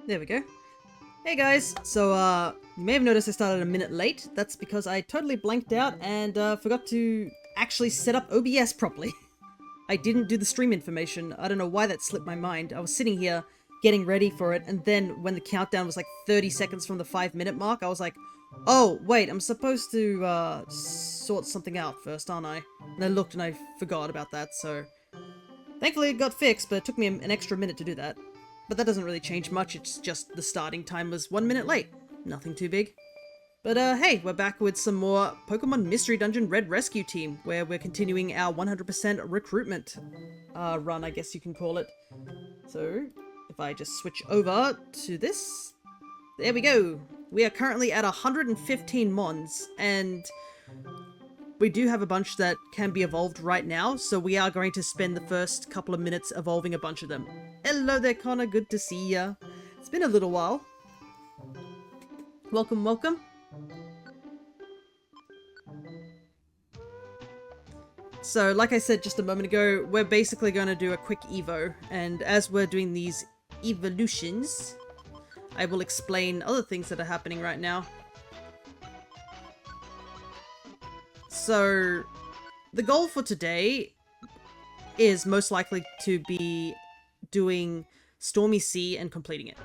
There we go. Hey guys, so you may have noticed I started a minute late. That's because I totally blanked out and forgot to actually set up OBS properly. I didn't do the stream information. I don't know why that slipped my mind. I was sitting here getting ready for it, and then when the countdown was like 30 seconds from the 5-minute mark, I was like, oh, wait, I'm supposed to sort something out first, aren't I? And I looked and I forgot about that, so thankfully it got fixed, but it took me an extra minute to do that. But that doesn't really change much, it's just the starting time was 1 minute late. Nothing too big. But hey, we're back with some more Pokemon Mystery Dungeon Red Rescue Team, where we're continuing our 100% recruitment run, I guess you can call it. So, if I just switch over to this, there we go. We are currently at 115 Mons, and we do have a bunch that can be evolved right now, so we are going to spend the first couple of minutes evolving a bunch of them. Hello there, Connor. Good to see ya. It's been a little while. Welcome, welcome. So, like I said just a moment ago, we're basically going to do a quick evo, and as we're doing these evolutions, I will explain other things that are happening right now. So, the goal for today is most likely to be doing Stormy Sea and completing it.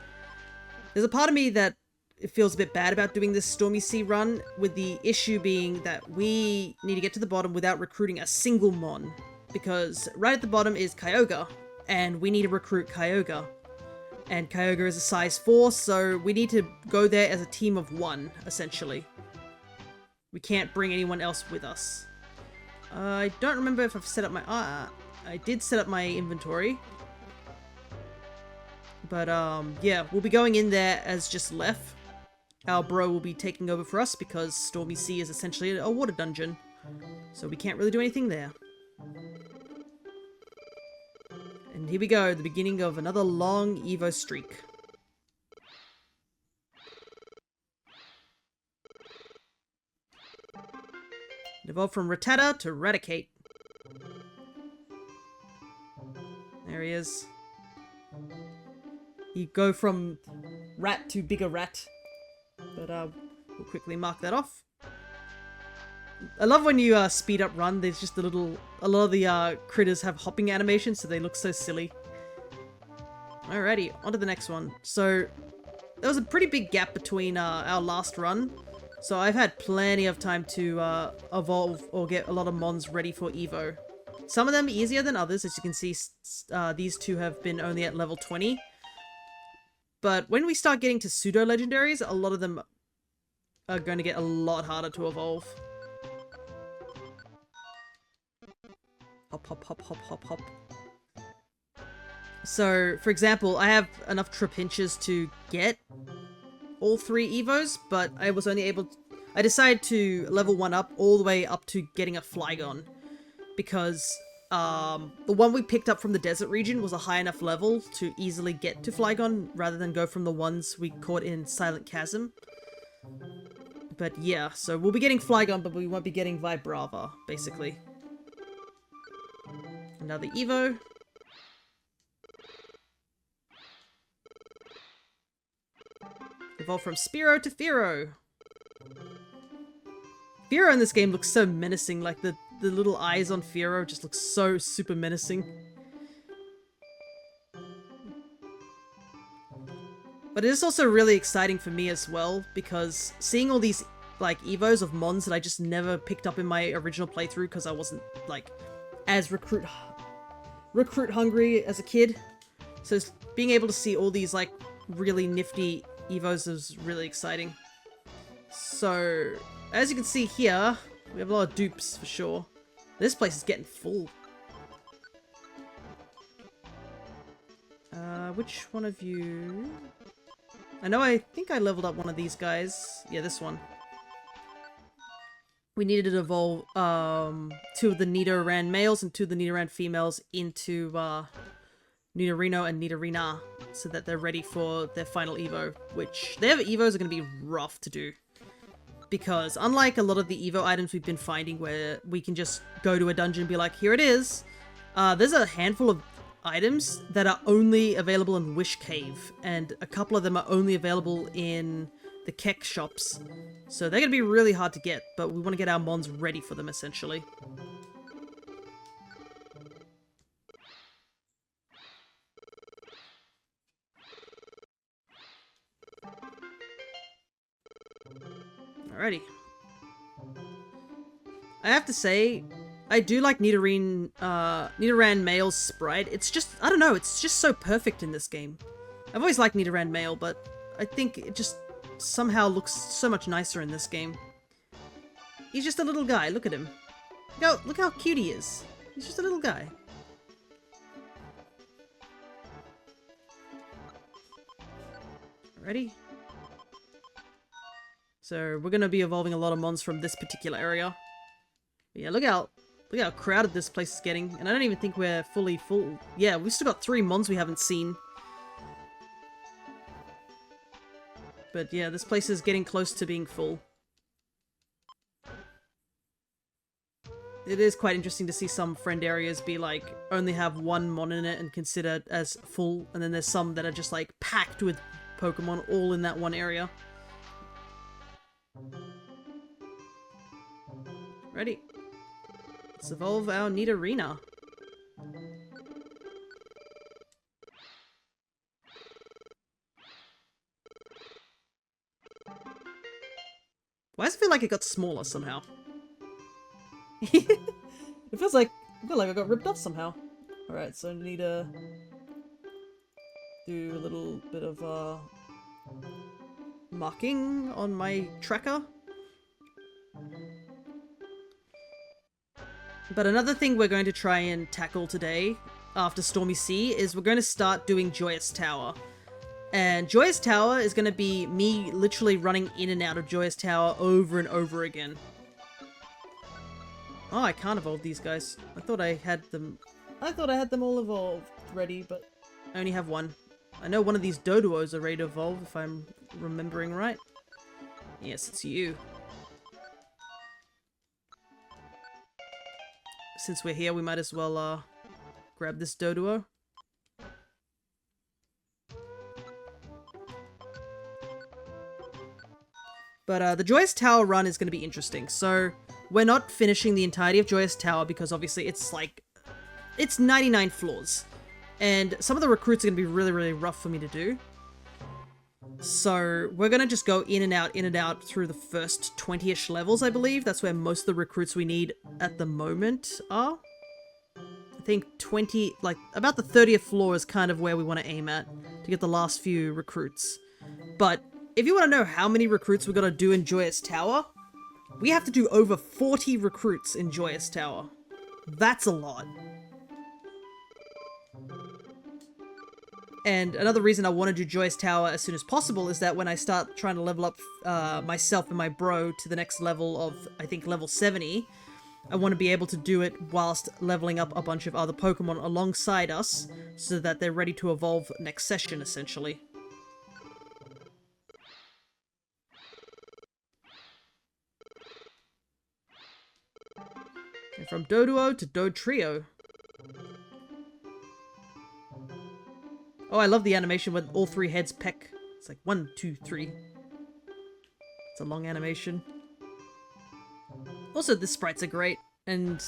There's a part of me that it feels a bit bad about doing this Stormy Sea run, with the issue being that we need to get to the bottom without recruiting a single Mon, because right at the bottom is Kyogre, and we need to recruit Kyogre. And Kyogre is a size 4, so we need to go there as a team of 1, essentially. We can't bring anyone else with us. I don't remember if I've set up my... I did set up my inventory. But, yeah, we'll be going in there as just Lef. Our bro will be taking over for us because Stormy Sea is essentially a water dungeon. So we can't really do anything there. And here we go, the beginning of another long Evo streak. Evolve from Rattata to Raticate. There he is. You go from rat to bigger rat. But we'll quickly mark that off. I love when you speed up run, there's just a lot of the critters have hopping animations, so they look so silly. Alrighty, on to the next one. So, there was a pretty big gap between our last run. So I've had plenty of time to evolve or get a lot of Mons ready for Evo. Some of them easier than others, as you can see these two have been only at level 20. But when we start getting to pseudo-legendaries, a lot of them are going to get a lot harder to evolve. Hop, hop, hop, hop, hop, hop. So, for example, I have enough Trapinches to get all 3 Evos, but I was only able to... I decided to level 1 up all the way up to getting a Flygon. Because the one we picked up from the desert region was a high enough level to easily get to Flygon, rather than go from the ones we caught in Silent Chasm. But yeah, so we'll be getting Flygon, but we won't be getting Vibrava, basically. Another Evo. Evolve from Spearow to Fearow. Fearow in this game looks so menacing, like the little eyes on Fearow just look so super menacing. But it is also really exciting for me as well, because seeing all these like Evos of Mons that I just never picked up in my original playthrough because I wasn't like as recruit hungry as a kid. So being able to see all these like really nifty Evos is really exciting. So, as you can see here, we have a lot of dupes for sure. This place is getting full. Which one of you... I think I leveled up one of these guys. Yeah, this one. We needed to evolve 2 of the Nidoran males and 2 of the Nidoran females into Nidorino and Nidorina, so that they're ready for their final Evo, which their Evos are going to be rough to do. Because unlike a lot of the Evo items we've been finding where we can just go to a dungeon and be like, here it is, there's a handful of items that are only available in Wish Cave, and a couple of them are only available in the Keck shops. So they're going to be really hard to get, but we want to get our mons ready for them, essentially. Alrighty. I have to say, I do like Nidoran Male's sprite. It's just, I don't know, it's just so perfect in this game. I've always liked Nidoran Male, but I think it just somehow looks so much nicer in this game. He's just a little guy, look at him. Look how cute he is. He's just a little guy. Ready? So we're going to be evolving a lot of mons from this particular area. But yeah, look how crowded this place is getting. And I don't even think we're fully full. Yeah, we've still got 3 mons we haven't seen. But yeah, this place is getting close to being full. It is quite interesting to see some friend areas be like, only have 1 mon in it and considered as full. And then there's some that are just like packed with Pokemon all in that one area. Ready. Let's evolve our Nidorina. Why does it feel like it got smaller somehow? I feel like I got ripped off somehow. Alright, so I need to do a little bit of marking on my tracker. But another thing we're going to try and tackle today, after Stormy Sea, is we're going to start doing Joyous Tower. And Joyous Tower is going to be me literally running in and out of Joyous Tower over and over again. Oh, I can't evolve these guys. I thought I had them all evolved ready, but I only have 1. I know one of these Doduos are ready to evolve, if I'm remembering right. Yes, it's you. Since we're here, we might as well grab this Doduo. But the Joyous Tower run is going to be interesting. So we're not finishing the entirety of Joyous Tower because obviously it's like, it's 99 floors. And some of the recruits are going to be really, really rough for me to do. So we're going to just go in and out through the first 20-ish levels, I believe. That's where most of the recruits we need at the moment are. I think 20, like about the 30th floor is kind of where we want to aim at to get the last few recruits. But if you want to know how many recruits we're going to do in Joyous Tower, we have to do over 40 recruits in Joyous Tower. That's a lot. And another reason I want to do Joyous Tower as soon as possible is that when I start trying to level up myself and my bro to the next level of, I think, level 70, I want to be able to do it whilst leveling up a bunch of other Pokemon alongside us so that they're ready to evolve next session, essentially. And from Doduo to Dodrio. Oh, I love the animation when all 3 heads peck. It's like 1, 2, 3. It's a long animation. Also, the sprites are great, and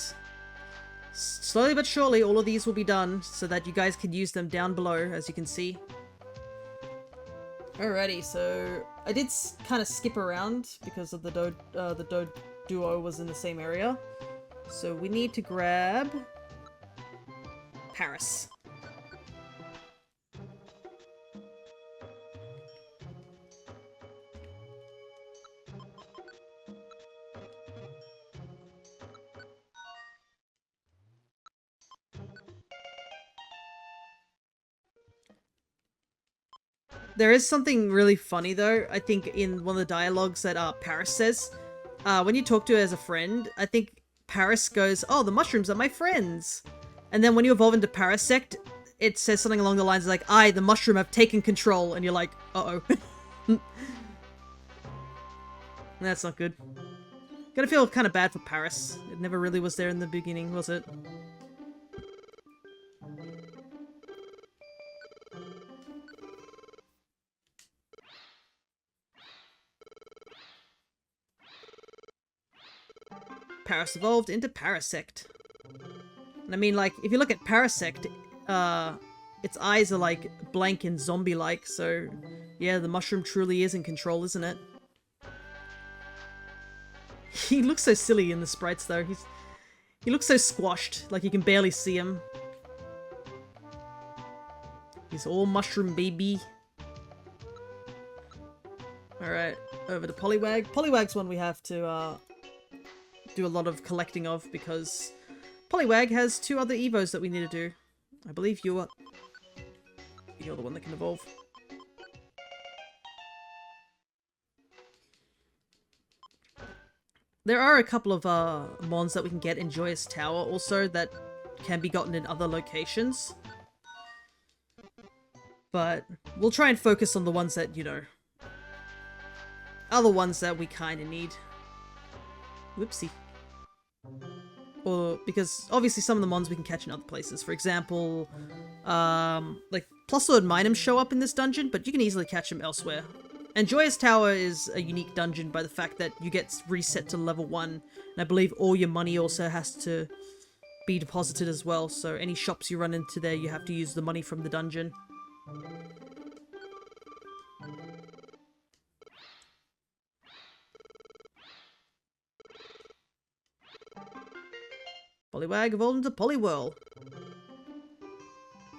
slowly but surely all of these will be done so that you guys can use them down below, as you can see. Alrighty, so I did kind of skip around because of the Doduo was in the same area. So we need to grab Paris. There is something really funny though, I think, in one of the dialogues that Paris says. When you talk to her as a friend, I think Paris goes, "Oh, the mushrooms are my friends." And then when you evolve into Parasect, it says something along the lines of like, "I, the mushroom, have taken control." And you're like, uh-oh. That's not good. Gotta feel kind of bad for Paris. It never really was there in the beginning, was it? Paris evolved into Parasect. And I mean, like, if you look at Parasect, its eyes are, like, blank and zombie-like, so yeah, the mushroom truly is in control, isn't it? He looks so silly in the sprites, though. He looks so squashed, like you can barely see him. He's all mushroom, baby. Alright, over to Poliwag. Poliwag's one we have to do a lot of collecting of, because Poliwag has 2 other Evos that we need to do. I believe you're the one that can evolve. There are a couple of mons that we can get in Joyous Tower also that can be gotten in other locations. But we'll try and focus on the ones that, you know, are the ones that we kind of need. Whoopsie. Or, because obviously some of the mons we can catch in other places. For example, like, Plusword Minum show up in this dungeon, but you can easily catch them elsewhere. And Joyous Tower is a unique dungeon by the fact that you get reset to level 1, and I believe all your money also has to be deposited as well, so any shops you run into there, you have to use the money from the dungeon. Poliwag evolved into Poliwhirl.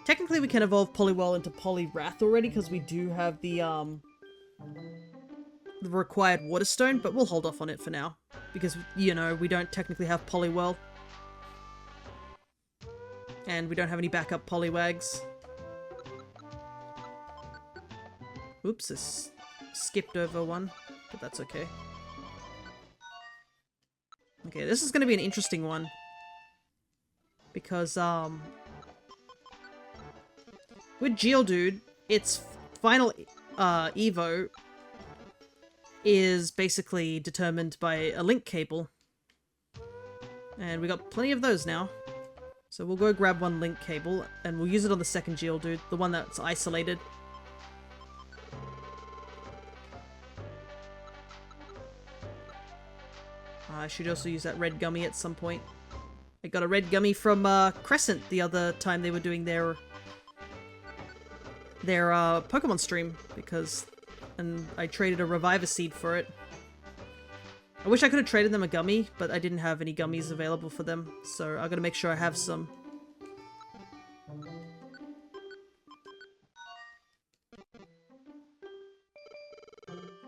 Technically we can evolve Poliwhirl into Poliwrath already, because we do have the required Water Stone, but we'll hold off on it for now. Because, you know, we don't technically have Poliwhirl. And we don't have any backup Poliwags. Oops, I skipped over one, but that's okay. Okay, this is going to be an interesting one. Because, with Geodude, its final Evo is basically determined by a link cable. And we got plenty of those now. So we'll go grab one link cable, and we'll use it on the second Geodude, the one that's isolated. I should also use that red gummy at some point. I got a red gummy from Crescent the other time they were doing their Pokemon stream, and I traded a Reviver Seed for it. I wish I could have traded them a gummy, but I didn't have any gummies available for them, so I gotta make sure I have some.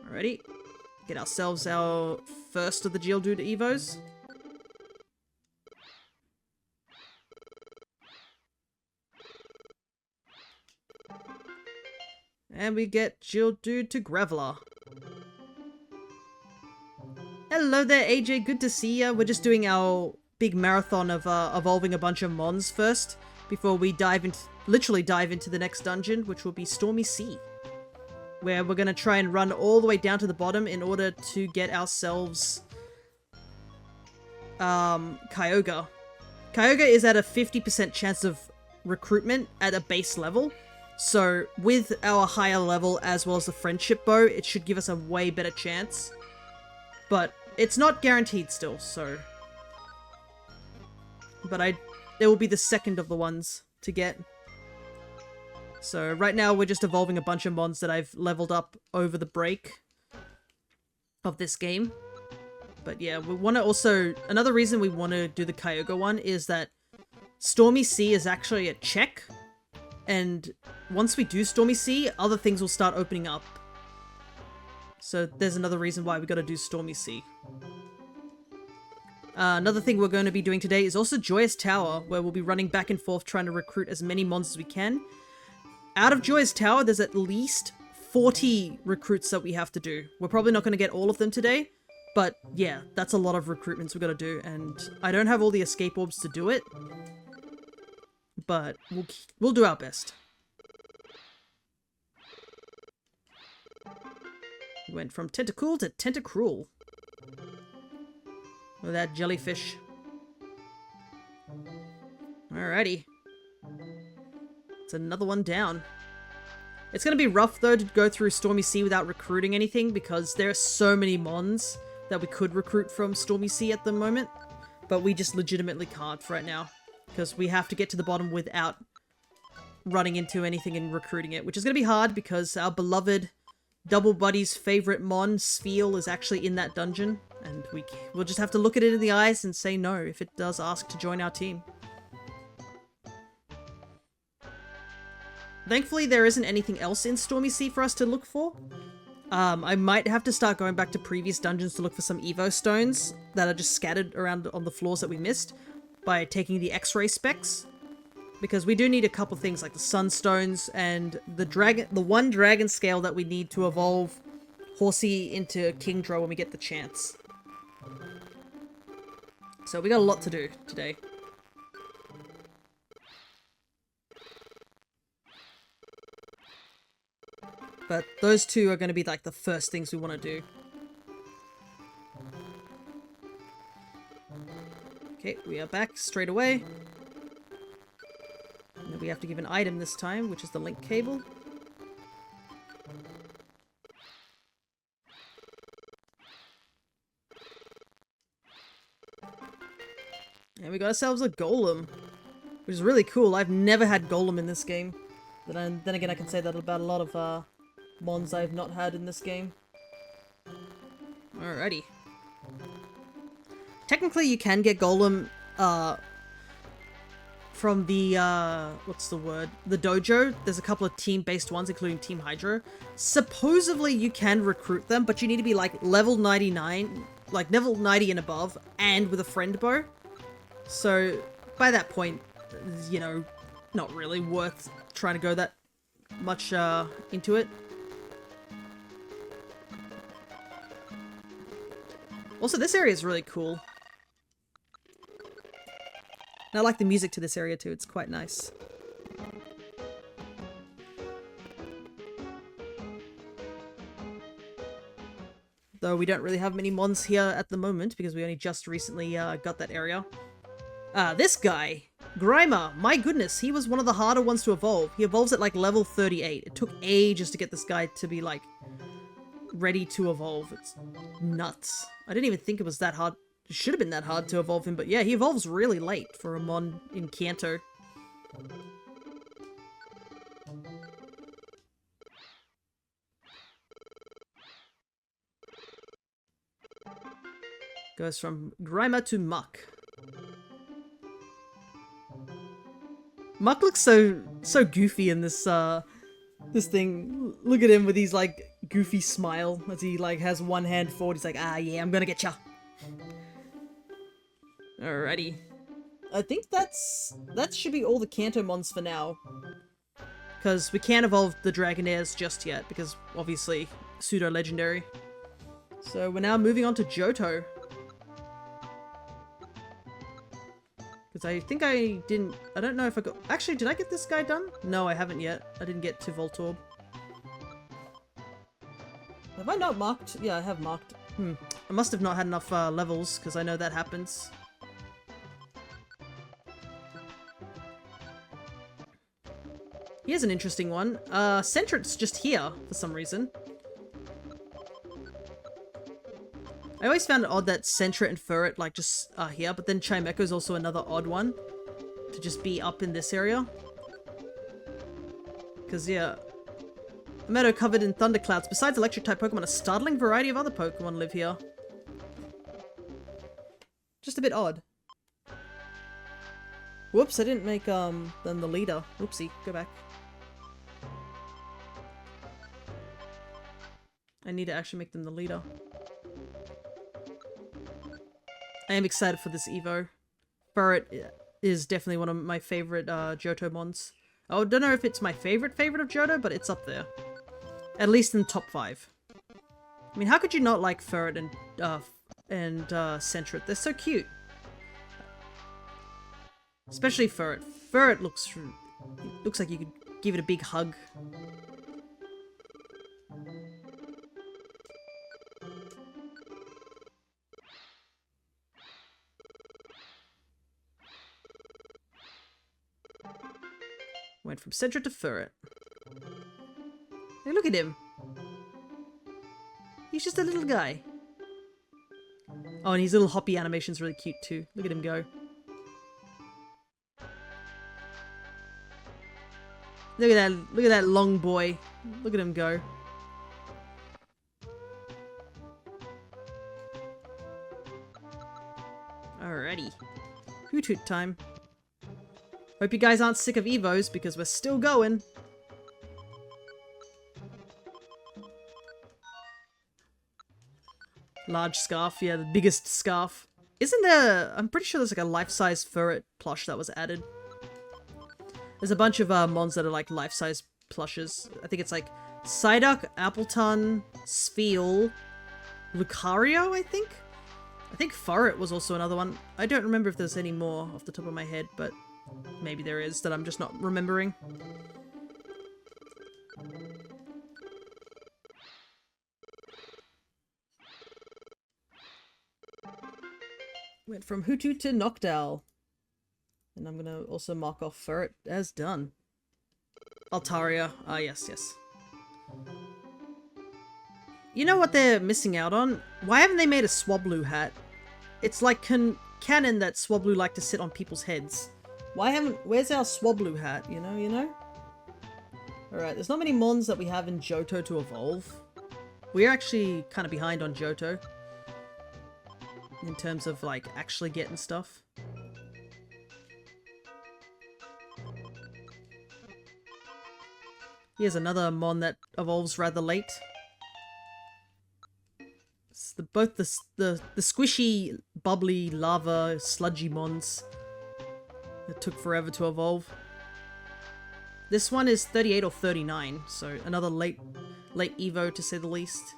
Alrighty. Get ourselves our first of the Geodude Evos. And we get Geodude to Graveler. Hello there, AJ. Good to see ya. We're just doing our big marathon of evolving a bunch of mons first, before we literally dive into the next dungeon, which will be Stormy Sea, where we're gonna try and run all the way down to the bottom in order to get ourselves Kyogre. Kyogre is at a 50% chance of recruitment at a base level. So, with our higher level as well as the Friendship Bow, it should give us a way better chance. But it's not guaranteed still, so... But it will be the second of the ones to get. So, right now we're just evolving a bunch of mons that I've leveled up over the break of this game. But yeah, we want to also... Another reason we want to do the Kyogre one is that Stormy Sea is actually a check. And once we do Stormy Sea, other things will start opening up. So there's another reason why we gotta do Stormy Sea. Another thing we're going to be doing today is also Joyous Tower, where we'll be running back and forth trying to recruit as many mons as we can. Out of Joyous Tower, there's at least 40 recruits that we have to do. We're probably not going to get all of them today, but yeah, that's a lot of recruitments we've got to do, and I don't have all the escape orbs to do it. But we'll do our best. Went from Tentacool to Tentacruel. With that jellyfish. Alrighty. It's another one down. It's gonna be rough though to go through Stormy Sea without recruiting anything, because there are so many mons that we could recruit from Stormy Sea at the moment. But we just legitimately can't for right now. Because we have to get to the bottom without running into anything and recruiting it. Which is going to be hard because our beloved Double Buddy's favorite Mon, Spiel, is actually in that dungeon. And we'll just have to look at it in the eyes and say no if it does ask to join our team. Thankfully, there isn't anything else in Stormy Sea for us to look for. I might have to start going back to previous dungeons to look for some Evo stones that are just scattered around on the floors that we missed by taking the X-ray specs. Because we do need a couple things like the Sunstones and the one dragon scale that we need to evolve Horsey into Kingdra when we get the chance. So we got a lot to do today. But those two are going to be like the first things we want to do. Okay, we are back straight away. And then we have to give an item this time, which is the link cable. And we got ourselves a golem, which is really cool. I've never had golem in this game. But then again, I can say that about a lot of mons I've not had in this game. Alrighty. Technically, you can get golem from the, what's the word? The dojo. There's a couple of team-based ones, including Team Hydro. Supposedly, you can recruit them, but you need to be, like, level 99, like, level 90 and above, and with a friend bow. So, by that point, you know, not really worth trying to go that much, into it. Also, this area is really cool. And I like the music to this area too, it's quite nice. Though we don't really have many mons here at the moment because we only just recently got that area. This guy, Grimer, my goodness, he was one of the harder ones to evolve. He evolves at like level 38. It took ages to get this guy to be like ready to evolve. It's nuts. I didn't even think it was that hard. It should have been that hard to evolve him, but yeah, he evolves really late for a mon in Kanto. Goes from Grimer to Muck. Muck looks so goofy in this this thing. Look at him with his like goofy smile as he like has one hand forward. He's like, ah yeah, I'm gonna get ya. Alrighty. I think that should be all the Kanto mons for now. Because we can't evolve the Dragonairs just yet, because obviously pseudo-legendary. So we're now moving on to Johto. Because I think I don't know if I got... Actually, did I get this guy done? No, I haven't yet. I didn't get to Voltorb. Have I not marked? Yeah, I have marked. I must have not had enough levels, because I know that happens. Here's an interesting one. Sentret's just here, for some reason. I always found it odd that Sentret and Furret, like, just are here, but then Chimecho's also another odd one to just be up in this area. Because, yeah, a meadow covered in thunderclouds. Besides electric-type Pokemon, a startling variety of other Pokemon live here. Just a bit odd. Whoops, I didn't make, them the leader. Oopsie, go back. I need to actually make them the leader. I am excited for this Evo. Furret is definitely one of my favorite Johto mons. I don't know if it's my favorite of Johto, but it's up there. At least in the top 5. I mean, how could you not like Furret and Sentret? They're so cute. Especially Furret. Furret looks like you could give it a big hug. Went from Sentret to Furret. Hey, look at him. He's just a little guy. Oh, and his little hoppy animation's really cute too. Look at him go. Look at that long boy. Look at him go. Alrighty. Hoot hoot time. Hope you guys aren't sick of Evos because we're still going. Large scarf, yeah, the biggest scarf. Isn't there... I'm pretty sure there's like a life-size ferret plush that was added. There's a bunch of mons that are like life-size plushes. I think it's like Psyduck, Appleton, Spheal, Lucario, I think? I think Ferret was also another one. I don't remember if there's any more off the top of my head, but maybe there is that I'm just not remembering. Went from Hoothoot to Noctowl. And I'm gonna also mark off Ferret as done. Altaria. Ah, yes, yes. You know what they're missing out on? Why haven't they made a Swablu hat? It's like canon that Swablu like to sit on people's heads. Where's our Swablu hat, you know? Alright, there's not many mons that we have in Johto to evolve. We're actually kind of behind on Johto. In terms of, like, actually getting stuff. Here's another mon that evolves rather late. It's both the squishy, bubbly, lava, sludgy mons that took forever to evolve. This one is 38 or 39, so another late Evo to say the least.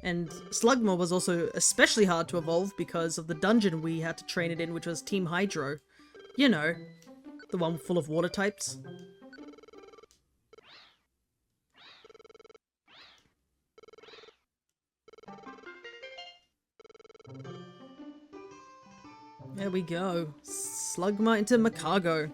And Slugma was also especially hard to evolve because of the dungeon we had to train it in, which was Team Hydro. You know, the one full of water types. There we go. Slugma into Makago.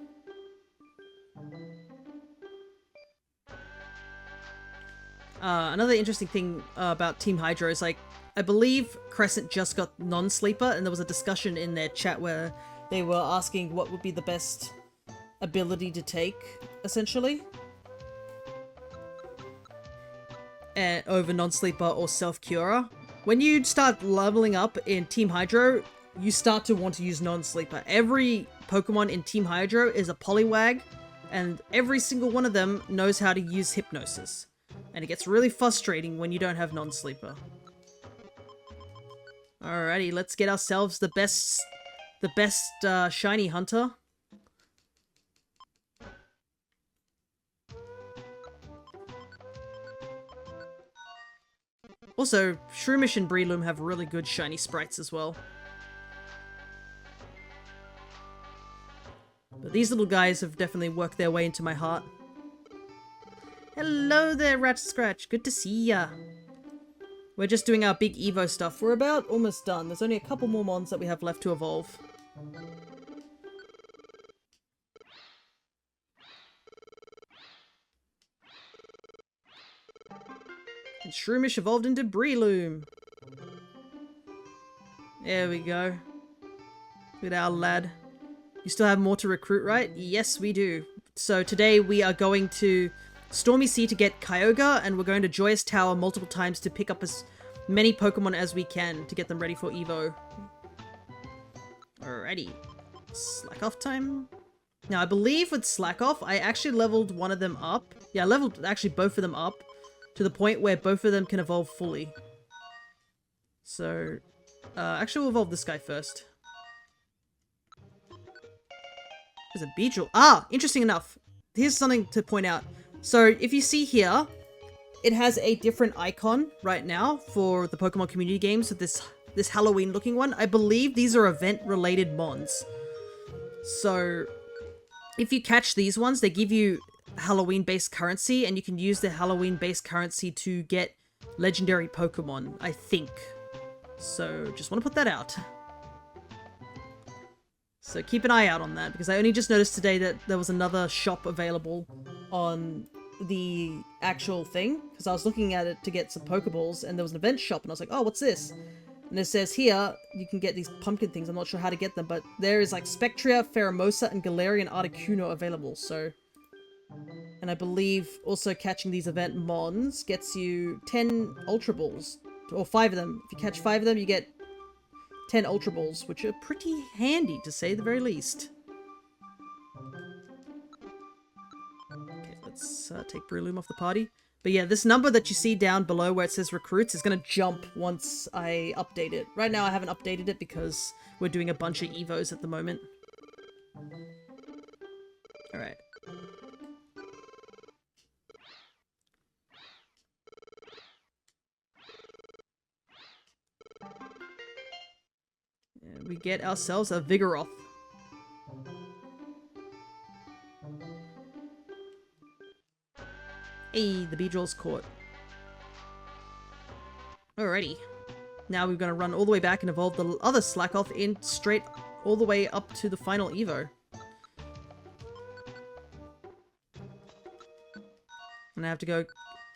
Another interesting thing about Team Hydro is, like, I believe Crescent just got non-sleeper, and there was a discussion in their chat where they were asking what would be the best ability to take, essentially. Over non-sleeper or self-curer. When you start leveling up in Team Hydro, you start to want to use non-sleeper. Every Pokemon in Team Hydro is a Poliwag, and every single one of them knows how to use Hypnosis. And it gets really frustrating when you don't have non-sleeper. Alrighty, let's get ourselves the best shiny hunter. Also, Shroomish and Breloom have really good shiny sprites as well. But these little guys have definitely worked their way into my heart. Hello there, Rat Scratch. Good to see ya. We're just doing our big Evo stuff. We're about almost done. There's only a couple more mons that we have left to evolve. And Shroomish evolved into Breloom. There we go. Look at our lad. You still have more to recruit, right? Yes, we do. So today we are going to Stormy Sea to get Kyogre, and we're going to Joyous Tower multiple times to pick up as many Pokemon as we can to get them ready for Evo. Alrighty. Slack off time. Now, I believe with Slack off, I actually leveled one of them up. Yeah, I leveled actually both of them up to the point where both of them can evolve fully. So, actually we'll evolve this guy first. There's a Beedrill. Ah, interesting enough. Here's something to point out. So, if you see here, it has a different icon right now for the Pokemon community games with this Halloween looking one. I believe these are event related mons. So, if you catch these ones, they give you Halloween based currency, and you can use the Halloween based currency to get legendary Pokemon, I think. So, just want to put that out. So keep an eye out on that, because I only just noticed today that there was another shop available on the actual thing, because I was looking at it to get some Pokeballs, and there was an event shop, and I was like, oh, what's this? And it says here, you can get these pumpkin things. I'm not sure how to get them, but there is like Spectria, Pheromosa, and Galarian Articuno available, so... And I believe also catching these event mons gets you 10 Ultra Balls. Or 5 of them. If you catch 5 of them, you get 10 Ultra Balls, which are pretty handy, to say the very least. Okay, let's take Breloom off the party. But yeah, this number that you see down below where it says recruits is going to jump once I update it. Right now I haven't updated it because we're doing a bunch of Evos at the moment. Alright. And we get ourselves a Vigoroth. Hey, the Beedrill's caught. Alrighty. Now we're going to run all the way back and evolve the other Slackoth in straight all the way up to the final Evo. And I have to go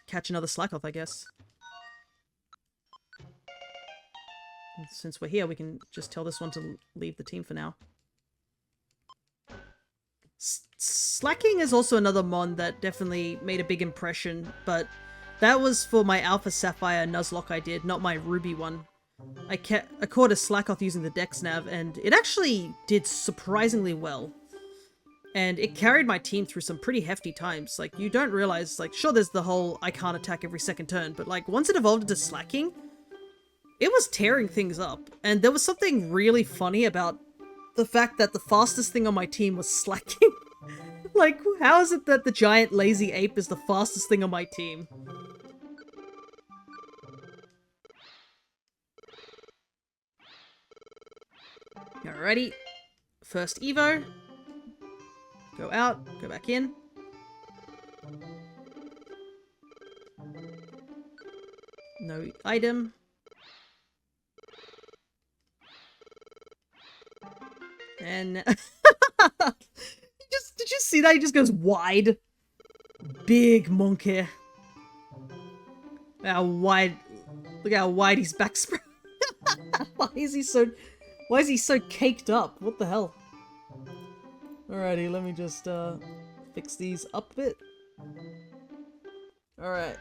catch another Slackoth, I guess. And since we're here, we can just tell this one to leave the team for now. Slacking is also another mon that definitely made a big impression, but that was for my Alpha Sapphire Nuzlocke I did, not my Ruby one. I caught a Slackoth using the Dex Nav, and it actually did surprisingly well. And it carried my team through some pretty hefty times. Like, you don't realize, like, sure, there's the whole I can't attack every second turn, but, like, once it evolved into Slacking, it was tearing things up. And there was something really funny about the fact that the fastest thing on my team was Slacking. Like, how is it that the giant lazy ape is the fastest thing on my team? Alrighty. First Evo. Go out, go back in. No item. And did you see that? He just goes wide. Big monkey. How wide, look how wide his back spread. Why is he so caked up? What the hell? Alrighty, let me just fix these up a bit. Alright.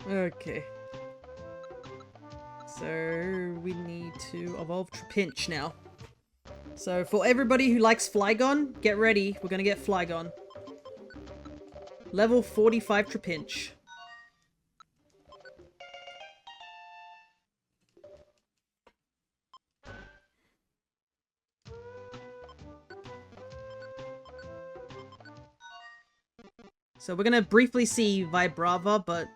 Okay. So we need to evolve Trapinch now. So for everybody who likes Flygon, get ready. We're gonna get Flygon. Level 45 Trapinch. So we're gonna briefly see Vibrava, but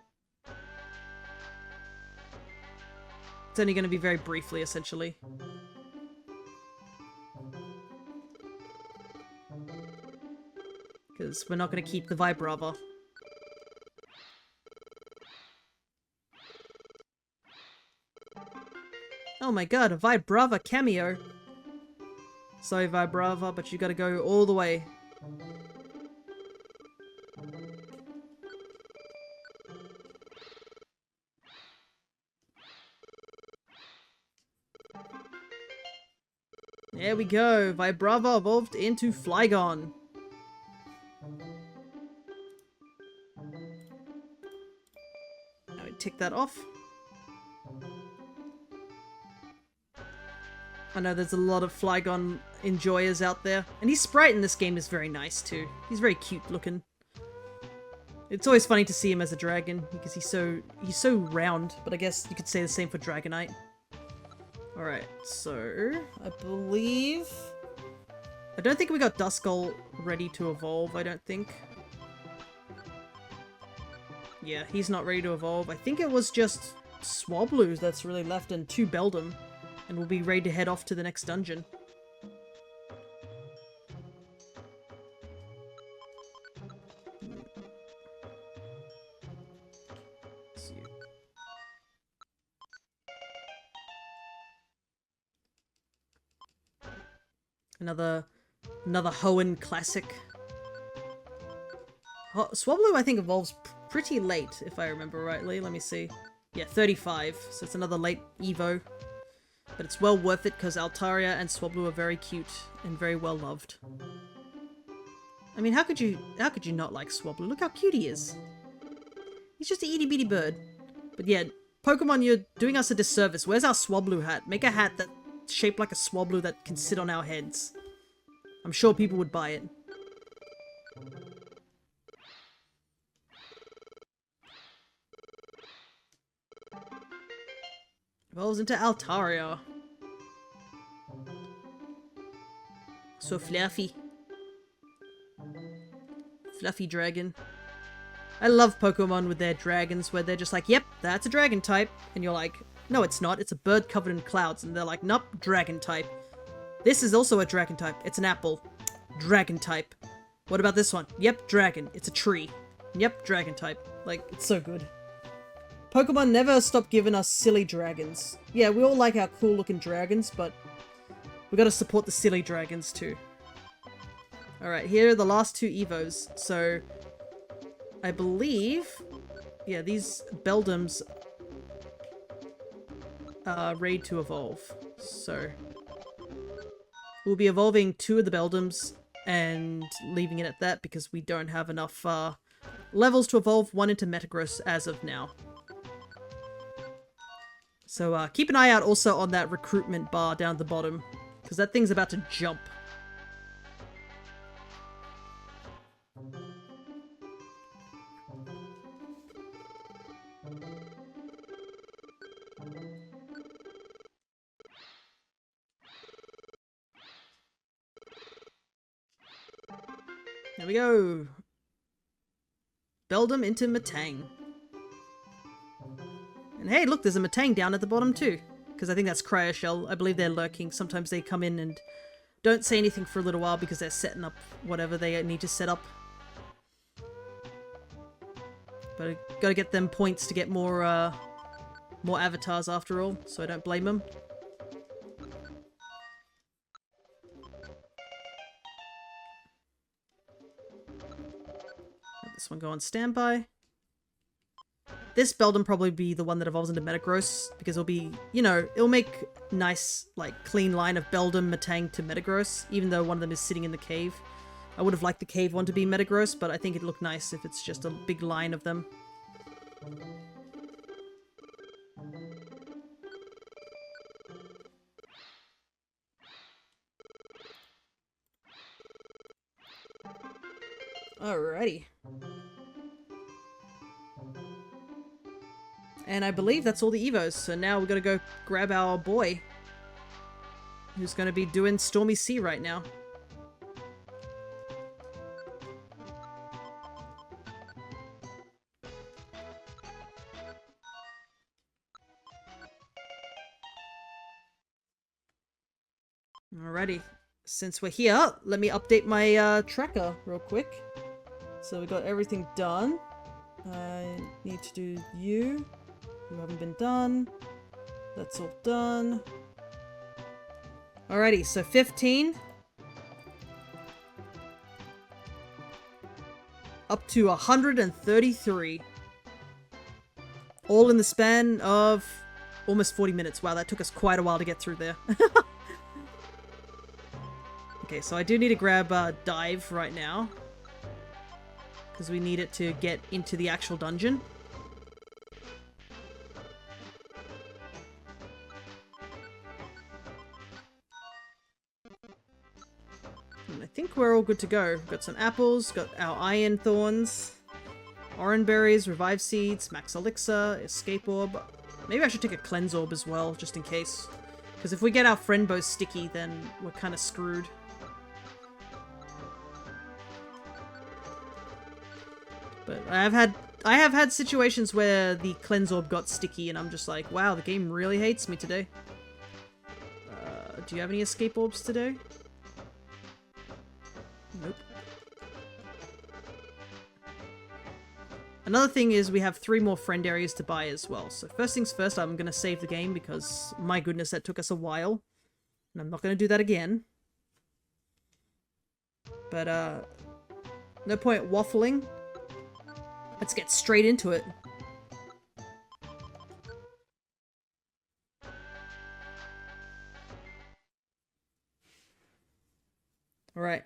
it's only gonna be very briefly, essentially. Because we're not gonna keep the Vibrava. Oh my god, a Vibrava cameo! Sorry Vibrava, but you gotta go all the way. There we go, Vibrava evolved into Flygon. Now we tick that off. I know there's a lot of Flygon enjoyers out there. And his sprite in this game is very nice too. He's very cute looking. It's always funny to see him as a dragon because he's so round, but I guess you could say the same for Dragonite. Alright, so I believe... I don't think we got Duskull ready to evolve, I don't think. Yeah, he's not ready to evolve. I think it was just Swablu that's really left and 2 Beldum. And we'll be ready to head off to the next dungeon. Another Hoenn classic. Swablu, I think, evolves pretty late, if I remember rightly. Let me see. Yeah, 35, so it's another late Evo. But it's well worth it because Altaria and Swablu are very cute and very well loved. I mean, how could you not like Swablu? Look how cute he is. He's just a itty bitty bird. But yeah, Pokemon, you're doing us a disservice. Where's our Swablu hat? Make a hat that's shaped like a Swablu that can sit on our heads. I'm sure people would buy it. Evolves into Altaria. So fluffy. Fluffy dragon. I love Pokemon with their dragons where they're just like, yep, that's a dragon type. And you're like, no, it's not. It's a bird covered in clouds. And they're like, nope, dragon type. This is also a dragon type. It's an apple. Dragon type. What about this one? Yep, dragon. It's a tree. Yep, dragon type. Like, it's so good. Pokemon never stop giving us silly dragons. Yeah, we all like our cool looking dragons, but we gotta support the silly dragons too. Alright, here are the last two Evos. So, I believe... yeah, these Beldums are ready to evolve. So, we'll be evolving two of the Beldums and leaving it at that because we don't have enough levels to evolve one into Metagross as of now. So keep an eye out also on that recruitment bar down at the bottom, because that thing's about to jump. There we go. Beldum into Metang. And hey, look, there's a Metang down at the bottom too. Because I think that's Cryoshell. I believe they're lurking. Sometimes they come in and don't say anything for a little while because they're setting up whatever they need to set up. But I gotta get them points to get more avatars after all, so I don't blame them. Let this one go on standby. This Beldum probably be the one that evolves into Metagross, because it'll be, you know, it'll make nice, like, clean line of Beldum, Metang to Metagross, even though one of them is sitting in the cave. I would have liked the cave one to be Metagross, but I think it'd look nice if it's just a big line of them. Alrighty. And I believe that's all the Evos, so now we're gonna go grab our boy, who's gonna be doing Stormy Sea right now. Alrighty, since we're here, let me update my tracker real quick. So we got everything done. I need to do you haven't been done. That's all done. Alrighty, so 15. Up to 133. All in the span of almost 40 minutes. Wow, that took us quite a while to get through there. Okay, so I do need to grab Dive right now, because we need it to get into the actual dungeon. And I think we're all good to go. Got some apples, got our Iron Thorns, Orange Berries, Revive Seeds, Max Elixir, Escape Orb. Maybe I should take a Cleanse Orb as well, just in case. Because if we get our friend bow sticky, then we're kind of screwed. But I have had situations where the Cleanse Orb got sticky and I'm just like, wow, the game really hates me today. Do you have any Escape Orbs today? Nope. Another thing is we have 3 more friend areas to buy as well. So first things first, I'm going to save the game because, my goodness, that took us a while. And I'm not going to do that again. But, no point waffling. Let's get straight into it. Alright.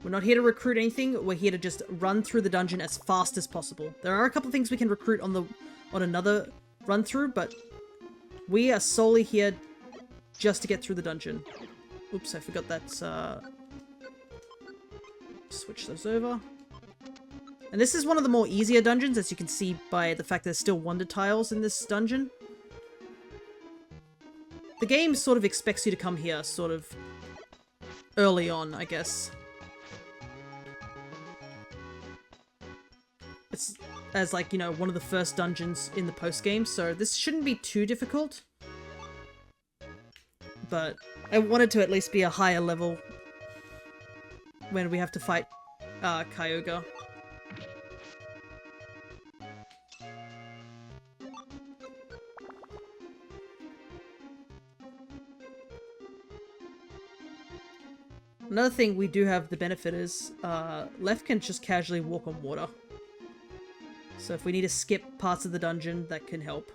We're not here to recruit anything, we're here to just run through the dungeon as fast as possible. There are a couple things we can recruit on another run through, but we are solely here just to get through the dungeon. Oops, I forgot that, switch those over. And this is one of the more easier dungeons, as you can see by the fact there's still wonder tiles in this dungeon. The game sort of expects you to come here, sort of early on, I guess. It's as, like, you know, one of the first dungeons in the post-game, so this shouldn't be too difficult. But I wanted to at least be a higher level when we have to fight Kyogre. Another thing we do have the benefit is, Left can just casually walk on water. So if we need to skip parts of the dungeon, that can help.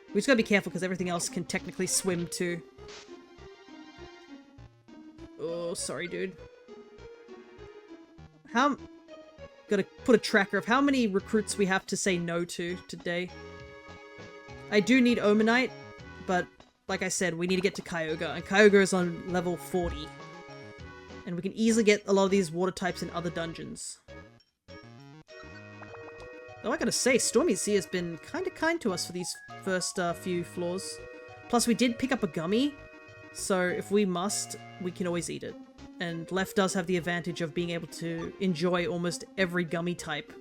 We just gotta be careful because everything else can technically swim too. Oh, sorry, dude. Gotta put a tracker of how many recruits we have to say no to today. I do need Omanite, but like I said, we need to get to Kyogre, and Kyogre is on level 40. And we can easily get a lot of these water types in other dungeons. Though I gotta say, Stormy's here has been kinda kind to us for these first few floors. Plus, we did pick up a gummy, so if we must, we can always eat it. And Left does have the advantage of being able to enjoy almost every gummy type.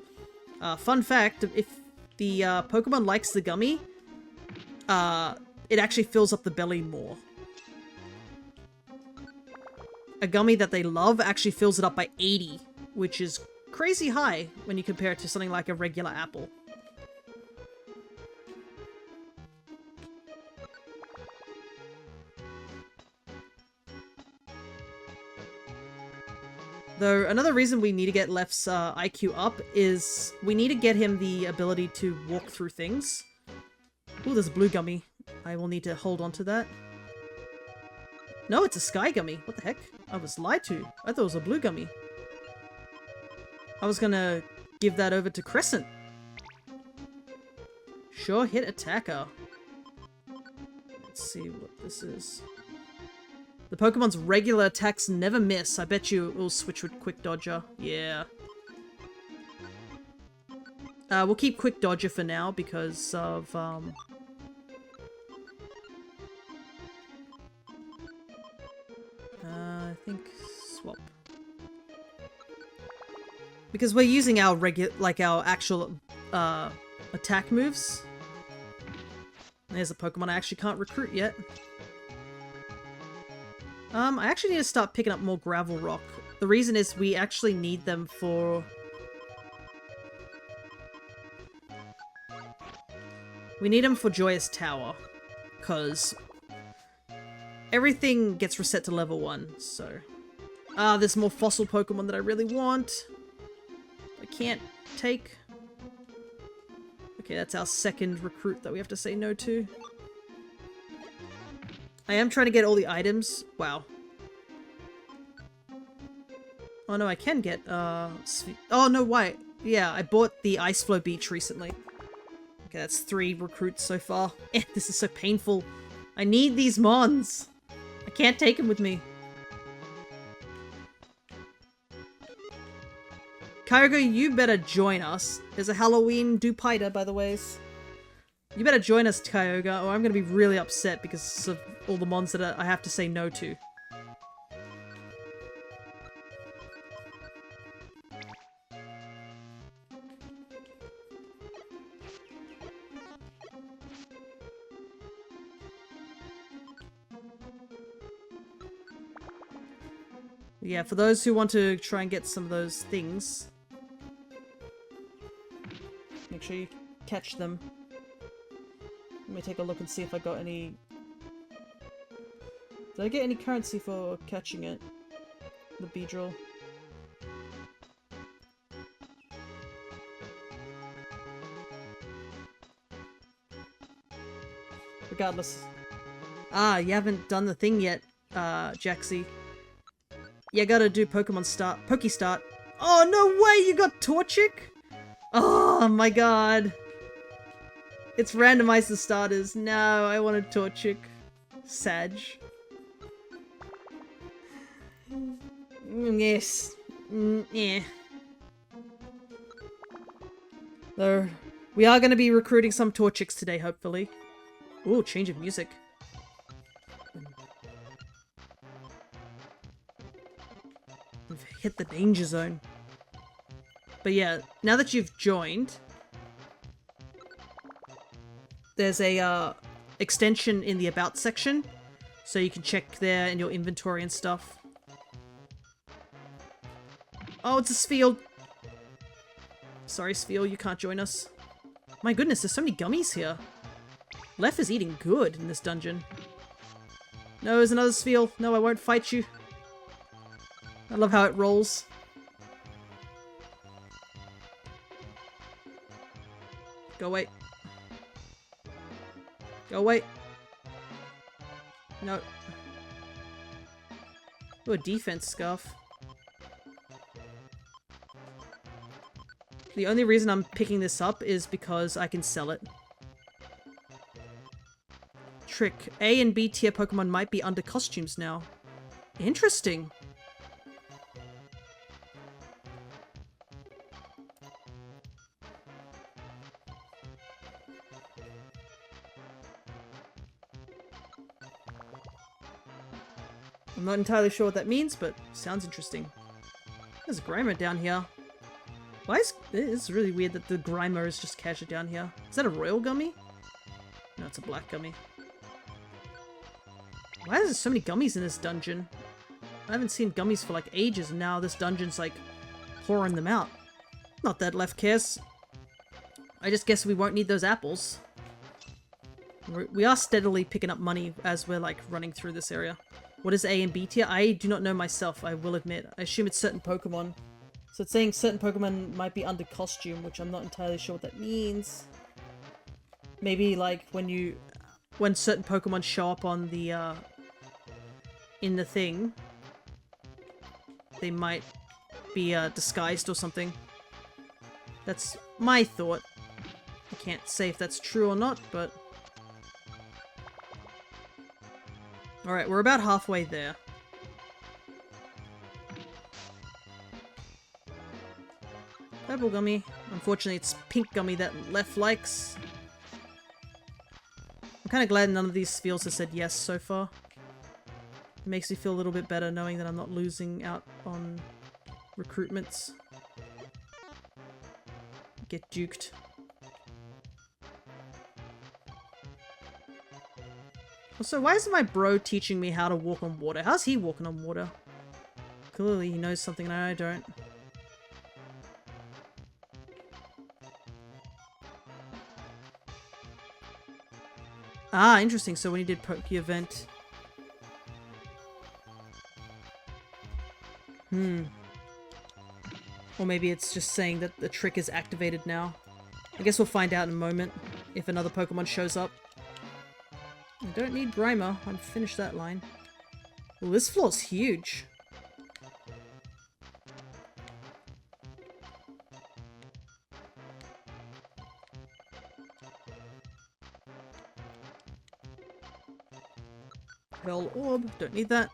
Fun fact, if the Pokemon likes the gummy, it actually fills up the belly more. A gummy that they love actually fills it up by 80, which is crazy high when you compare it to something like a regular apple. Though, another reason we need to get Left's IQ up is we need to get him the ability to walk through things. Ooh, there's a blue gummy. I will need to hold on to that. No, it's a sky gummy. What the heck? I was lied to. I thought it was a blue gummy. I was gonna give that over to Crescent. Sure hit attacker. Let's see what this is. The Pokemon's regular attacks never miss. I bet you it will switch with Quick Dodger. Yeah. We'll keep Quick Dodger for now because of, I think swap. Because we're using our our actual, attack moves. There's a Pokemon I actually can't recruit yet. I actually need to start picking up more Gravel Rock. The reason is we actually need them for... We need them for Joyous Tower. Because... everything gets reset to level 1, so... there's more fossil Pokemon that I really want. I can't take. Okay, that's our second recruit that we have to say no to. I am trying to get all the items. Wow. Oh no, I can get, oh no, why? Yeah, I bought the Ice Flow Beach recently. Okay, that's 3 recruits so far. This is so painful. I need these mons. I can't take them with me. Kyogre, you better join us. There's a Halloween Dupiter, by the ways. You better join us, Kyogre, or I'm gonna be really upset because of all the mons that I have to say no to. Yeah, for those who want to try and get some of those things, make sure you catch them. Let me take a look and see if I got any... Did I get any currency for catching it? the Beedrill. Regardless. Ah, you haven't done the thing yet, Jaxie. You gotta do Pokemon Start. Pokestart. Oh, no way! You got Torchic? Oh my god. It's randomized the starters. No, I wanted Torchic. Sag. Yes. Yeah. Though, we are going to be recruiting some Torchics today, hopefully. Ooh, change of music. We've hit the danger zone. But yeah, now that you've joined, there's a extension in the About section, so you can check there in your inventory and stuff. Oh, it's a Spheal. Sorry, Spheal, you can't join us. My goodness, there's so many gummies here. Lef is eating good in this dungeon. No, there's another Spheal. No, I won't fight you. I love how it rolls. Go away. Go away. No. Ooh, a defense scarf. The only reason I'm picking this up is because I can sell it. Trick. A and B tier Pokemon might be under costumes now. Interesting. I'm not entirely sure what that means, but sounds interesting. There's a Grimer down here. Why is... It's really weird that the Grimer is just casually down here. Is that a Royal Gummy? No, it's a Black Gummy. Why is there so many gummies in this dungeon? I haven't seen gummies for like ages, and now this dungeon's like pouring them out. Not that Left cares. I just guess we won't need those apples. We are steadily picking up money as we're like running through this area. What is A and B tier? I do not know myself, I will admit. I assume it's certain Pokemon. So it's saying certain Pokemon might be under costume, which I'm not entirely sure what that means. Maybe like when certain Pokemon show up on the in the thing, they might be disguised or something. That's my thought. I can't say if that's true or not, but... Alright, we're about halfway there. Purple Gummy. Unfortunately, it's Pink Gummy that Left likes. I'm kind of glad none of these Spheals have said yes so far. It makes me feel a little bit better knowing that I'm not losing out on recruitments. Get duked. Also, why isn't my bro teaching me how to walk on water? How's he walking on water? Clearly he knows something that I don't. Ah, interesting. So when he did Poke event... Or maybe it's just saying that the trick is activated now. I guess we'll find out in a moment if another Pokemon shows up. I don't need Grimer. I've finished that line. Well, this floor's huge. Pearl Orb. Don't need that.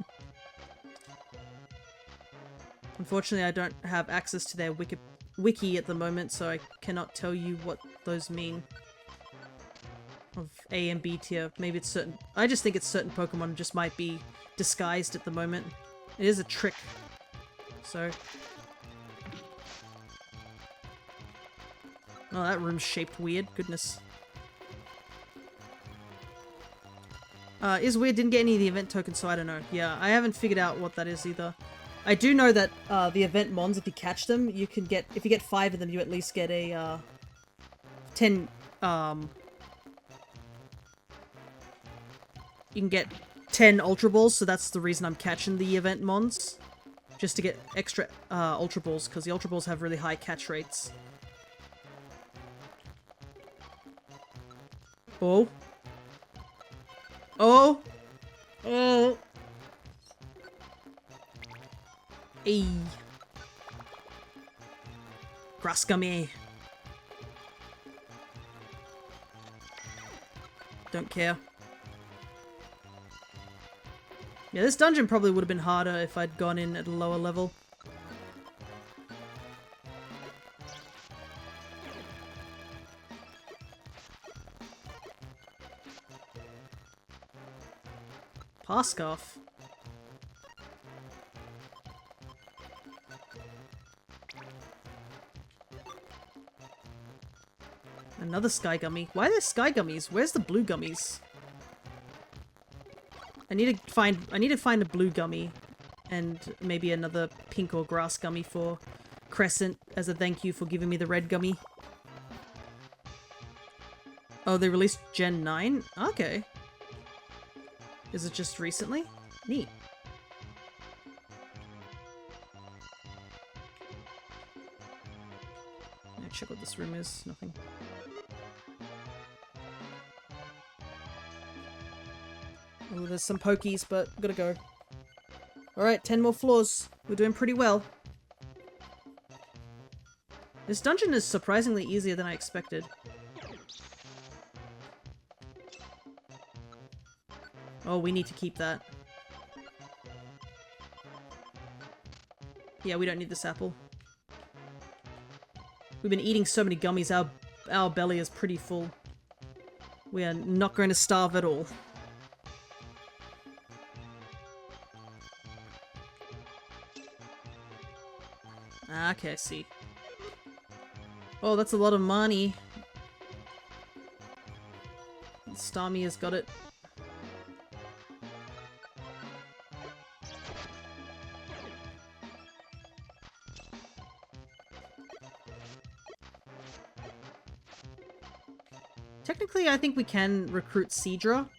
Unfortunately, I don't have access to their wiki at the moment, so I cannot tell you what those mean. Of A and B tier. Maybe it's certain... I just think it's certain Pokemon just might be disguised at the moment. It is a trick. So... Oh, that room's shaped weird. Goodness. Is weird. Didn't get any of the event tokens, so I don't know. Yeah, I haven't figured out what that is either. I do know that the event mons, if you catch them, you can get... If you get 5 of them, you at least get a 10... You can get 10 Ultra Balls, so that's the reason I'm catching the event mons. just to get extra Ultra Balls, because the Ultra Balls have really high catch rates. Oh. Oh. Oh. Eee. Grass gummy. Don't care. Yeah, this dungeon probably would have been harder if I'd gone in at a lower level. Parscarf. Another sky gummy. Why are there sky gummies? Where's the blue gummies? I need to find a blue gummy and maybe another pink or grass gummy for Crescent as a thank you for giving me the red gummy. Oh, they released Gen 9? Okay. Is it just recently? Neat. Let's check what this room is. Nothing. Oh, there's some pokies, but gotta go. Alright, 10 more floors. We're doing pretty well. This dungeon is surprisingly easier than I expected. Oh, we need to keep that. Yeah, we don't need this apple. We've been eating so many gummies, our belly is pretty full. We are not going to starve at all. Okay, I see. Oh, that's a lot of money. Stormy has got it. Technically, I think we can recruit Seadra.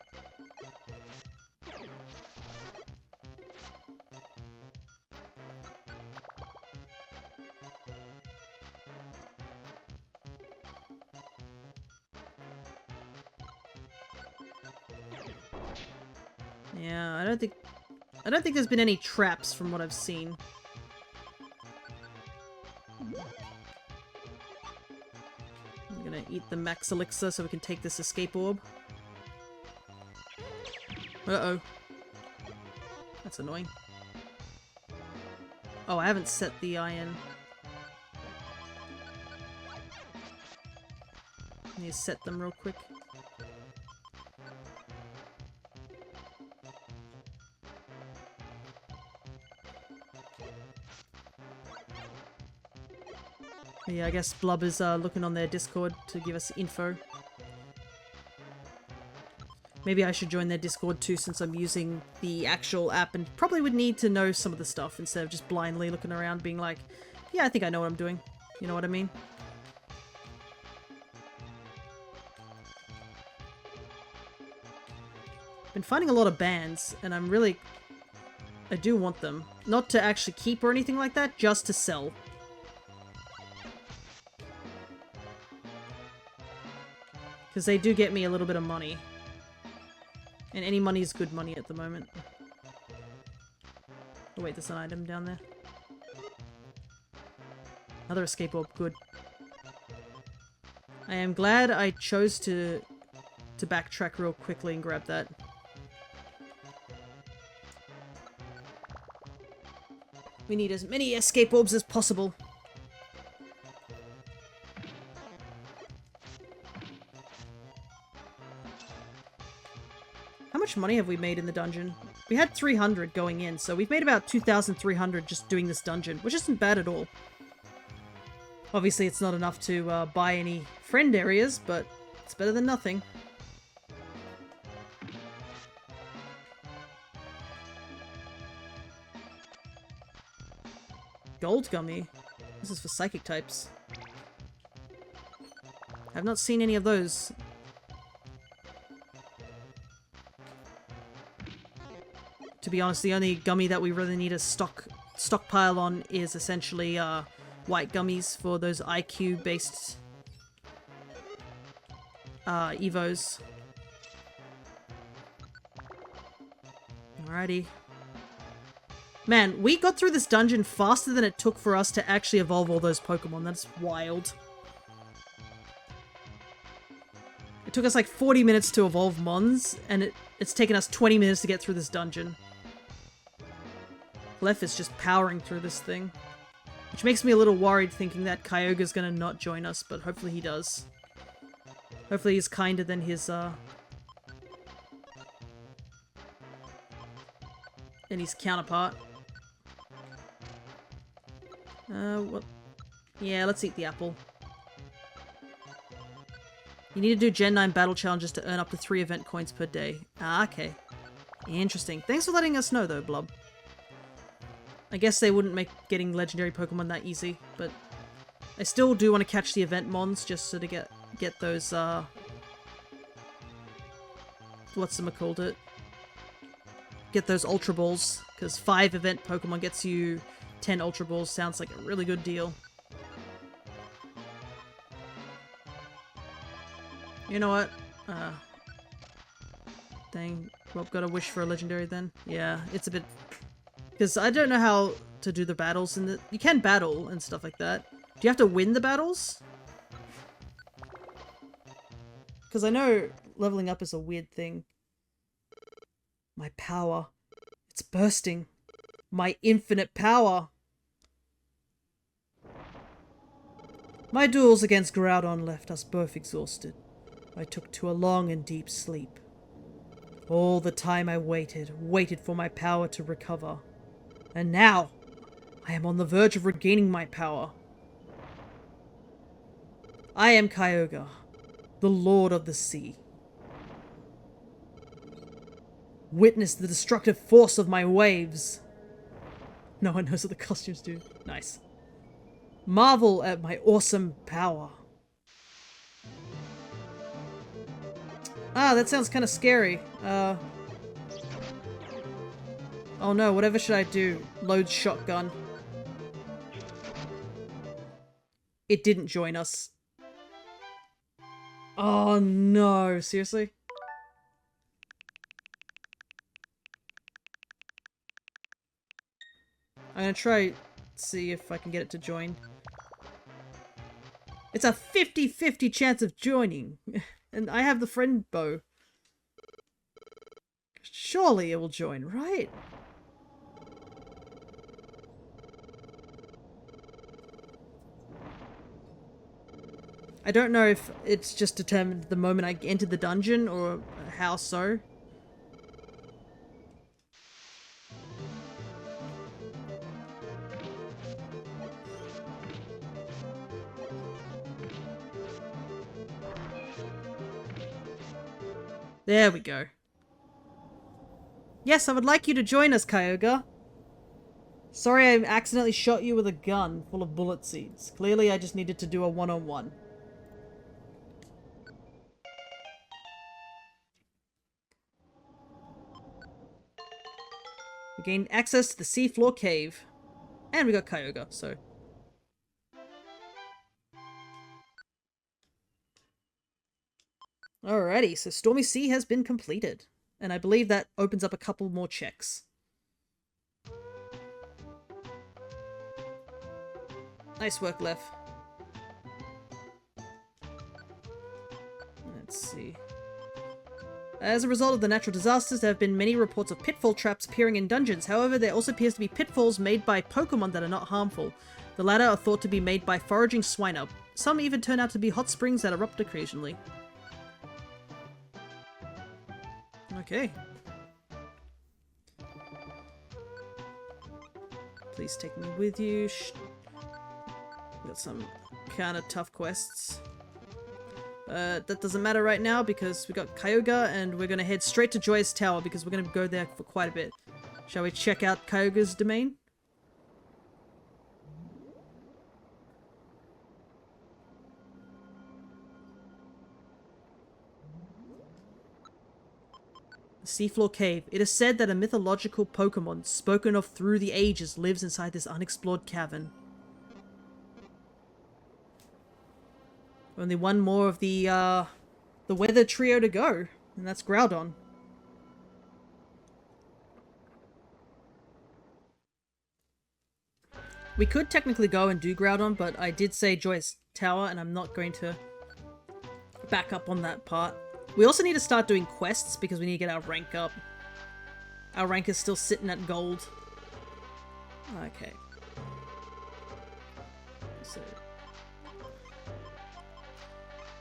Yeah, I don't think there's been any traps from what I've seen. I'm gonna eat the max elixir so we can take this escape orb. Uh-oh. That's annoying. Oh, I haven't set the iron. I need to set them real quick. Yeah, I guess Blub is looking on their Discord to give us info. Maybe I should join their Discord too, since I'm using the actual app and probably would need to know some of the stuff instead of just blindly looking around being like, yeah, I think I know what I'm doing. You know what I mean? Been finding a lot of bands, and I do want them. Not to actually keep or anything like that, just to sell. Because they do get me a little bit of money. And any money is good money at the moment. Oh wait, there's an item down there. Another escape orb, good. I am glad I chose to backtrack real quickly and grab that. We need as many escape orbs as possible. How much money have we made in the dungeon? We had 300 going in, so we've made about 2,300 just doing this dungeon, which isn't bad at all. Obviously, it's not enough to buy any friend areas, but it's better than nothing. Gold gummy? This is for psychic types. I've not seen any of those. To be honest, the only gummy that we really need to stock stockpile on is essentially white gummies for those IQ based evos. Alrighty. Man, we got through this dungeon faster than it took for us to actually evolve all those Pokemon. That's wild. It took us like 40 minutes to evolve Mons, and it's taken us 20 minutes to get through this dungeon. Clef is just powering through this thing. Which makes me a little worried thinking that Kyogre's gonna not join us, but hopefully he does. Hopefully he's kinder than his counterpart. What? Yeah, let's eat the apple. You need to do Gen 9 battle challenges to earn up to 3 event coins per day. Ah, okay. Interesting. Thanks for letting us know, though, Blub. I guess they wouldn't make getting legendary Pokemon that easy, but I still do want to catch the event mons just so to get those, whatchamacallit it? Get those Ultra Balls, because 5 event Pokemon gets you 10 Ultra Balls. Sounds like a really good deal. You know what? Dang. Well, got a wish for a legendary then? Yeah, it's a bit... Because I don't know how to do the battles in the... You can battle and stuff like that. Do you have to win the battles? Because I know leveling up is a weird thing. My power. It's bursting. My infinite power. My duels against Groudon left us both exhausted. I took to a long and deep sleep. All the time I waited for my power to recover. And now, I am on the verge of regaining my power. I am Kyogre, the Lord of the Sea. Witness the destructive force of my waves. No one knows what the costumes do. Nice. Marvel at my awesome power. Ah, that sounds kind of scary. Oh no, whatever should I do? Load shotgun. It didn't join us. Oh no, seriously? I'm gonna try see if I can get it to join. It's a 50-50 chance of joining. And I have the friend bow. Surely it will join, right? I don't know if it's just determined the moment I enter the dungeon or how so. There we go. Yes, I would like you to join us, Kyogre. Sorry I accidentally shot you with a gun full of bullet seeds. Clearly I just needed to do a one-on-one. We gained access to the seafloor cave. And we got Kyogre, so... Alrighty, so Stormy Sea has been completed. And I believe that opens up a couple more checks. Nice work, Lef. Let's see. As a result of the natural disasters, there have been many reports of pitfall traps appearing in dungeons. However, there also appears to be pitfalls made by Pokemon that are not harmful. The latter are thought to be made by foraging Swinub. Some even turn out to be hot springs that erupt occasionally. Okay. Please take me with you. We got some kind of tough quests. That doesn't matter right now because we got Kyogre and we're gonna head straight to Joyous Tower because we're gonna go there for quite a bit. Shall we check out Kyogre's domain? Seafloor Cave. It is said that a mythological Pokemon spoken of through the ages lives inside this unexplored cavern. Only one more of the weather trio to go, and that's Groudon. We could technically go and do Groudon, but I did say Joyous Tower, and I'm not going to back up on that part. We also need to start doing quests because we need to get our rank up. Our rank is still sitting at gold. Okay. So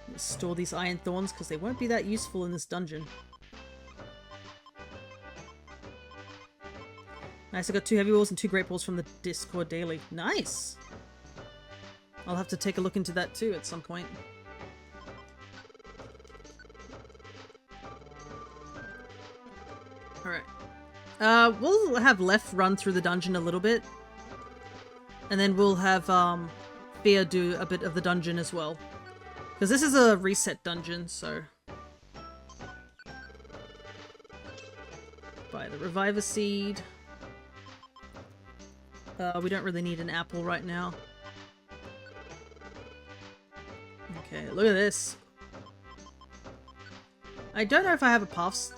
let's store these Iron Thorns because they won't be that useful in this dungeon. Nice, I got 2 heavy balls and 2 great balls from the Discord daily. Nice! I'll have to take a look into that too at some point. Alright. We'll have Left run through the dungeon a little bit. And then we'll have Fia do a bit of the dungeon as well. Because this is a reset dungeon, so... Buy the Reviver Seed. We don't really need an apple right now. Okay, look at this. I don't know if I have a pass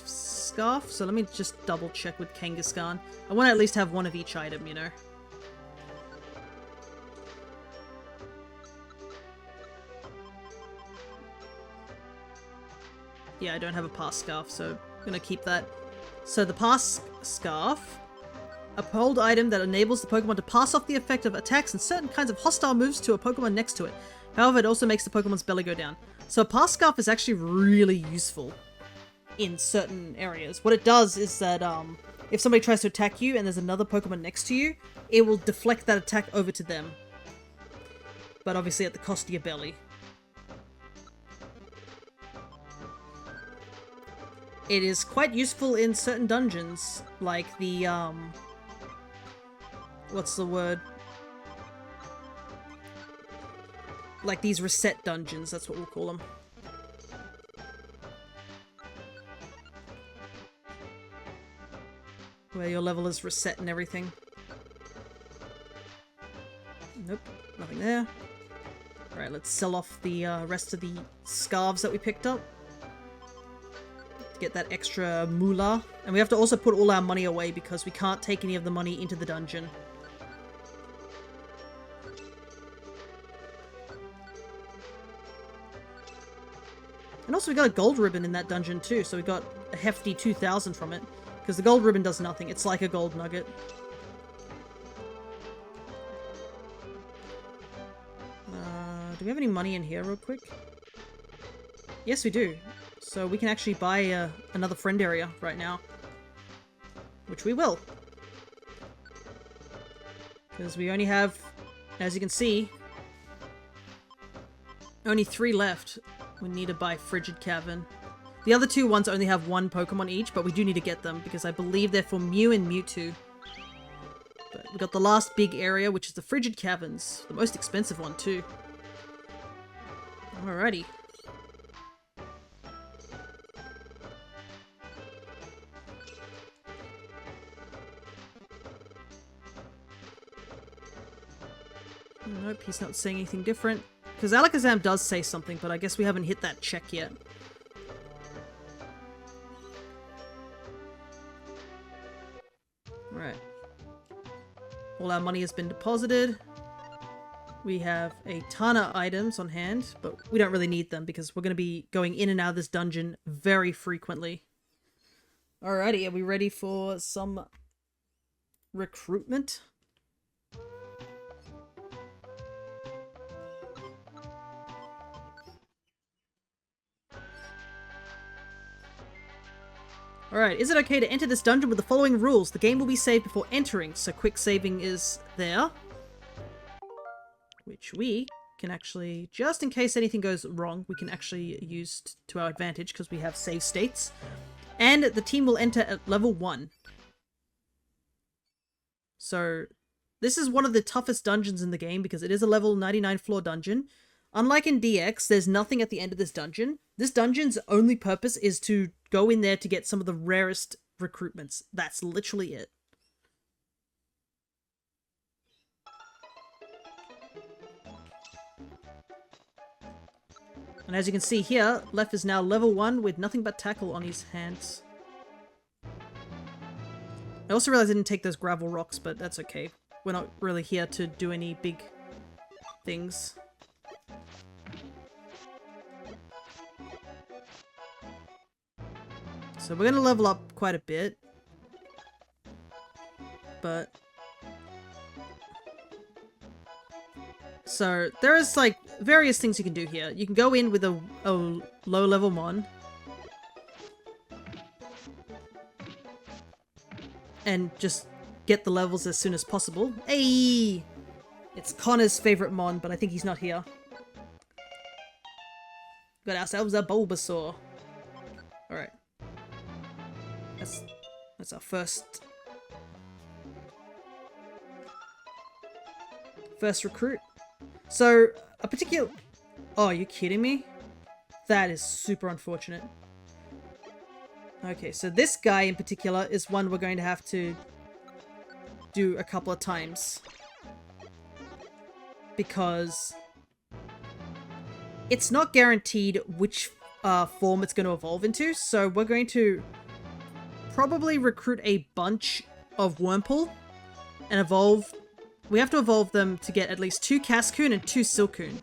scarf, so let me just double check with Kangaskhan. I want to at least have one of each item, you know. Yeah, I don't have a pass scarf, so I'm gonna keep that. So the pass scarf, a hold item that enables the Pokemon to pass off the effect of attacks and certain kinds of hostile moves to a Pokemon next to it. However, it also makes the Pokemon's belly go down. So a pass scarf is actually really useful in certain areas. What it does is that if somebody tries to attack you and there's another Pokemon next to you, it will deflect that attack over to them. But obviously at the cost of your belly. It is quite useful in certain dungeons, like the, what's the word? Like these reset dungeons, that's what we'll call them. Where your level is reset and everything. Nope, nothing there. Alright, let's sell off the rest of the scarves that we picked up. To get that extra moolah. And we have to also put all our money away because we can't take any of the money into the dungeon. And also we got a gold ribbon in that dungeon too, so we got a hefty 2,000 from it. Because the gold ribbon does nothing, it's like a gold nugget. Do we have any money in here real quick? Yes, we do. So we can actually buy another friend area right now. Which we will. Because we only have, as you can see, only 3 left. We need to buy Frigid Cavern. The other 2 ones only have 1 Pokemon each, but we do need to get them because I believe they're for Mew and Mewtwo. But we got the last big area, which is the Frigid Caverns. The most expensive one too. Alrighty. Nope, he's not saying anything different. Because Alakazam does say something, but I guess we haven't hit that check yet. Alright. All our money has been deposited. We have a ton of items on hand, but we don't really need them because we're going to be going in and out of this dungeon very frequently. Alrighty, are we ready for some recruitment? Alright, is it okay to enter this dungeon with the following rules? The game will be saved before entering, so quick saving is there. Which we can actually, just in case anything goes wrong, we can actually use to our advantage because we have save states. And the team will enter at level 1. So, this is one of the toughest dungeons in the game because it is a level 99 floor dungeon. Unlike in DX, there's nothing at the end of this dungeon. This dungeon's only purpose is to go in there to get some of the rarest recruitments. That's literally it. And as you can see here, Lef is now level 1 with nothing but tackle on his hands. I also realized I didn't take those gravel rocks, but that's okay. We're not really here to do any big things. So we're gonna level up quite a bit. But... So, there is, like, various things you can do here. You can go in with a low-level mon. And just get the levels as soon as possible. Hey! It's Connor's favorite mon, but I think he's not here. Got ourselves a Bulbasaur. Alright. That's our first recruit. So, a particular... Oh, are you kidding me? That is super unfortunate. Okay, so this guy in particular is one we're going to have to do a couple of times. Because it's not guaranteed which form it's going to evolve into, so we're going to probably recruit a bunch of Wurmple and evolve. We have to evolve them to get at least 2 Cascoon and 2 Silcoon.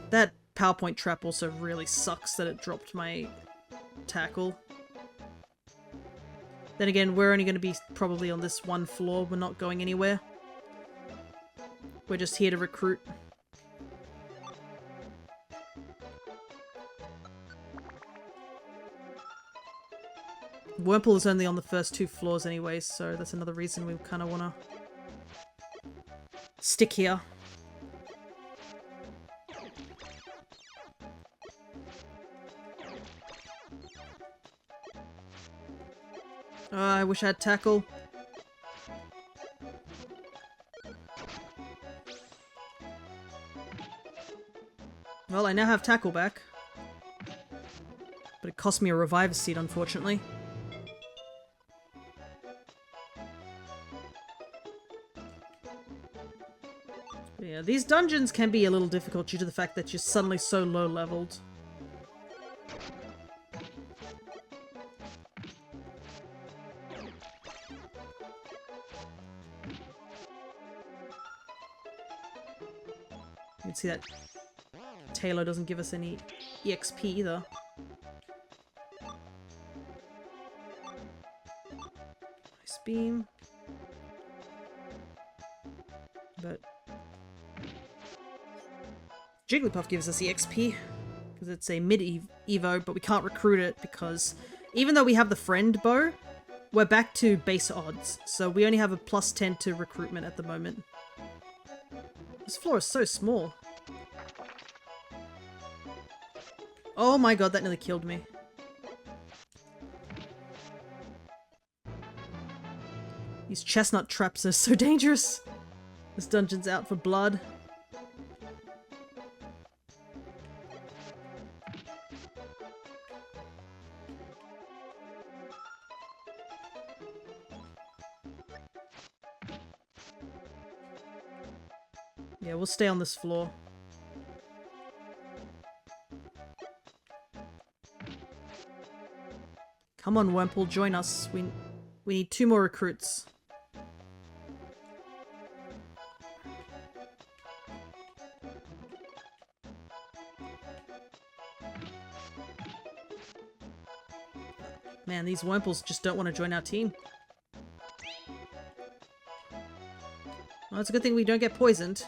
That PowerPoint trap also really sucks that it dropped my tackle. Then again, we're only going to be probably on this one floor. We're not going anywhere. We're just here to recruit. Wurmple is only on the first 2 floors anyways, so that's another reason we kind of want to stick here. I wish I had tackle. Well, I now have tackle back. But it cost me a reviver seed, unfortunately. Yeah, these dungeons can be a little difficult due to the fact that you're suddenly so low leveled. You can see that Taylor doesn't give us any EXP either. Nice beam. But Jigglypuff gives us EXP because it's a mid-evo, but we can't recruit it because even though we have the friend bow, we're back to base odds. So we only have a +10 to recruitment at the moment. This floor is so small. Oh my god, that nearly killed me. These chestnut traps are so dangerous. This dungeon's out for blood. Yeah, we'll stay on this floor. Come on, Wurmple, join us. We need 2 more recruits. Man, these Wurmples just don't want to join our team. Well, it's a good thing we don't get poisoned.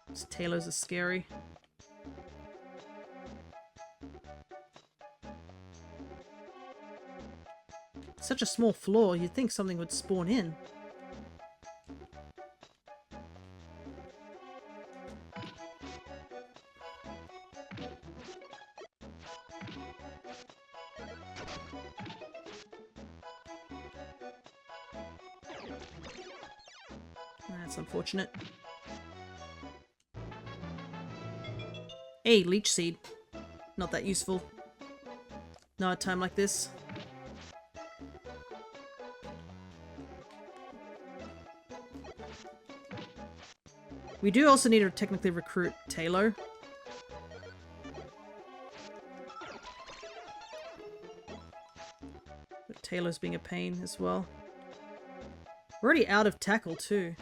These Taylors are scary. Such a small floor, you'd think something would spawn in. That's unfortunate. Hey, leech seed. Not that useful. Not a time like this. We do also need to technically recruit Taylor. But Taylor's being a pain as well. We're already out of tackle too.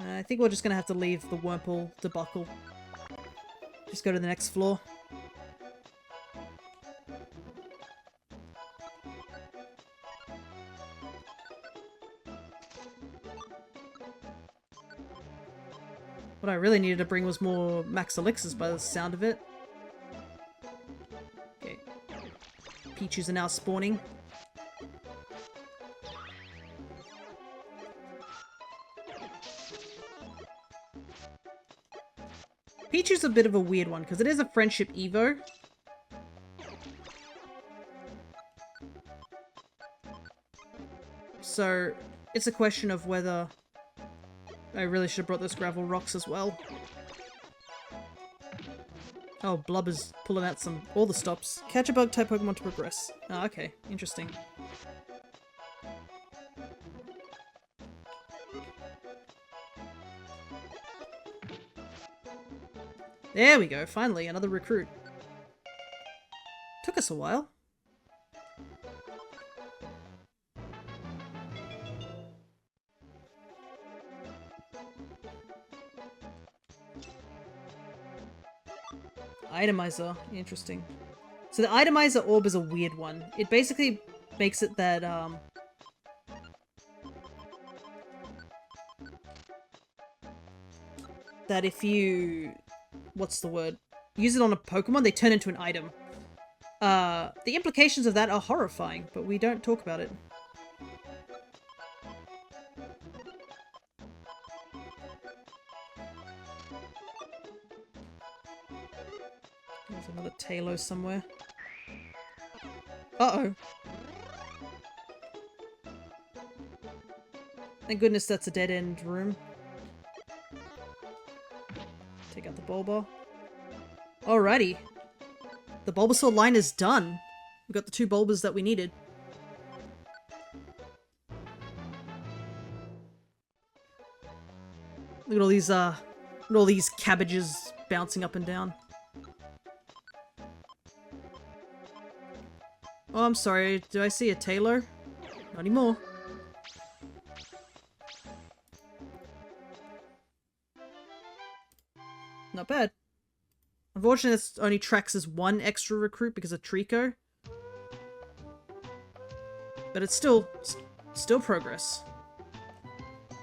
I think we're just gonna have to leave the Wurmple debacle. Just go to the next floor. What I really needed to bring was more max elixirs by the sound of it. Okay. Pichus are now spawning. Pichu's a bit of a weird one, because it is a friendship Evo. So, it's a question of whether I really should have brought those gravel rocks as well. Oh, Blubber's pulling out all the stops. Catch a bug type Pokemon to progress. Oh, okay. Interesting. There we go, finally, another recruit. Took us a while. Itemizer, interesting. So the Itemizer orb is a weird one. It basically makes it that, that if you... what's the word? Use it on a Pokemon, they turn into an item. The implications of that are horrifying, but we don't talk about it. There's another Talos somewhere. Uh-oh. Thank goodness that's a dead-end room. Take out the Bulba. Alrighty. The Bulbasaur line is done. We got the 2 Bulbas that we needed. Look at all these cabbages bouncing up and down. Oh, I'm sorry. Do I see a Taylor? Not anymore. Not bad. Unfortunately, this only tracks as 1 extra recruit because of Trico. But it's still progress.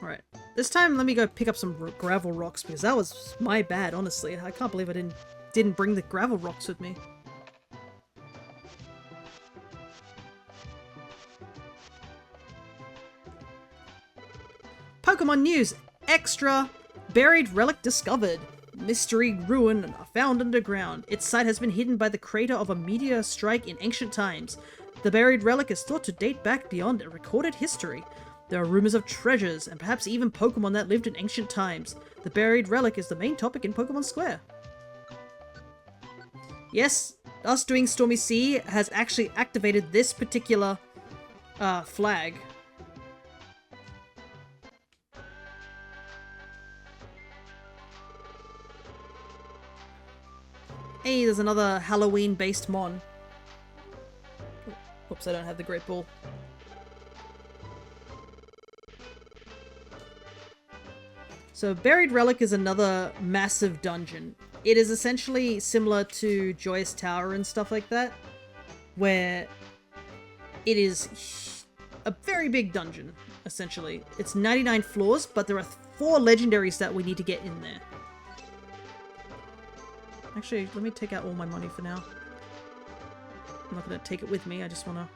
Alright. This time, let me go pick up some gravel rocks because that was my bad, honestly. I can't believe I didn't bring the gravel rocks with me. Pokemon news! Extra! Buried relic discovered. Mystery ruin found underground. Its site has been hidden by the crater of a meteor strike in ancient times. The buried relic is thought to date back beyond recorded history. There are rumors of treasures, and perhaps even Pokemon that lived in ancient times. The buried relic is the main topic in Pokemon Square. Yes, us doing Stormy Sea has actually activated this particular flag. Hey, there's another Halloween-based mon. Oops, I don't have the Great Ball. So, Buried Relic is another massive dungeon. It is essentially similar to Joyous Tower and stuff like that, where it is a very big dungeon, essentially. It's 99 floors, but there are 4 legendaries that we need to get in there. Actually, let me take out all my money for now. I'm not going to take it with me, I just want to...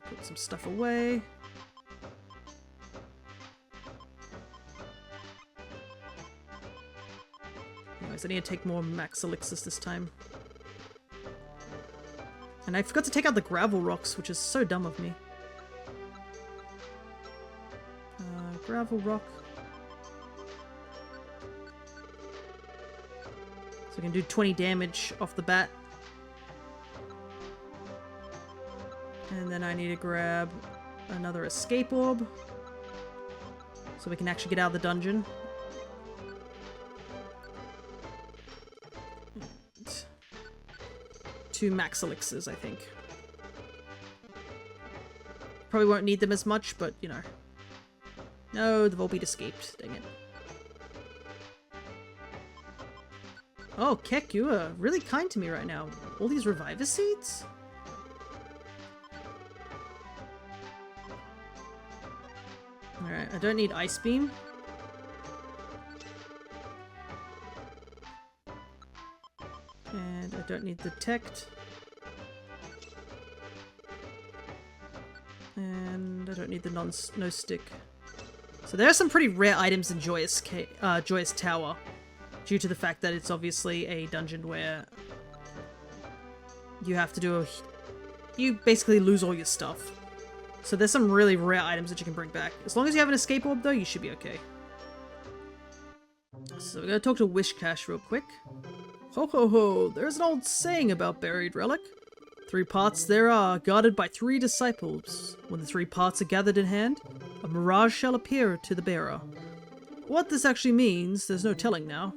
put some stuff away. I need to take more max elixirs this time. And I forgot to take out the gravel rocks, which is so dumb of me. Gravel rock. So I can do 20 damage off the bat. And then I need to grab another escape orb. So we can actually get out of the dungeon. And 2 max elixirs, I think. Probably won't need them as much, but you know. No, the Volbeat escaped. Dang it. Oh, Keck, you are really kind to me right now. All these reviver seeds? Alright, I don't need Ice Beam. And I don't need Detect. And I don't need the no stick. So there are some pretty rare items in Joyous Tower, due to the fact that it's obviously a dungeon where you have to do you basically lose all your stuff. So there's some really rare items that you can bring back. As long as you have an escape orb though, you should be okay. So we're gonna talk to Wishcash real quick. Ho ho ho, there's an old saying about buried relic. 3 parts there are, guarded by 3 disciples. When the 3 parts are gathered in hand, a mirage shall appear to the bearer. What this actually means, there's no telling now.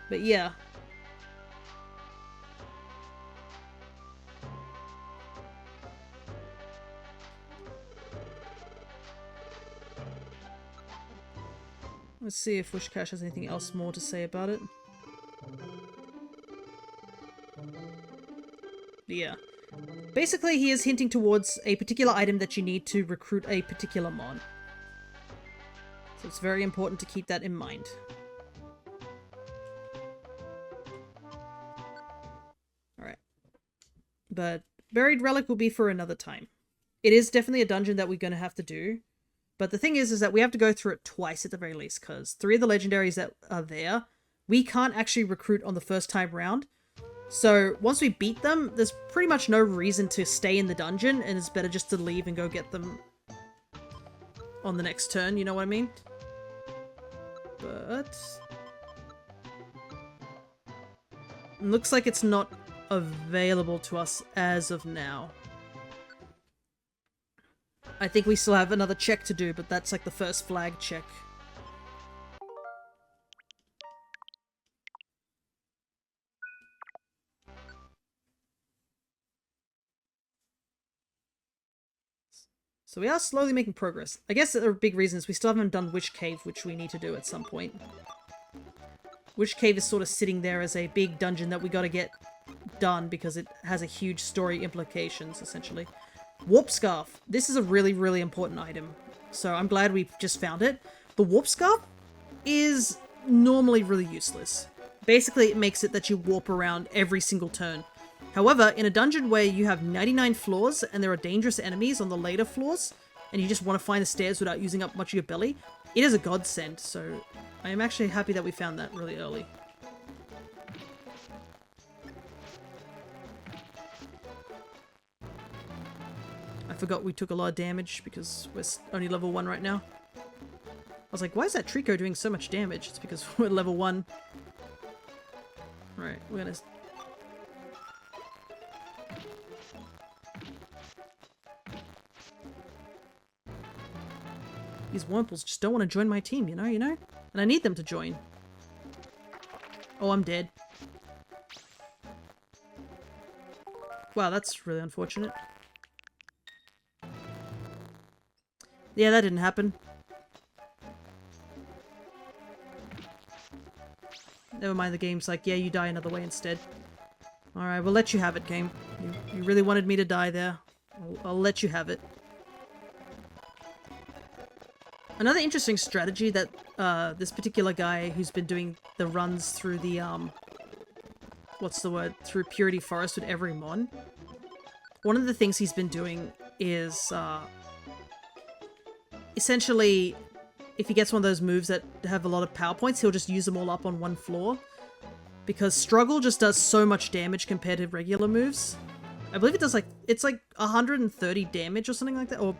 But yeah. Let's see if Wishcash has anything else more to say about it. Yeah. Basically, he is hinting towards a particular item that you need to recruit a particular mon. So it's very important to keep that in mind. Alright. But Buried Relic will be for another time. It is definitely a dungeon that we're going to have to do. But the thing is that we have to go through it twice at the very least, because 3 of the legendaries that are there, we can't actually recruit on the first time round. So once we beat them, there's pretty much no reason to stay in the dungeon, and it's better just to leave and go get them on the next turn, you know what I mean? But it looks like it's not available to us as of now. I think we still have another check to do, but that's like the first flag check. So we are slowly making progress. I guess the big reason is we still haven't done Witch Cave, which we need to do at some point. Witch Cave is sort of sitting there as a big dungeon that we gotta get done because it has a huge story implications, essentially. Warp Scarf. This is a really, really important item. So I'm glad we just found it. The Warp Scarf is normally really useless. Basically, it makes it that you warp around every single turn. However, in a dungeon where you have 99 floors and there are dangerous enemies on the later floors, and you just want to find the stairs without using up much of your belly, it is a godsend. So I am actually happy that we found that really early. I forgot we took a lot of damage because we're only level 1 right now. I was like, why is that Trico doing so much damage? It's because we're level 1. Alright, we're gonna... These Wurmples just don't want to join my team, you know? And I need them to join. Oh, I'm dead. Wow, that's really unfortunate. Yeah, that didn't happen. Never mind, the game's like, yeah, you die another way instead. Alright, we'll let you have it, game. You really wanted me to die there. I'll let you have it. Another interesting strategy that this particular guy who's been doing the runs through the, what's the word? Through Purity Forest with every mon. One of the things he's been doing is, essentially if he gets one of those moves that have a lot of power points, he'll just use them all up on one floor. Because Struggle just does so much damage compared to regular moves. I believe it does like, it's like 130 damage or something like that, or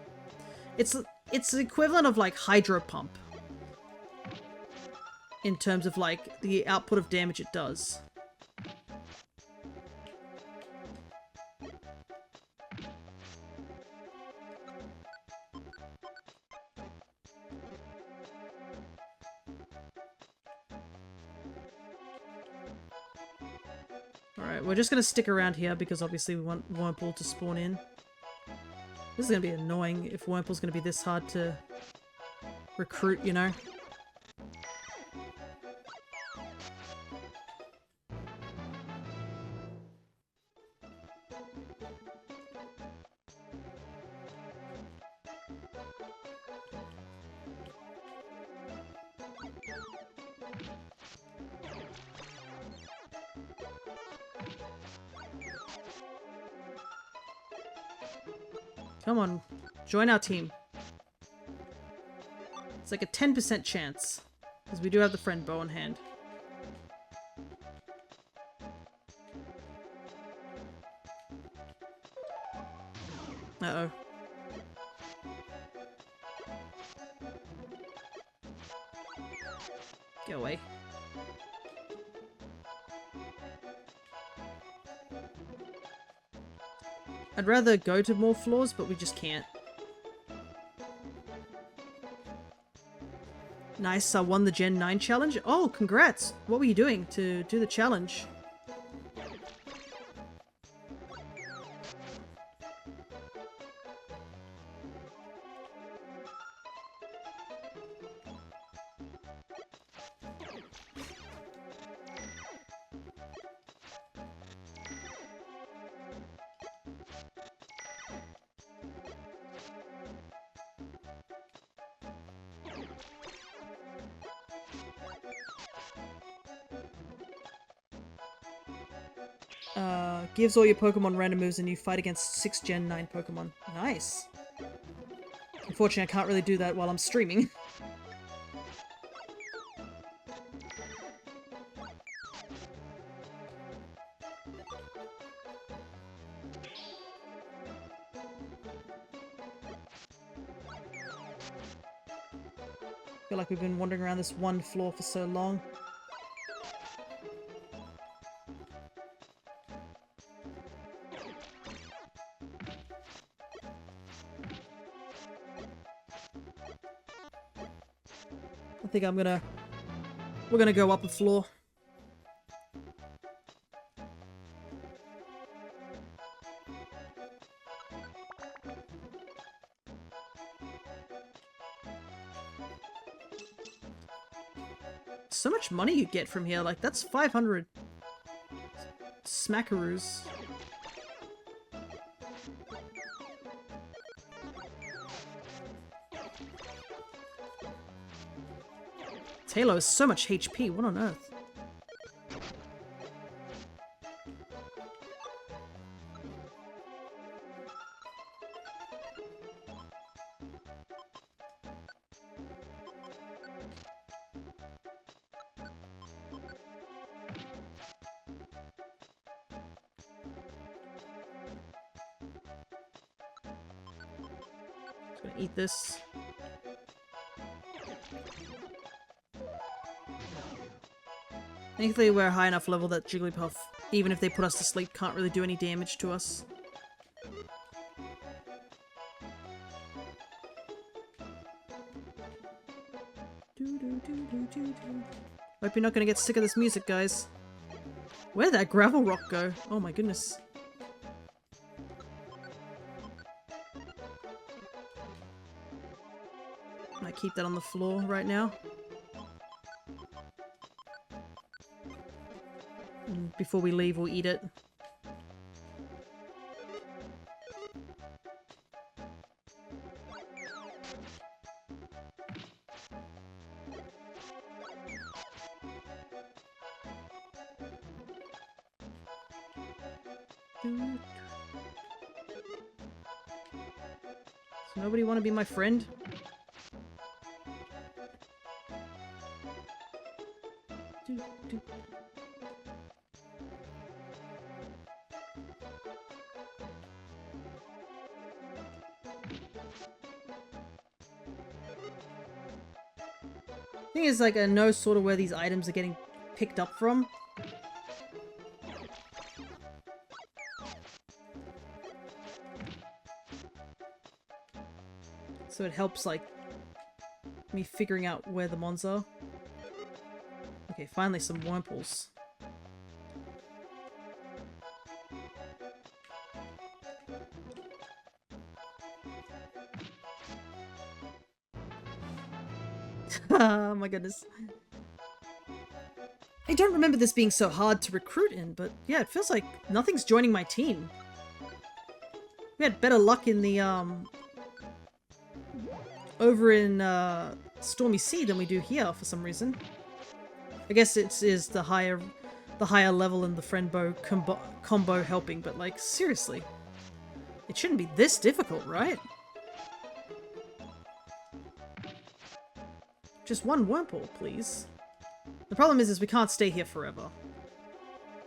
it's the equivalent of like Hydro Pump in terms of like the output of damage it does. Alright, we're just gonna stick around here because obviously we want Wurmple to spawn in. This is gonna be annoying if Wurmple's gonna be this hard to recruit, you know? Come on, join our team. It's like a 10% chance, because we do have the friend bow in hand. Uh-oh. Get away. I'd rather go to more floors, but we just can't. Nice, I won the Gen 9 challenge. Oh, congrats! What were you doing to do the challenge? Gives all your Pokemon random moves and you fight against 6 Gen 9 Pokemon. Nice. Unfortunately, I can't really do that while I'm streaming. I feel like we've been wandering around this one floor for so long. I think we're gonna go up a floor. So much money you get from here, like that's 500 smackaroos. Halo is so much HP, what on earth? Just gonna eat this. Thankfully we're high enough level that Jigglypuff, even if they put us to sleep, can't really do any damage to us. Hope you're not gonna get sick of this music, guys. Where'd that gravel rock go? Oh my goodness. Might keep that on the floor right now. And before we leave, we'll eat it. Does nobody want to be my friend? Thing is, like, I know sort of where these items are getting picked up from. So it helps, like, me figuring out where the mons are. Okay, finally some wormpools. Oh my goodness. I don't remember this being so hard to recruit in, but yeah, it feels like nothing's joining my team. We had better luck in the, over in, Stormy Sea than we do here for some reason. I guess it is the higher level and the friend bow combo helping, but like, seriously. It shouldn't be this difficult, right? Just one wormhole, please. The problem is we can't stay here forever.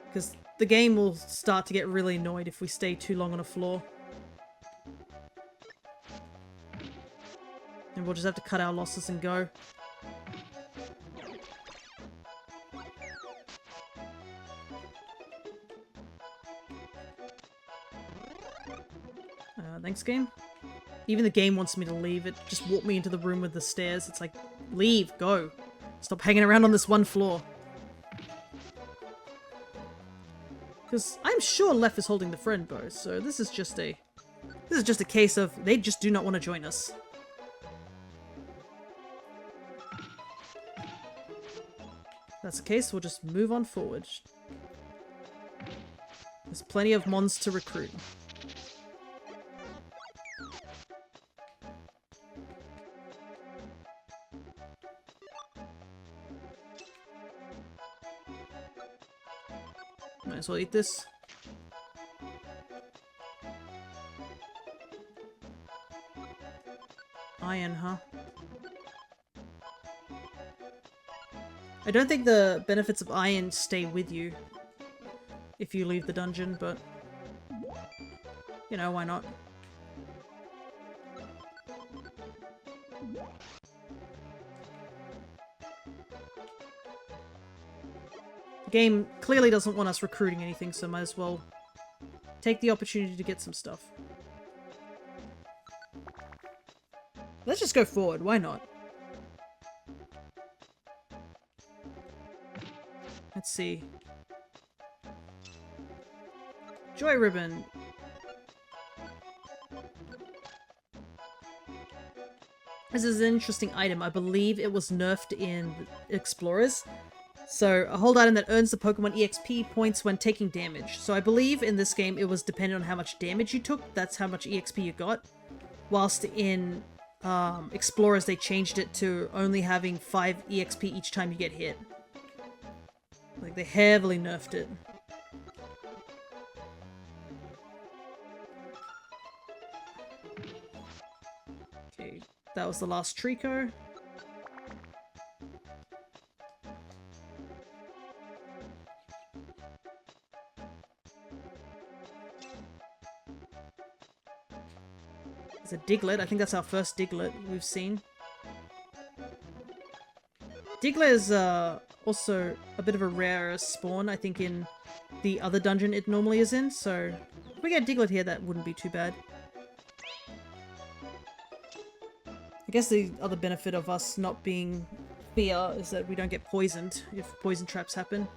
Because the game will start to get really annoyed if we stay too long on a floor. And we'll just have to cut our losses and go. Thanks, game. Even the game wants me to leave. It just walked me into the room with the stairs. It's like, leave, go. Stop hanging around on this one floor. Because I'm sure Lef is holding the friend bow, so this is just a case of they just do not want to join us. If that's the case, we'll just move on forward. There's plenty of mons to recruit. Might as well eat this. Iron, huh? I don't think the benefits of iron stay with you if you leave the dungeon, but you know, why not? The game clearly doesn't want us recruiting anything, so might as well take the opportunity to get some stuff. Let's just go forward, why not? Let's see. Joy Ribbon. This is an interesting item. I believe it was nerfed in Explorers. So, a hold item that earns the Pokemon EXP points when taking damage. So I believe in this game it was dependent on how much damage you took, that's how much EXP you got. Whilst in Explorers they changed it to only having 5 EXP each time you get hit. Like, they heavily nerfed it. Okay, that was the last Trico. There's a Diglett. I think that's our first Diglett we've seen. Diglett is also a bit of a rarer spawn, I think, in the other dungeon it normally is in, so if we get Diglett here, that wouldn't be too bad. I guess the other benefit of us not being fear is that we don't get poisoned if poison traps happen.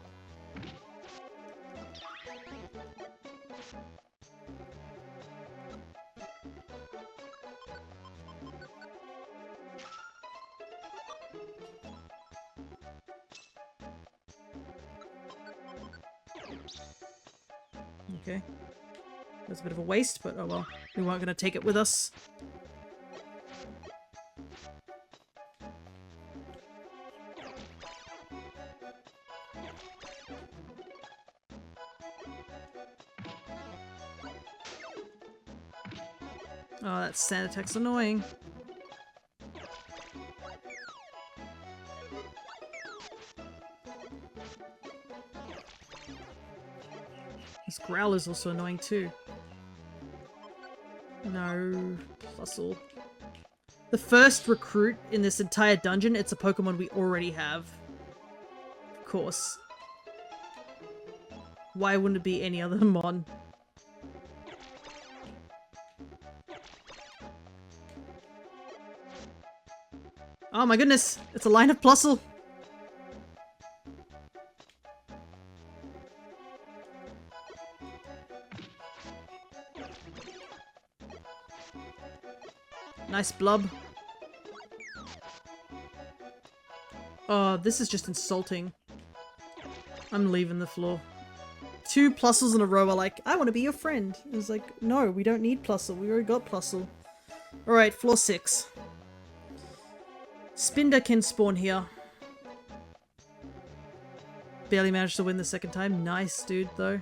Okay. That's a bit of a waste, but oh well. We weren't going to take it with us. Oh, that sand attack's annoying. This Growler's also annoying too. No. Plusle. The first recruit in this entire dungeon, it's a Pokemon we already have. Of course. Why wouldn't it be any other Mon? Oh my goodness! It's a line of Plusle! Nice blub. Oh, this is just insulting. I'm leaving the floor. 2 Plusles in a row are like, I want to be your friend. It's like, no, we don't need Plusle. We already got Plusle. Alright, floor 6. Spinder can spawn here. Barely managed to win the second time. Nice, dude, though.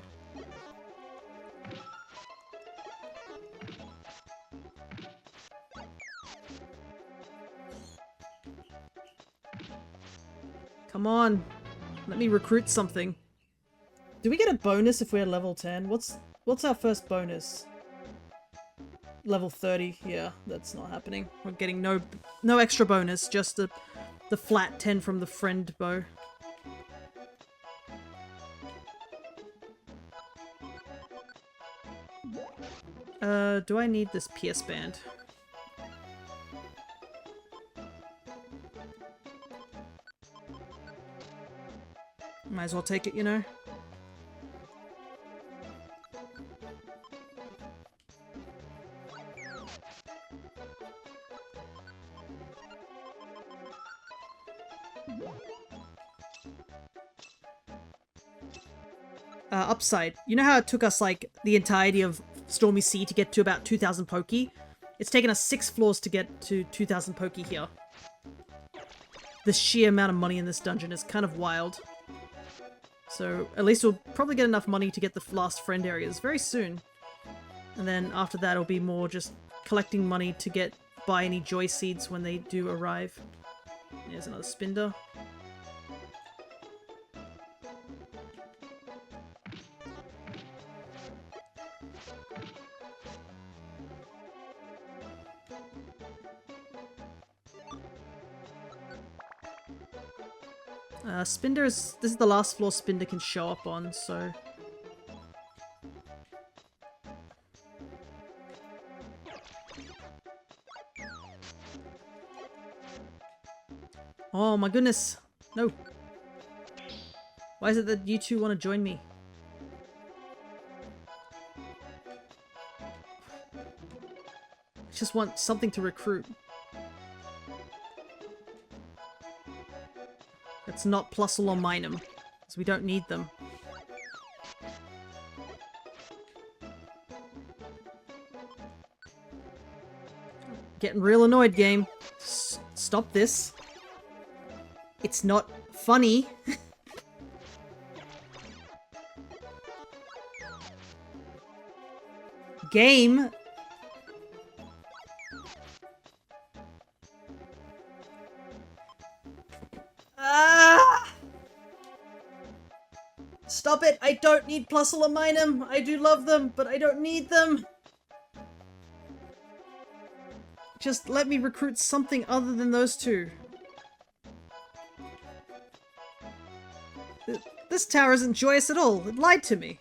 Come on. Let me recruit something. Do we get a bonus if we're level 10? What's our first bonus? Level 30. Yeah, that's not happening. We're getting no extra bonus, just the flat 10 from the friend bow. Do I need this PS band? Might as well take it, you know? Upside. You know how it took us, like, the entirety of Stormy Sea to get to about 2,000 Poke? It's taken us 6 floors to get to 2,000 Poke here. The sheer amount of money in this dungeon is kind of wild. So, at least we'll probably get enough money to get the last friend areas very soon. And then after that, it'll be more just collecting money to buy any joy seeds when they do arrive. There's another Spinder. This is the last floor Spinder can show up on, so... Oh my goodness! No! Why is it that you two want to join me? I just want something to recruit. It's not Plusle or Minum, because we don't need them. Getting real annoyed, game. Stop this. It's not funny. Game. Stop it! I don't need Plusle or Minum! I do love them, but I don't need them! Just let me recruit something other than those two. This tower isn't joyous at all. It lied to me.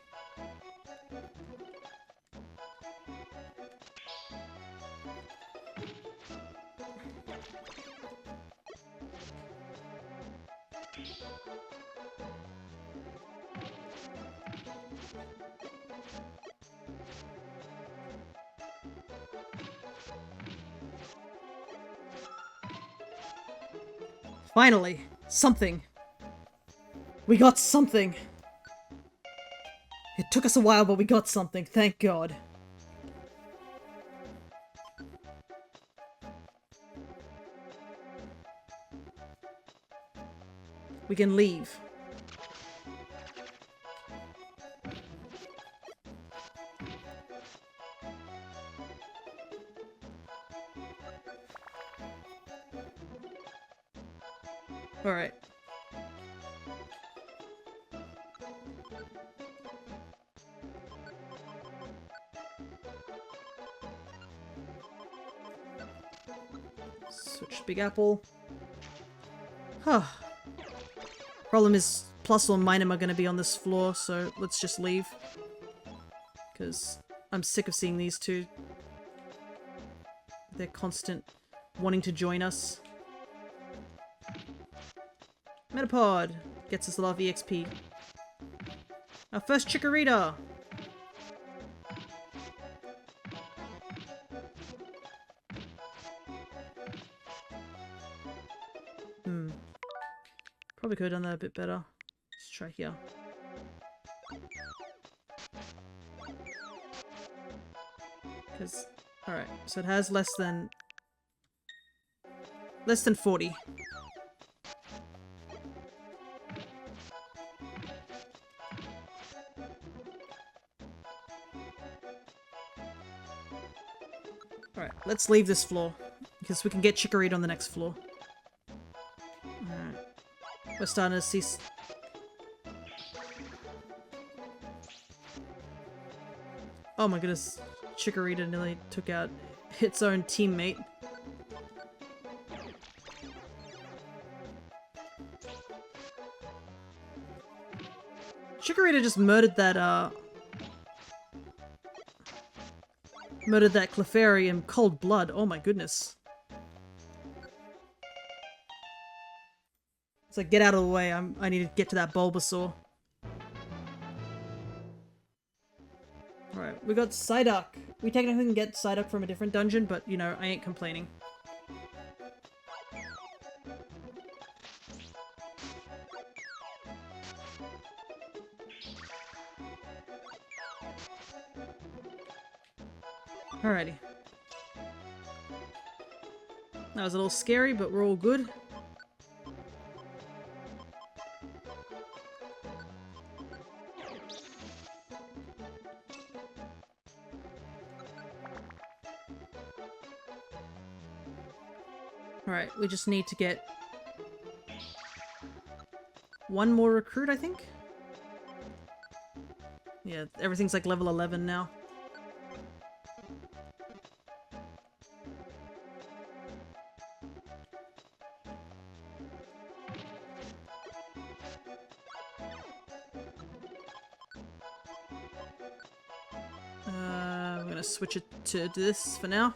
Finally, something. We got something. It took us a while, but we got something, thank God. We can leave. Alright. Switch Big Apple. Huh. Problem is, Plus or Minimum are going to be on this floor, so let's just leave. Because I'm sick of seeing these two. They're constant wanting to join us. Metapod gets us a lot of EXP. Our first Chikorita! Probably could have done that a bit better. Let's try here. Because, alright, so it has less than 40. Alright, let's leave this floor, because we can get Chikorita on the next floor. Alright. We're starting to see... Oh my goodness. Chikorita nearly took out its own teammate. Chikorita just murdered that, Clefairy in cold blood. Oh my goodness. It's like, get out of the way. I need to get to that Bulbasaur. Alright, we got Psyduck. We technically can get Psyduck from a different dungeon, but, you know, I ain't complaining. Alrighty. That was a little scary, but we're all good. Alright, we just need to get one more recruit, I think? Yeah, everything's like level 11 now. I'm gonna switch it to this for now.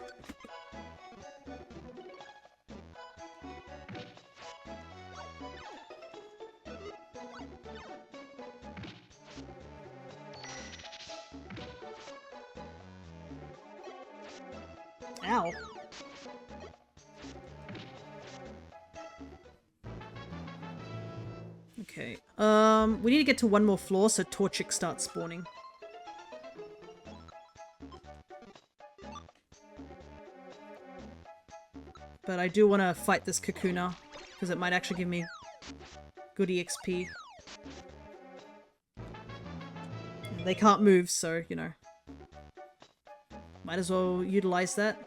Ow. Okay. We need to get to one more floor so Torchic starts spawning. But I do want to fight this Kakuna, because it might actually give me good EXP. They can't move, so, you know. Might as well utilize that.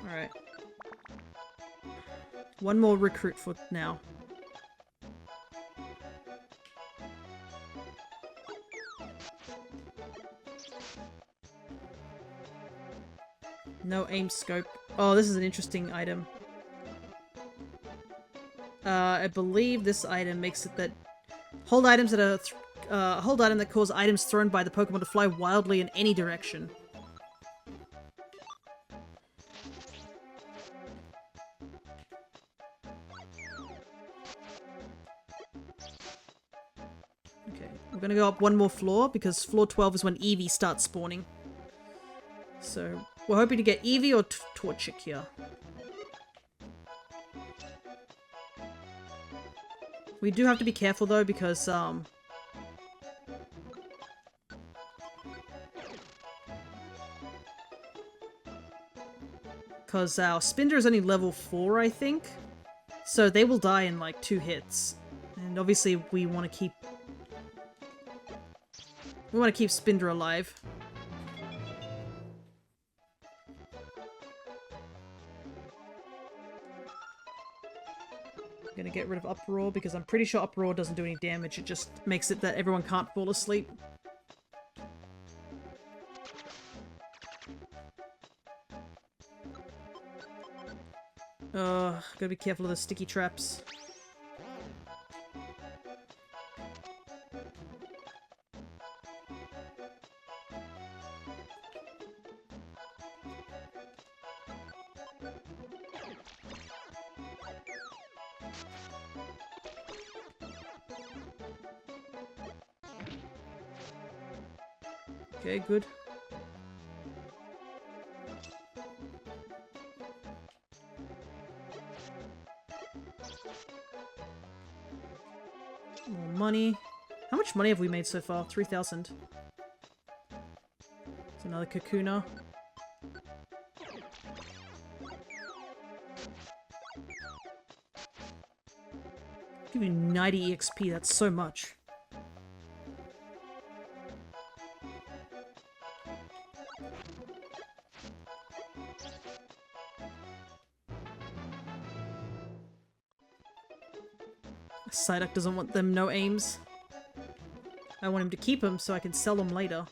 Alright. One more recruit for now. No aim scope. Oh, this is an interesting item. I believe this item makes it that hold items that are hold item that cause items thrown by the Pokemon to fly wildly in any direction. Okay, we're gonna go up one more floor because floor 12 is when Eevee starts spawning. So we're hoping to get Eevee or Torchic here. We do have to be careful though because our Spinda is only level 4, I think. So they will die in like 2 hits. And obviously we want to keep Spinda alive. I'm gonna get rid of Uproar because I'm pretty sure Uproar doesn't do any damage. It just makes it that everyone can't fall asleep. Gotta be careful of the sticky traps. Okay, good. More money. How much money have we made so far? 3,000. It's another Kakuna. Give you 90 EXP, that's so much. Psyduck doesn't want them no aims. I want him to keep them so I can sell them later.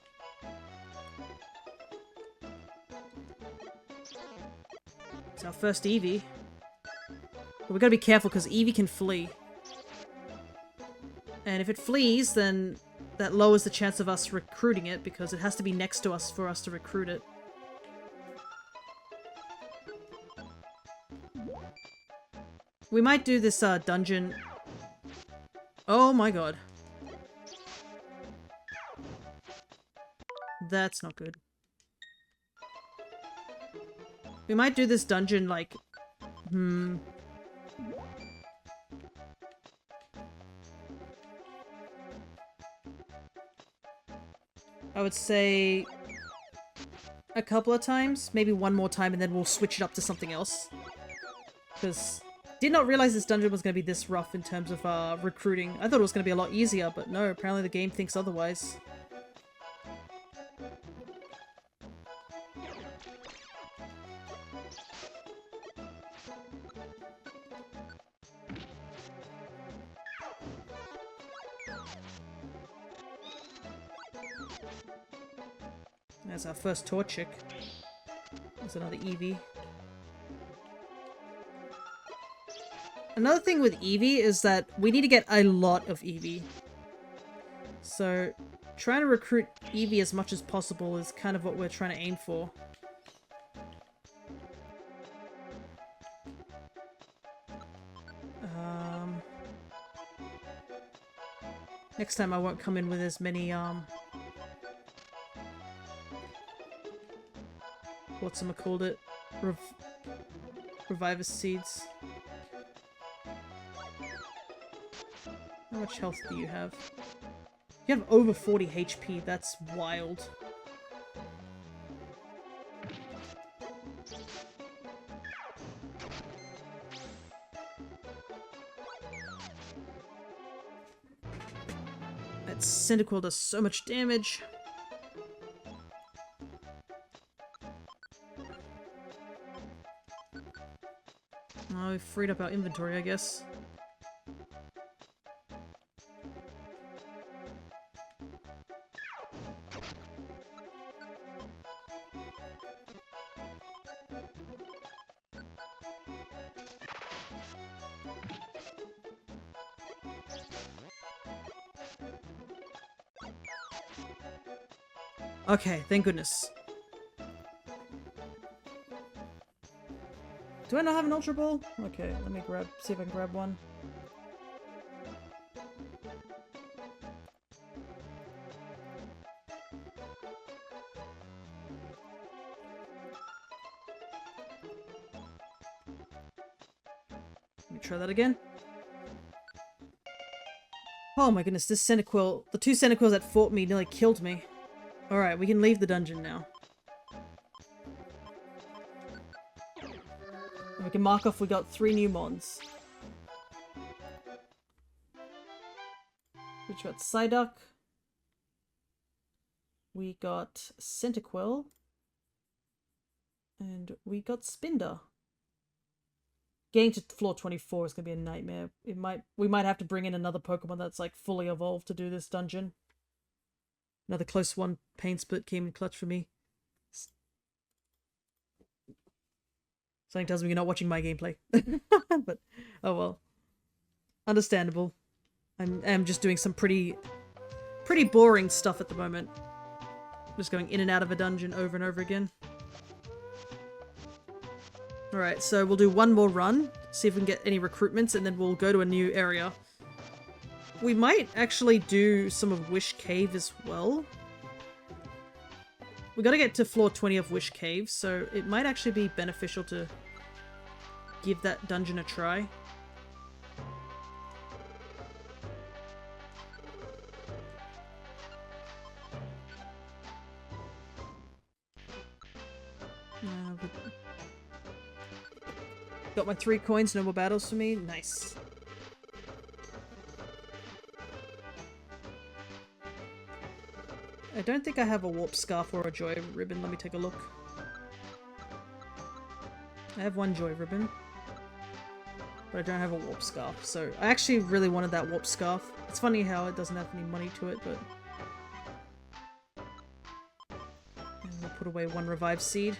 It's our first Eevee. But we gotta be careful because Eevee can flee. And if it flees, then that lowers the chance of us recruiting it because it has to be next to us for us to recruit it. We might do this dungeon. Oh my god. That's not good. We might do this dungeon like... I would say a couple of times, maybe one more time, and then we'll switch it up to something else. Because did not realize this dungeon was going to be this rough in terms of recruiting. I thought it was going to be a lot easier, but no, apparently the game thinks otherwise. That's our first Torchic. There's another Eevee. Another thing with Eevee is that we need to get a lot of Eevee. So, trying to recruit Eevee as much as possible is kind of what we're trying to aim for. Next time I won't come in with as many, whatchamacallit it? Reviver seeds. How much health do you have? You have over 40 HP, that's wild. That Cyndaquil does so much damage. Oh, we've freed up our inventory, I guess. Okay, thank goodness. Do I not have an Ultra Ball? Okay, let me see if I can grab one. Let me try that again. Oh my goodness, this Cyndaquil, the two Cyndaquils that fought me nearly killed me. Alright, we can leave the dungeon now. And we can mark off we got 3 new mons. We got Psyduck. We got Cyndaquil. And we got Spinder. Getting to floor 24 is going to be a nightmare. We might have to bring in another Pokemon that's like fully evolved to do this dungeon. Another close one. Pain Split came in clutch for me. Something tells me you're not watching my gameplay. But, oh well. Understandable. I'm just doing some pretty boring stuff at the moment. Just going in and out of a dungeon over and over again. Alright, so we'll do one more run, see if we can get any recruitments, and then we'll go to a new area. We might actually do some of Wish Cave as well. We gotta get to floor 20 of Wish Cave, so it might actually be beneficial to give that dungeon a try. Got my 3 coins, no more battles for me. Nice. I don't think I have a warp scarf or a joy ribbon. Let me take a look. I have 1 joy ribbon, but I don't have a warp scarf. So I actually really wanted that warp scarf. It's funny how it doesn't have any money to it, but... And we'll put away 1 revive seed.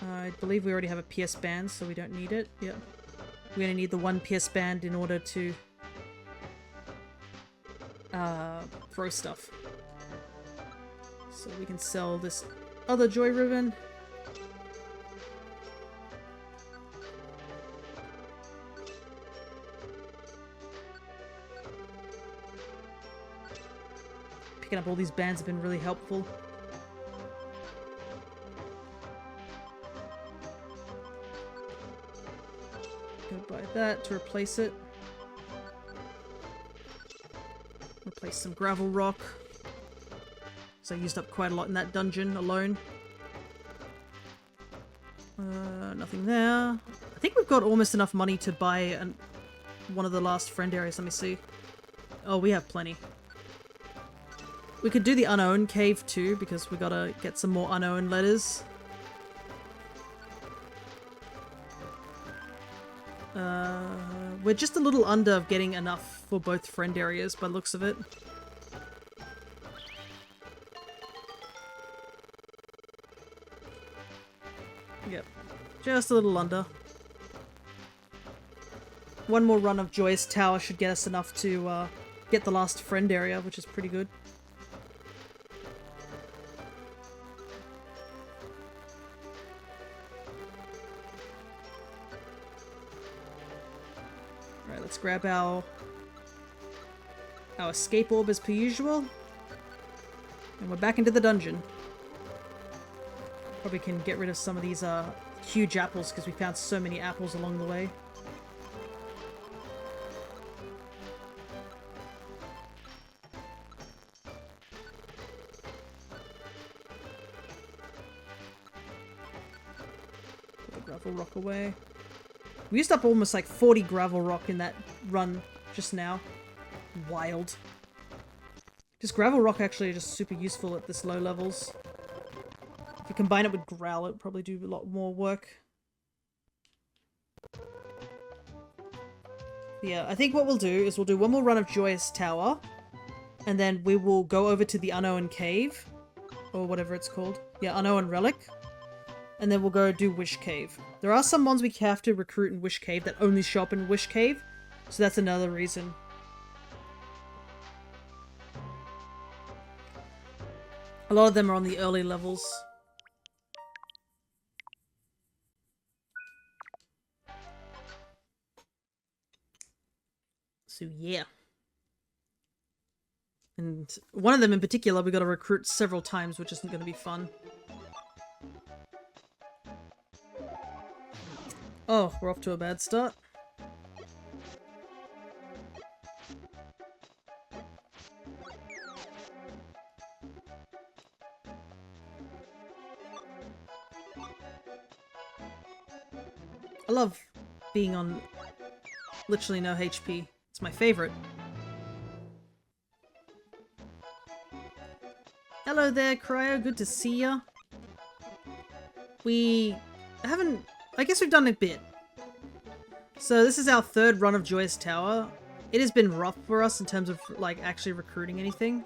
I believe we already have a PS band, so we don't need it. Yep. We're gonna need the 1 PS band in order to throw stuff. So we can sell this other joy ribbon. Picking up all these bands have been really helpful. Buy that to replace it. Replace some gravel rock. So I used up quite a lot in that dungeon alone. Nothing there. I think we've got almost enough money to buy one of the last friend areas. Let me see. Oh, we have plenty. We could do the unowned cave too, because we gotta get some more unowned letters. We're just a little under getting enough for both friend areas by the looks of it. Yep. Just a little under. 1 more run of Joyous Tower should get us enough to get the last friend area, which is pretty good. Let's grab our escape orb as per usual. And we're back into the dungeon. Probably can get rid of some of these huge apples because we found so many apples along the way. Put the gravel rock away. We used up almost like 40 gravel rock in that run just now. Wild. Just gravel rock actually is just super useful at this low levels. If you combine it with growl, it would probably do a lot more work. Yeah, I think what we'll do is we'll do 1 more run of Joyous Tower, and then we will go over to the Unknown Cave, or whatever it's called. Yeah, Unknown Relic. And then we'll go do Wish Cave. There are some mons we have to recruit in Wish Cave that only show up in Wish Cave, so that's another reason. A lot of them are on the early levels. So yeah. And one of them in particular we gotta recruit several times, which isn't gonna be fun. Oh, we're off to a bad start. I love being on literally no HP. It's my favorite. Hello there, Cryo. Good to see ya. We haven't... I guess we've done a bit. So this is our 3rd run of Joyous Tower. It has been rough for us in terms of, like, actually recruiting anything.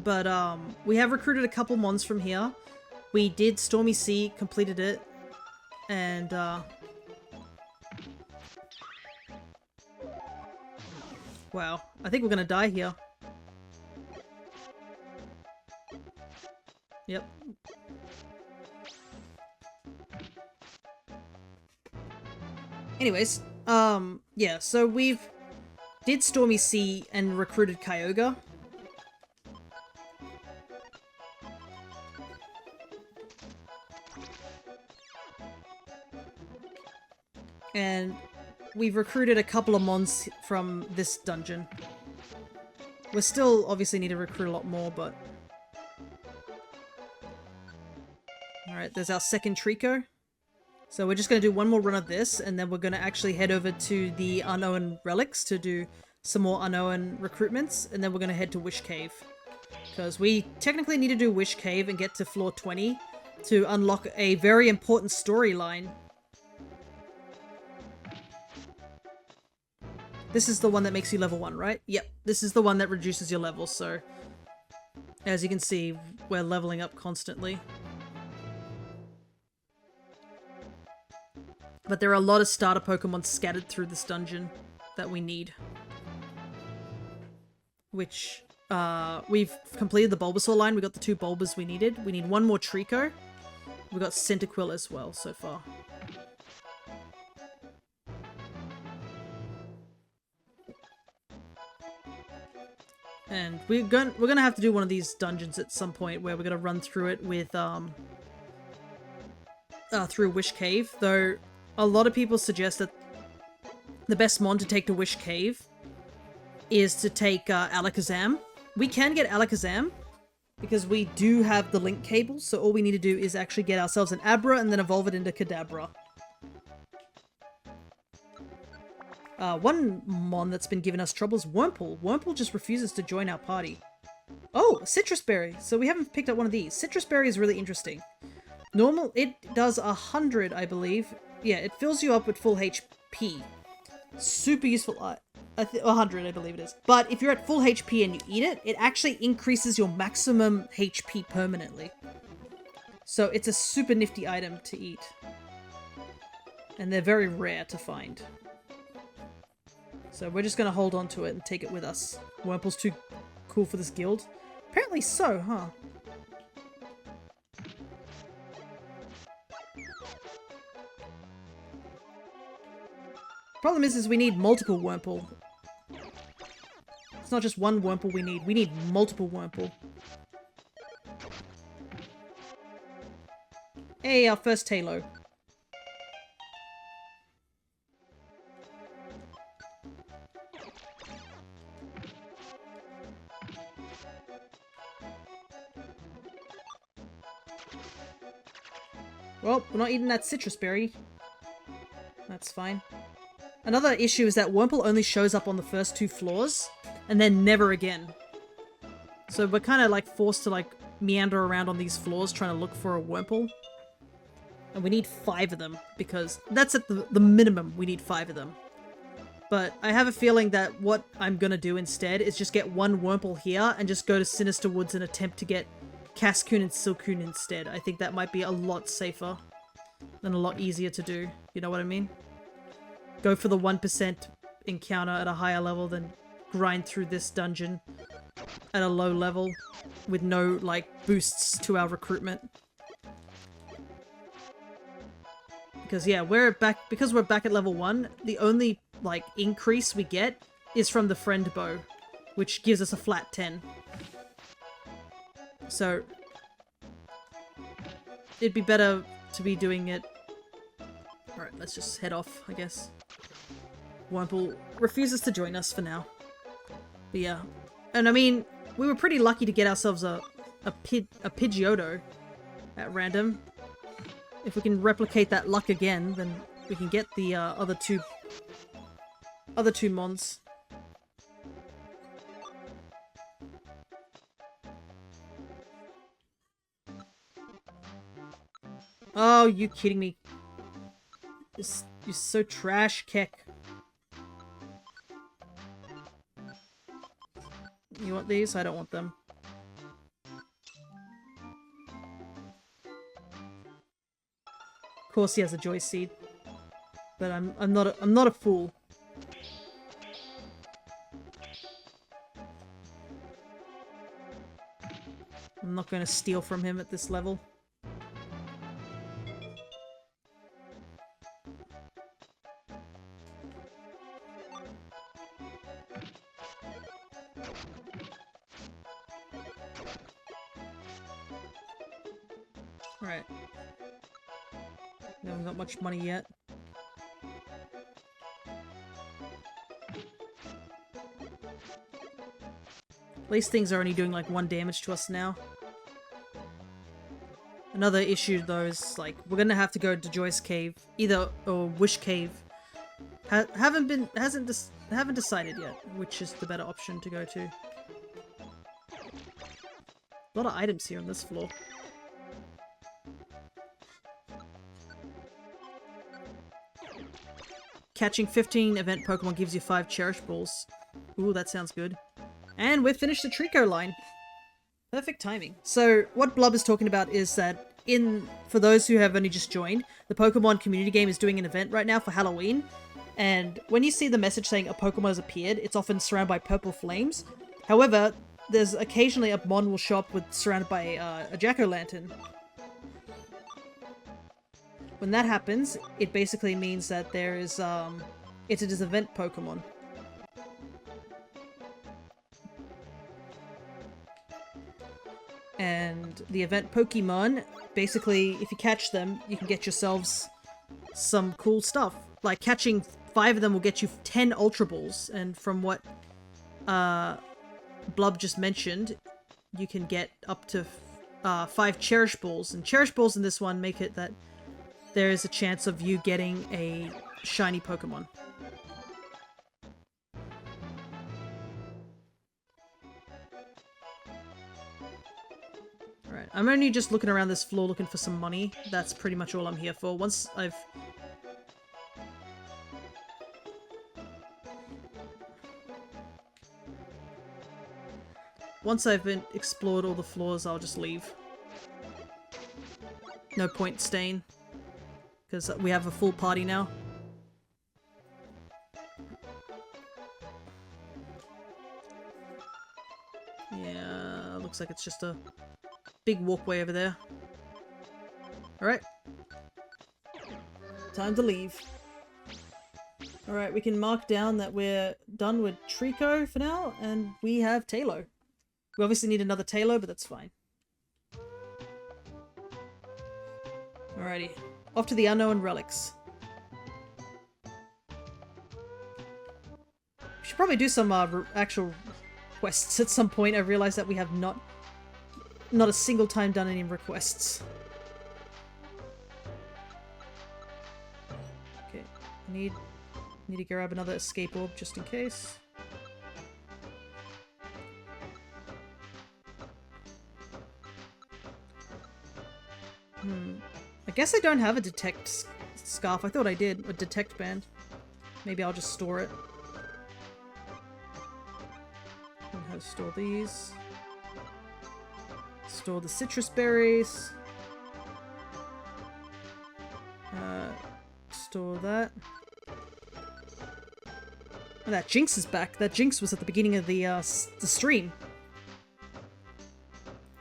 but we have recruited a couple mons from here. We did Stormy Sea, completed it, and wow, I think we're gonna die here. Yep. Anyways, yeah, so we've did Stormy Sea and recruited Kyogre. And we've recruited a couple of mons from this dungeon. We still obviously need to recruit a lot more, but... Alright, there's our second Trico. So we're just going to do one more run of this, and then we're going to actually head over to the Unknown Relics to do some more Unknown recruitments, and then we're going to head to Wish Cave. Because we technically need to do Wish Cave and get to floor 20 to unlock a very important storyline. This is the one that makes you level 1, right? Yep, this is the one that reduces your level, so... As you can see, we're leveling up constantly. But there are a lot of starter Pokemon scattered through this dungeon that we need. Which, we've completed the Bulbasaur line. We got the 2 Bulbas we needed. We need 1 more Trico. We got Centiquil as well so far. And we're gonna have to do one of these dungeons at some point where we're gonna run through it with through Wish Cave, though a lot of people suggest that the best mon to take to Wish Cave is to take Alakazam. We can get Alakazam because we do have the link cable, so all we need to do is actually get ourselves an Abra and then evolve it into Kadabra. One mon that's been giving us trouble is Wurmple. Wurmple just refuses to join our party. Oh, a Citrus Berry! So we haven't picked up one of these. Citrus Berry is really interesting. Normal, it does 100, I believe. Yeah, it fills you up with full HP. Super useful. 100, I believe it is. But if you're at full HP and you eat it, it actually increases your maximum HP permanently. So it's a super nifty item to eat. And they're very rare to find. So we're just going to hold on to it and take it with us. Wurmple's too cool for this guild. Apparently so, huh? Problem is we need multiple Wurmple. It's not just one Wurmple we need multiple Wurmple. Hey, our first Tailo. Well, we're not eating that Citrus Berry. That's fine. Another issue is that Wurmple only shows up on the first 2 floors, and then never again. So we're kind of like forced to like meander around on these floors trying to look for a Wurmple. And we need 5 of them, because that's at the minimum, we need 5 of them. But I have a feeling that what I'm gonna do instead is just get 1 Wurmple here, and just go to Sinister Woods and attempt to get Cascoon and Silcoon instead. I think that might be a lot safer and a lot easier to do. You know what I mean? Go for the 1% encounter at a higher level than grind through this dungeon at a low level with no, like, boosts to our recruitment. Because, yeah, because we're back at level 1, the only, like, increase we get is from the friend bow, which gives us a flat 10. So, it'd be better to be doing it... Alright, let's just head off, I guess. Wurmple refuses to join us for now. But yeah. And I mean, we were pretty lucky to get ourselves a Pidgeotto at random. If we can replicate that luck again, then we can get the other two mons. Oh, you kidding me? You're so trash, Keck. You want these? I don't want them. course he has a joy seed. But I'm not a fool. I'm not going to steal from him at this level. Alright. We haven't got much money yet. At least things are only doing like 1 damage to us now. Another issue though is like we're gonna have to go to Joy's Cave, or Wish Cave. Haven't decided yet which is the better option to go to. A lot of items here on this floor. Catching 15 event Pokemon gives you 5 Cherish Balls. Ooh, that sounds good. And we've finished the Trico line. Perfect timing. So, what Blub is talking about is that for those who have only just joined, the Pokemon community game is doing an event right now for Halloween. And when you see the message saying a Pokemon has appeared, it's often surrounded by purple flames. However, there's occasionally a Mon will show up surrounded by a Jack-o'-lantern. When that happens, it basically means that there is, it is an event Pokemon. And the event Pokemon, basically, if you catch them, you can get yourselves some cool stuff. Like, catching 5 of them will get you 10 Ultra Balls, and from what Blub just mentioned, you can get up to 5 Cherish Balls. And Cherish Balls in this one make it that there is a chance of you getting a shiny Pokemon. Alright, I'm only just looking around this floor looking for some money. That's pretty much all I'm here for. Once I've explored all the floors, I'll just leave. No point staying, because we have a full party now. Yeah, looks like it's just a big walkway over there. Alright. Time to leave. Alright, we can mark down that we're done with Trico for now, and we have Talo. We obviously need another Talo, but that's fine. Alrighty. Off to the Unknown Relics. We should probably do some actual quests at some point. I realized that we have not a single time done any requests. Okay, need to grab another escape orb just in case. I guess I don't have a detect scarf. I thought I did. A detect band. Maybe I'll just store it. And how to store these. Store the citrus berries. Store that. Oh, that Jinx is back. That Jinx was at the beginning of the stream.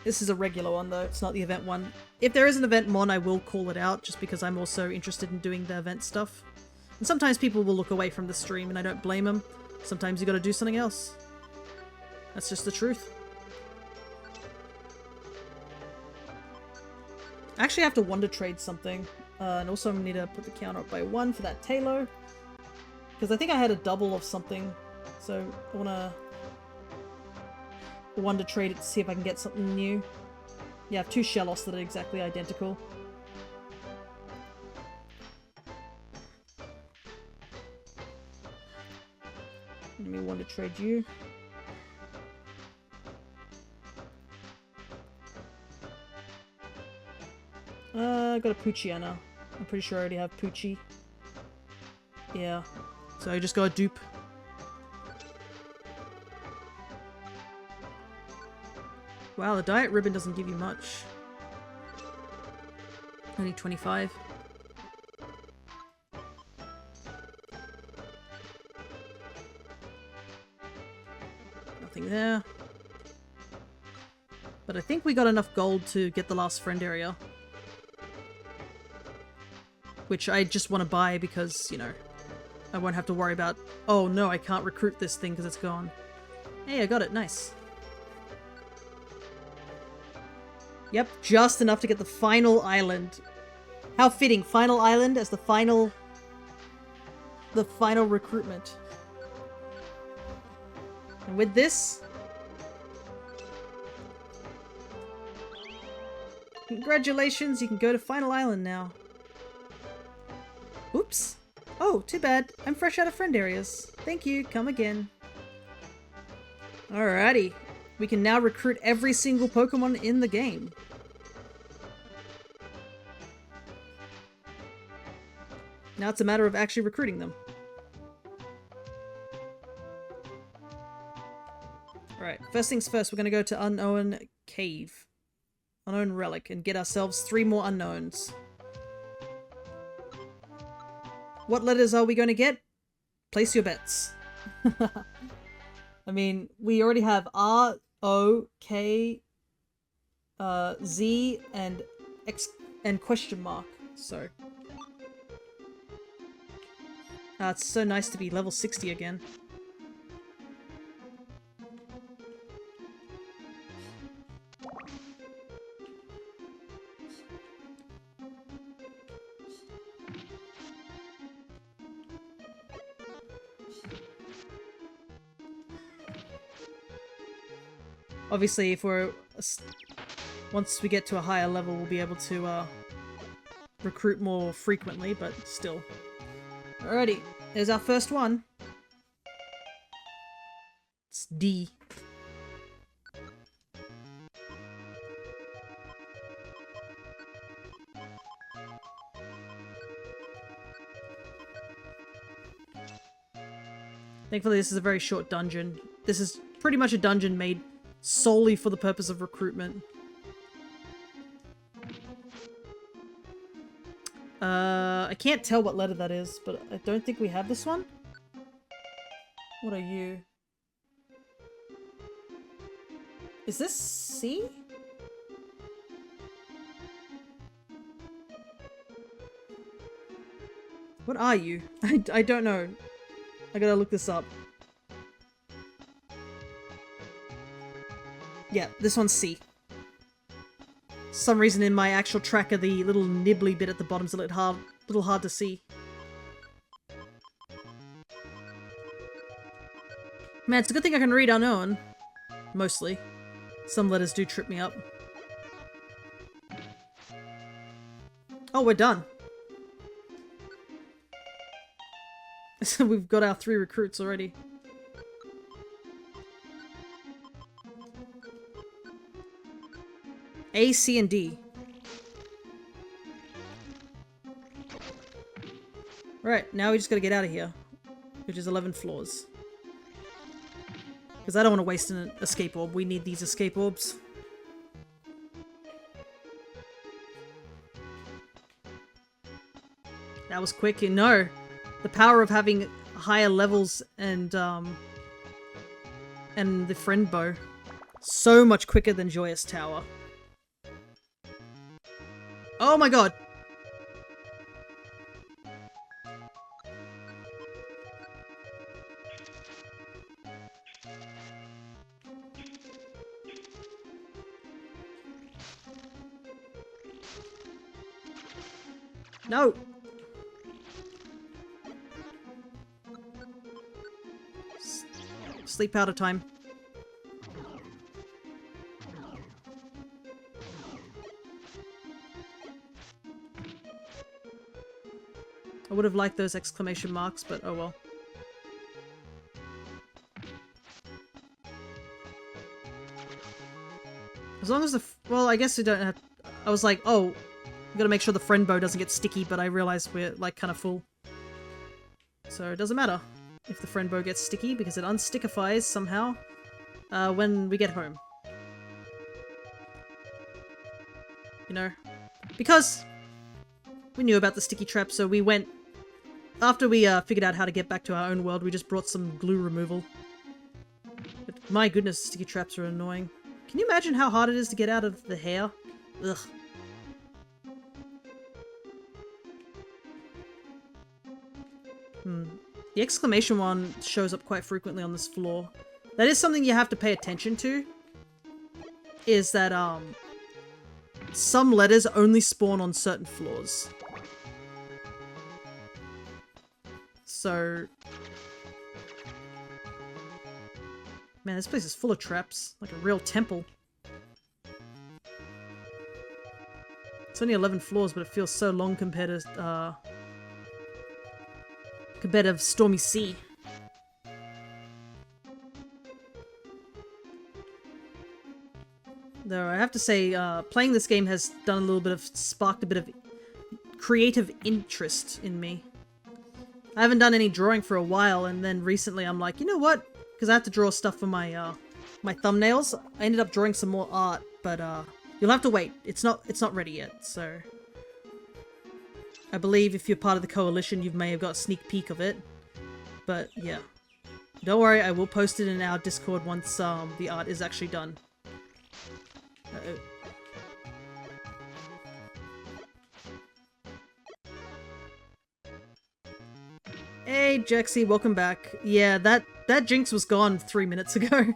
This is a regular one though, it's not the event one. If there is an event mon, I will call it out, just because I'm also interested in doing the event stuff. And sometimes people will look away from the stream, and I don't blame them. Sometimes you gotta do something else. That's just the truth. I actually have to wonder trade something. And also I need to put the counter up by 1 for that Talo. Because I think I had a double of something. So I wanna wonder trade it to see if I can get something new. Yeah, I have 2 Shellos that are exactly identical. Let me wonder trade you. I got a Poochyena. I'm pretty sure I already have Poochie. Yeah. So I just got a dupe. Wow, the diet ribbon doesn't give you much. Only 25. Yeah. But I think we got enough gold to get the last friend area. Which I just want to buy because, you know, I won't have to worry about, oh no, I can't recruit this thing because it's gone. Hey, I got it. Nice. Yep, just enough to get the final island. How fitting. Final island as the final recruitment. And with this... Congratulations, you can go to Final Island now. Oops. Oh, too bad. I'm fresh out of friend areas. Thank you, come again. Alrighty. We can now recruit every single Pokemon in the game. Now it's a matter of actually recruiting them. Alright, first things first, we're gonna go to Unknown Cave. Unknown Relic, and get ourselves 3 more unknowns. What letters are we going to get? Place your bets. I mean, we already have R, O, K, Z, and X, and question mark, so... it's so nice to be level 60 again. Obviously, if we're... once we get to a higher level, we'll be able to, recruit more frequently, but still. Alrighty, there's our first one. It's D. Thankfully, this is a very short dungeon. This is pretty much a dungeon made solely for the purpose of recruitment. I can't tell what letter that is, but I don't think we have this one. What are you? Is this C? What are you? I don't know. I gotta look this up. Yeah, this one's C. For some reason in my actual tracker, the little nibbly bit at the bottom's a little hard to see. Man, it's a good thing I can read unknown. Mostly. Some letters do trip me up. Oh, we're done. So we've got our 3 recruits already. A, C, and D. Right, now we just gotta get out of here. Which is 11 floors. Because I don't want to waste an escape orb. We need these escape orbs. That was quick. No! The power of having higher levels and the friend bow. So much quicker than Joyous Tower. Oh my god! No! Sleep powder time. I would have liked those exclamation marks, but oh well. As long as the... well, I guess we don't have... I was like, oh, we gotta make sure the friend bow doesn't get sticky, but I realized we're, like, kind of full. So it doesn't matter if the friend bow gets sticky, because it unstickifies somehow when we get home. You know? Because we knew about the sticky trap, so we went... after we figured out how to get back to our own world, we just brought some glue removal. It My goodness, sticky traps are annoying. Can you imagine how hard it is to get out of the hair? Ugh. The exclamation one shows up quite frequently on this floor. That is something you have to pay attention to. Is that, some letters only spawn on certain floors. So... Man, this place is full of traps. Like a real temple. It's only 11 floors, but it feels so long compared to, Stormy Sea. Though I have to say, playing this game has sparked a bit of creative interest in me. I haven't done any drawing for a while, and then recently I'm like, you know what? Because I have to draw stuff for my, my thumbnails. I ended up drawing some more art, but, you'll have to wait. It's not ready yet, so... I believe if you're part of the coalition, you may have got a sneak peek of it. But, yeah. Don't worry, I will post it in our Discord once, the art is actually done. Uh-oh. Hey, Jexy, welcome back. Yeah, that Jinx was gone 3 minutes ago.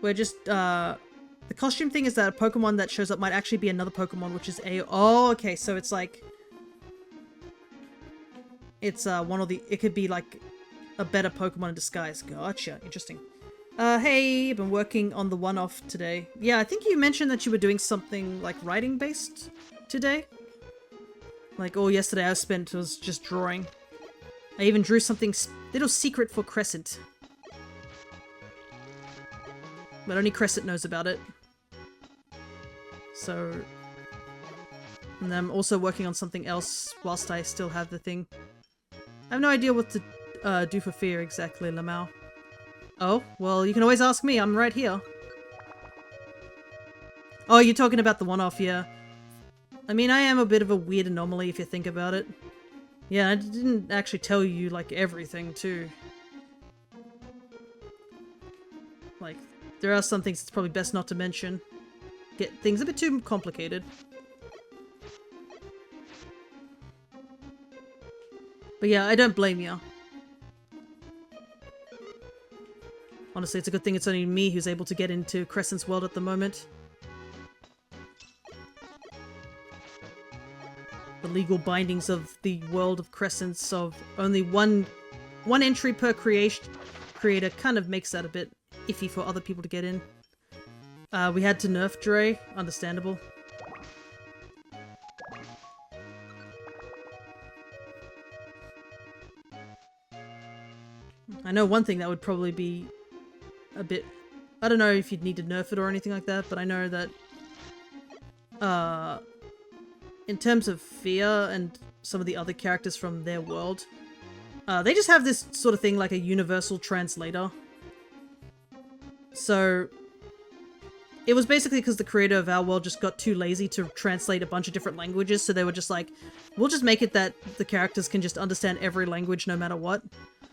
We're just, the costume thing is that a Pokemon that shows up might actually be another Pokemon, which is a- oh, okay, so it's like... It's, one of the- it could be like a better Pokemon in disguise. Gotcha, interesting. Hey, I've been working on the one-off today. Yeah, I think you mentioned that you were doing something, like, writing-based today? Like, all yesterday I was just drawing. I even drew something little secret for Crescent. But only Crescent knows about it. So... And I'm also working on something else whilst I still have the thing. I have no idea what to do for fear exactly, Lamau. Oh, well, you can always ask me. I'm right here. Oh, you're talking about the one-off, yeah. I mean, I am a bit of a weird anomaly if you think about it. Yeah, I didn't actually tell you, like, everything, too. Like, there are some things it's probably best not to mention. Get things a bit too complicated. But yeah, I don't blame you. Honestly, it's a good thing it's only me who's able to get into Crescent's world at the moment. The legal bindings of the world of Crescents of only one entry per creator kind of makes that a bit iffy for other people to get in. We had to nerf Dre, understandable. I know one thing that would probably be a bit... I don't know if you'd need to nerf it or anything like that, but I know that... in terms of Fear and some of the other characters from their world, they just have this sort of thing like a universal translator. So... It was basically because the creator of our world just got too lazy to translate a bunch of different languages, so they were just like, we'll just make it that the characters can just understand every language no matter what.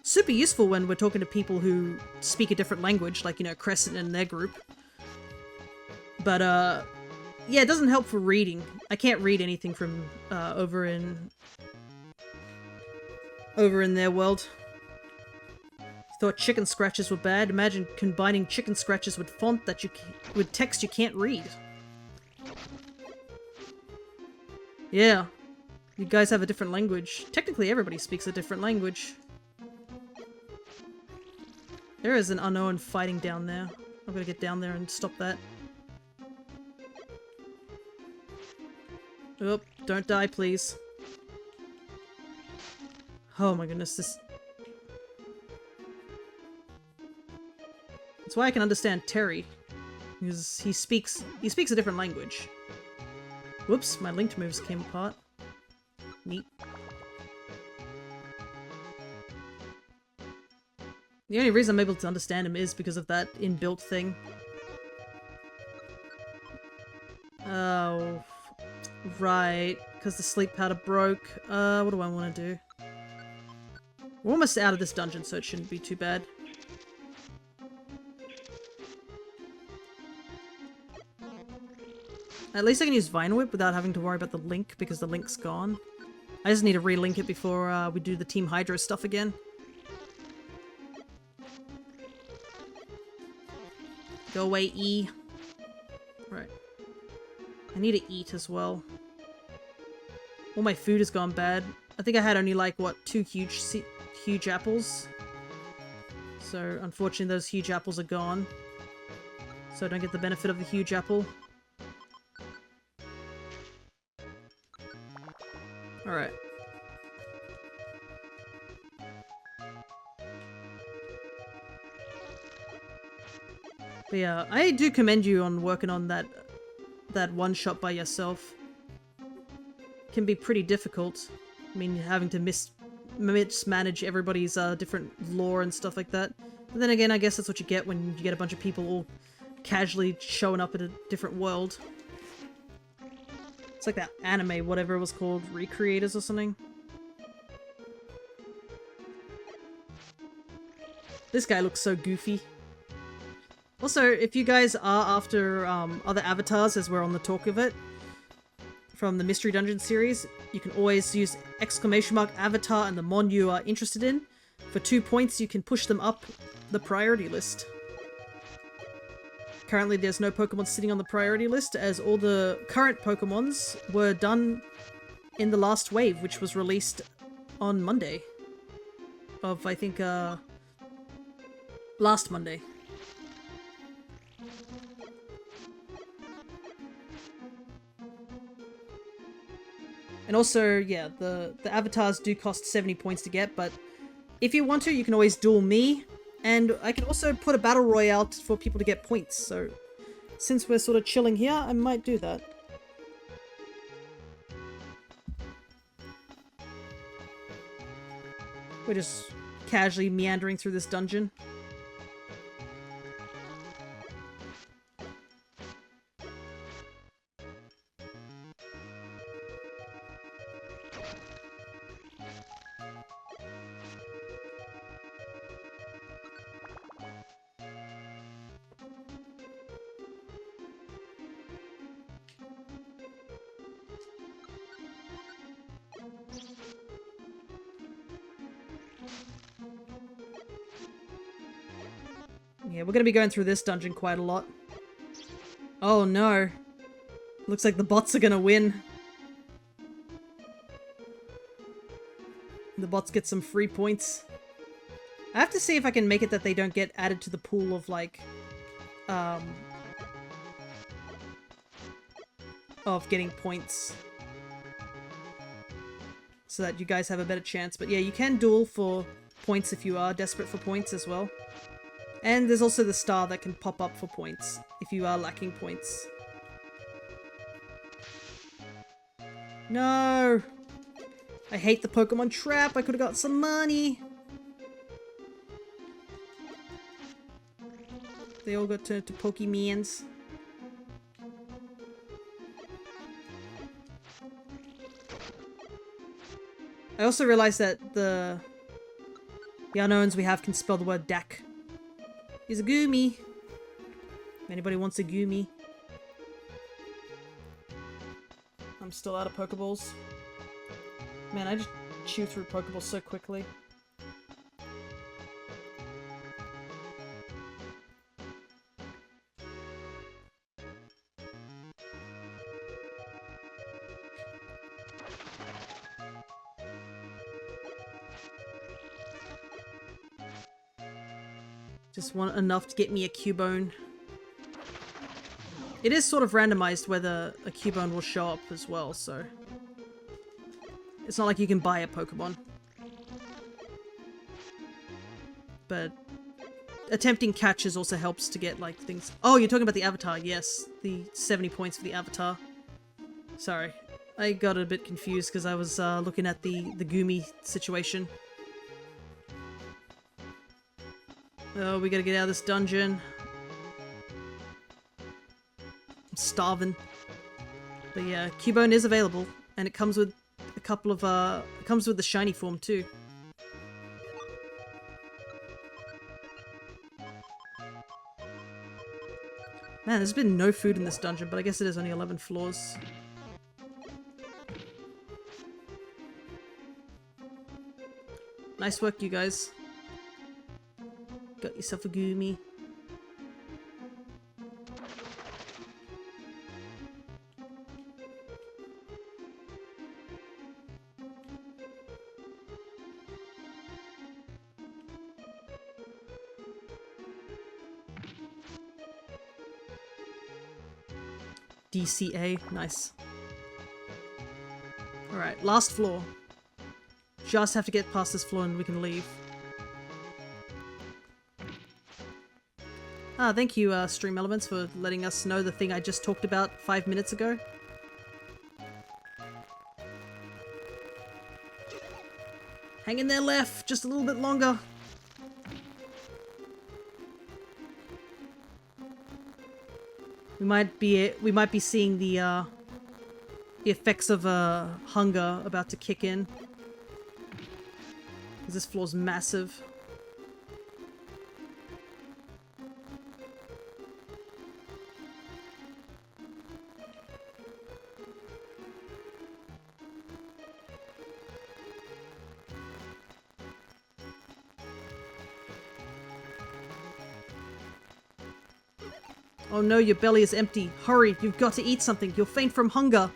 Super useful when we're talking to people who speak a different language, like, you know, Crescent and their group. But, yeah, it doesn't help for reading. I can't read anything from, over in their world. Thought chicken scratches were bad. Imagine combining chicken scratches with font that with text you can't read. Yeah. You guys have a different language. Technically everybody speaks a different language. There is an unknown fighting down there. I'm gonna get down there and stop that. Oh, don't die, please. Oh my goodness, this... That's why I can understand Terry. Because he speaks a different language. Whoops, my linked moves came apart. Neat. The only reason I'm able to understand him is because of that inbuilt thing. Oh, right. because the sleep powder broke. What do I want to do? We're almost out of this dungeon, so it shouldn't be too bad. At least I can use Vine Whip without having to worry about the link, because the link's gone. I just need to relink it before we do the Team Hydro stuff again. Go away, E. Right. I need to eat as well. All my food has gone bad. I think I had only like, what, 2 huge apples? So, unfortunately, those huge apples are gone. So I don't get the benefit of the huge apple. Alright. But yeah, I do commend you on working on that one shot by yourself. It can be pretty difficult. I mean, having to mismanage everybody's different lore and stuff like that. But then again, I guess that's what you get when you get a bunch of people all casually showing up in a different world. It's like that anime, whatever it was called, Recreators or something. This guy looks so goofy. Also, if you guys are after other avatars, as we're on the talk of it, from the Mystery Dungeon series, you can always use !avatar and the mon you are interested in. For 2 points, you can push them up the priority list. Currently, there's no Pokemon sitting on the priority list, as all the current Pokemons were done in the last wave, which was released on Monday. Of, I think, last Monday. And also, yeah, the avatars do cost 70 points to get, but if you want to, you can always duel me. And I can also put a battle royale for people to get points, so since we're sort of chilling here, I might do that. We're just casually meandering through this dungeon. Yeah, we're gonna be going through this dungeon quite a lot. Oh no. Looks like the bots are gonna win. The bots get some free points. I have to see if I can make it that they don't get added to the pool of, like, of getting points. So that you guys have a better chance. But yeah, you can duel for points if you are desperate for points as well. And there's also the star that can pop up for points if you are lacking points. No! I hate the Pokemon trap. I could have got some money. They all got turned to Pokemons. I also realized that the unknowns we have can spell the word Dak. He's a Goomy. If anybody wants a Goomy. I'm still out of Pokeballs. Man, I just chew through Pokeballs so quickly. Just want enough to get me a Cubone. It is sort of randomized whether a Cubone will show up as well, so... It's not like you can buy a Pokemon. But... attempting catches also helps to get, like, things... Oh, you're talking about the Avatar, yes. The 70 points for the Avatar. Sorry. I got a bit confused because I was looking at the Goomy situation. Oh, we gotta get out of this dungeon. I'm starving. But yeah, Cubone is available. And it comes with a couple of, it comes with the shiny form too. Man, there's been no food in this dungeon, but I guess it is only 11 floors. Nice work, you guys. Got yourself a Goomy. DCA, nice. Alright, last floor. Just have to get past this floor and we can leave. Ah, thank you, Stream Elements, for letting us know the thing I just talked about 5 minutes ago. Hang in there, Left! Just a little bit longer. We might be seeing the effects of hunger about to kick in. Because this floor's massive. Oh no, your belly is empty. Hurry, you've got to eat something. You'll faint from hunger.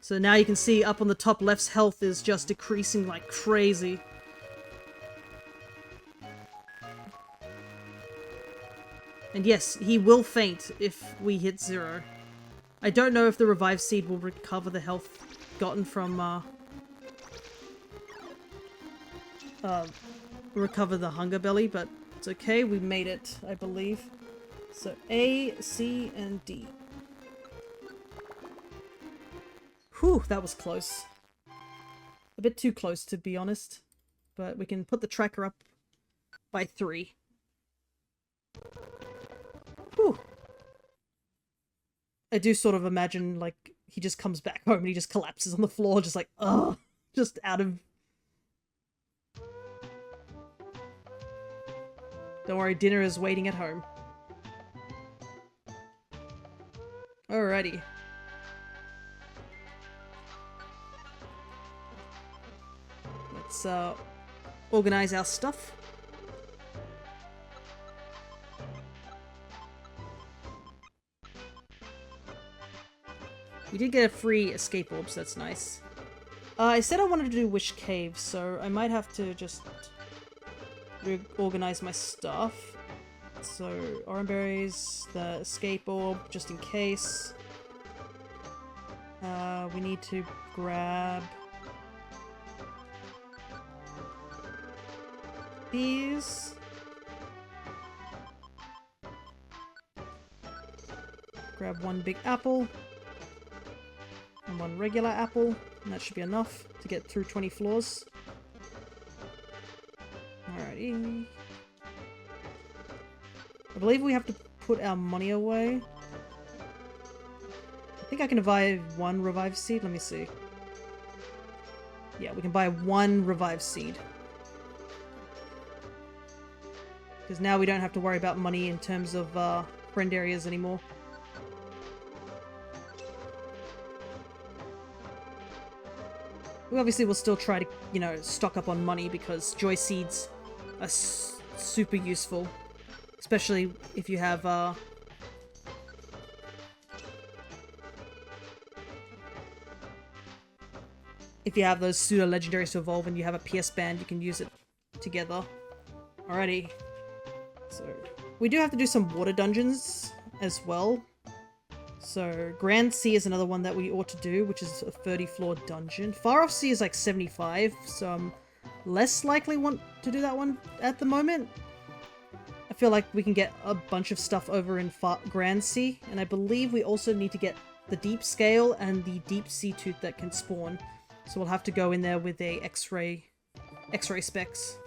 So now you can see up on the top left's health is just decreasing like crazy. And yes, he will faint if we hit 0. I don't know if the revive seed will recover the health gotten from, recover the hunger belly, but it's okay, we made it, I believe. So A, C, and D. Whew, that was close. A bit too close, to be honest. But we can put the tracker up by 3. Whew. I do sort of imagine, like, he just comes back home and he just collapses on the floor, just like, ugh, just out of... Don't worry, dinner is waiting at home. Alrighty. Let's, organize our stuff. We did get a free escape orb, so that's nice. I said I wanted to do Wish Cave, so I might have to just reorganize my stuff. So, orange berries, the escape orb, just in case. We need to grab these. Grab one big apple. And one regular apple. And that should be enough to get through 20 floors. Alrighty. I believe we have to put our money away. I think I can buy 1 revive seed. Let me see. Yeah, we can buy 1 revive seed. Because now we don't have to worry about money in terms of friend areas anymore. We obviously will still try to, you know, stock up on money because joy seeds are super useful. Especially if you have, if you have those pseudo-legendaries to evolve and you have a PS band, you can use it together. Alrighty. So, we do have to do some water dungeons as well. So, Grand Sea is another one that we ought to do, which is a 30-floor dungeon. Far Off Sea is like 75, so I'm less likely want to do that one at the moment. I feel like we can get a bunch of stuff over in Grand Sea, and I believe we also need to get the Deep Scale and the Deep Sea Tooth that can spawn. So we'll have to go in there with a X-ray specs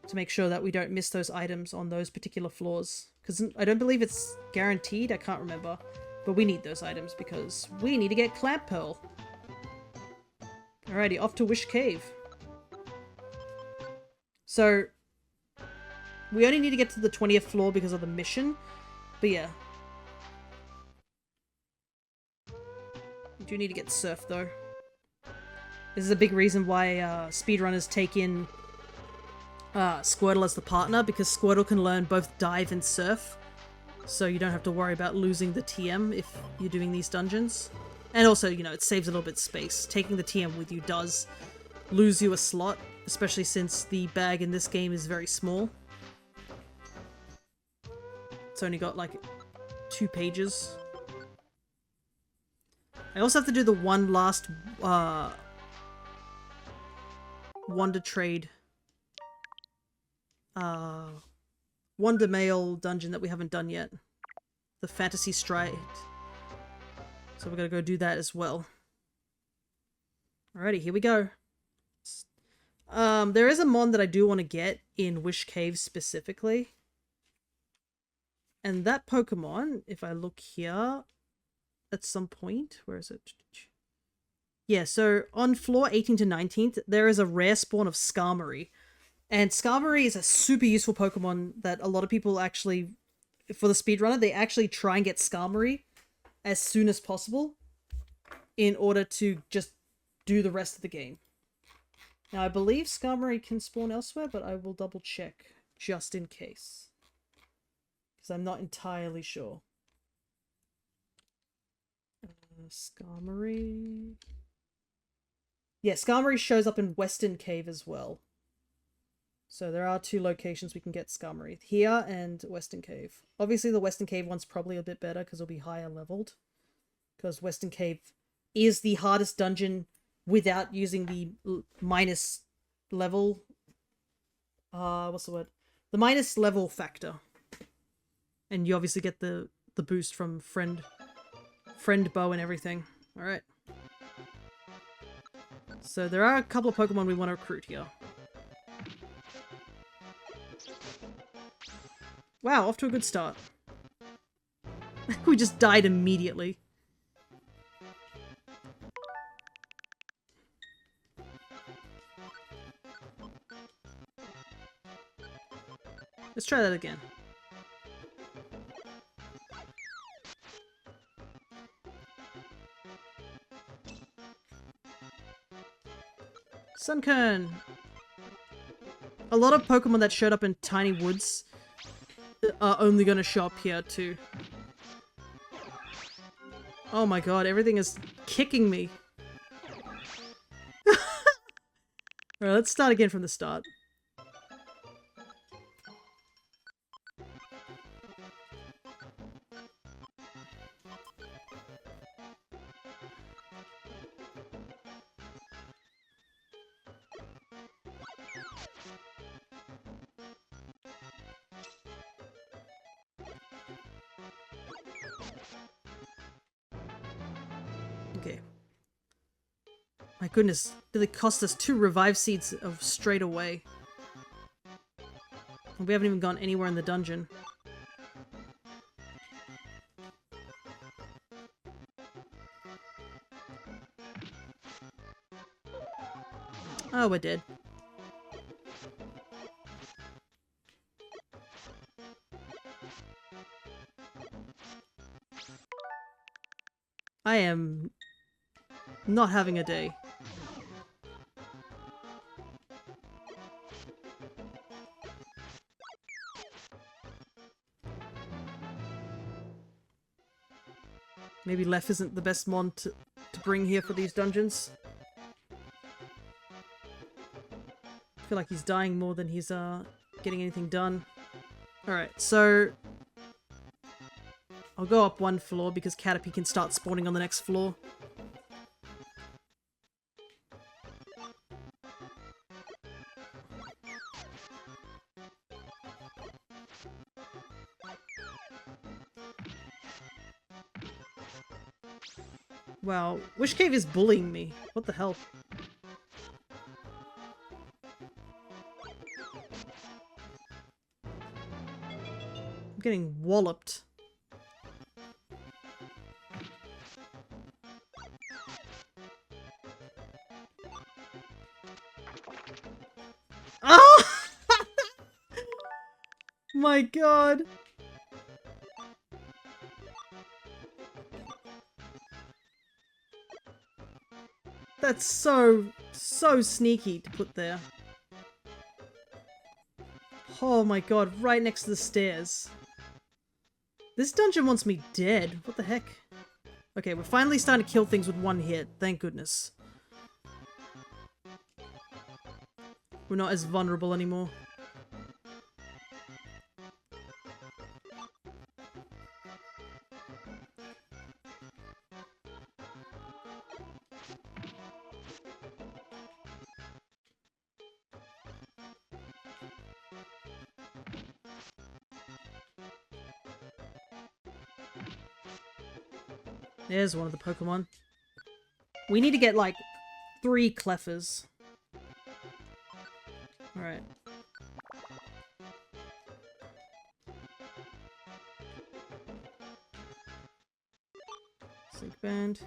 to make sure that we don't miss those items on those particular floors. Because I don't believe it's guaranteed, I can't remember. But we need those items because we need to get Clamp Pearl. Alrighty, off to Wish Cave. So, we only need to get to the 20th floor because of the mission, but yeah. We do need to get Surf, though. This is a big reason why speedrunners take in Squirtle as the partner, because Squirtle can learn both Dive and Surf, so you don't have to worry about losing the TM if you're doing these dungeons. And also, you know, it saves a little bit of space. Taking the TM with you does lose you a slot, especially since the bag in this game is very small. It's only got like 2 pages. I also have to do the one last Wonder Trade Wonder Mail dungeon that we haven't done yet. The Fantasy Stride. So we're gonna go do that as well. Alrighty, here we go. There is a mon that I do want to get in Wish Cave specifically. And that Pokemon, if I look here at some point, where is it? Yeah, so on floor 18 to 19th, there is a rare spawn of Skarmory. And Skarmory is a super useful Pokemon that a lot of people actually, for the speedrunner, they actually try and get Skarmory as soon as possible in order to just do the rest of the game. Now, I believe Skarmory can spawn elsewhere, but I will double check just in case. Because I'm not entirely sure. Skarmory... Yeah, Skarmory shows up in Western Cave as well. So there are 2 locations we can get Skarmory. Here and Western Cave. Obviously the Western Cave one's probably a bit better because it'll be higher leveled. Because Western Cave is the hardest dungeon without using the minus level... what's the word? The minus level factor. And you obviously get the boost from friend bow and everything. Alright. So there are a couple of Pokemon we want to recruit here. Wow, off to a good start. We just died immediately. Let's try that again. Sunkern! A lot of Pokemon that showed up in Tiny Woods are only going to show up here too. Oh my god, everything is kicking me. Alright, let's start again from the start. Okay. My goodness, really cost us 2 revive seeds of straight away. And we haven't even gone anywhere in the dungeon. Oh, we're dead. I am not having a day. Maybe Lef isn't the best mon to bring here for these dungeons. I feel like he's dying more than he's getting anything done. Alright, so I'll go up 1 floor because Caterpie can start spawning on the next floor. Wow, Wish Cave is bullying me. What the hell? I'm getting walloped. Oh! My god. That's so sneaky to put there. Oh my god, right next to the stairs. This dungeon wants me dead. What the heck? Okay, we're finally starting to kill things with one hit. Thank goodness. We're not as vulnerable anymore. There's one of the Pokemon. We need to get, like, 3 Cleffers. Alright. Sync band.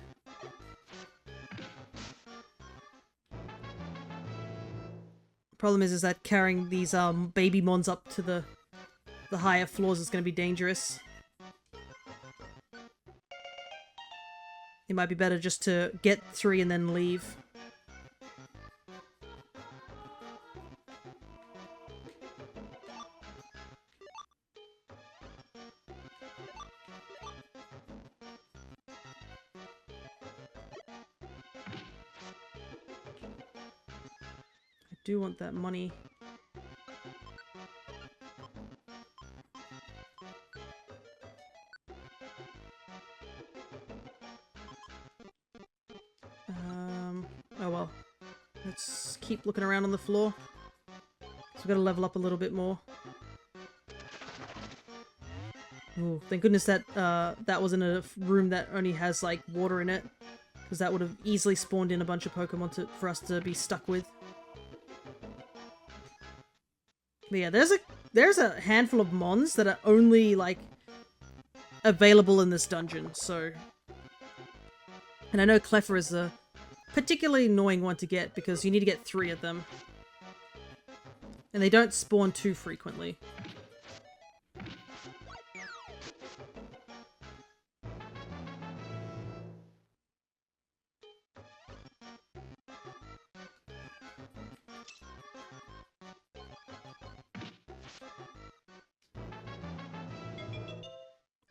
Problem is that carrying these baby mons up to the higher floors is going to be dangerous. It might be better just to get 3 and then leave. I do want that money. Oh well. Let's keep looking around on the floor. So we've got to level up a little bit more. Ooh, thank goodness that that was in a room that only has like water in it, because that would have easily spawned in a bunch of Pokemon for us to be stuck with. But yeah, there's a handful of mons that are only like available in this dungeon. So, and I know Cleffer is a particularly annoying one to get because you need to get 3 of them, and they don't spawn too frequently.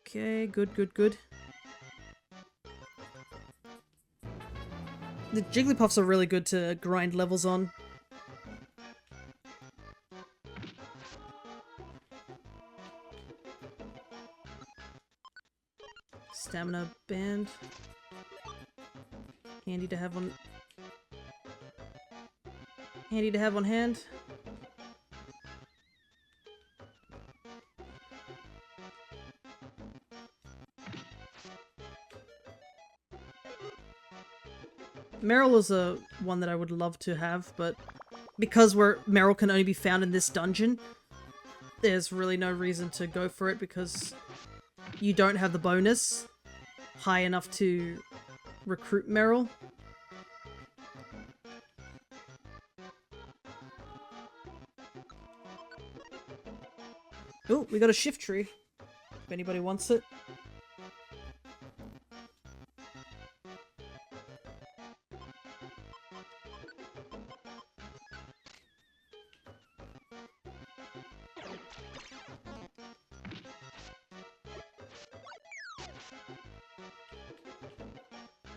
Okay, good, good, good. The Jigglypuffs are really good to grind levels on. Stamina band. Handy to have on... Handy to have on hand. Meryl is a one that I would love to have, but because Meryl can only be found in this dungeon, there's really no reason to go for it because you don't have the bonus high enough to recruit Meryl. Oh, we got a shift tree. If anybody wants it.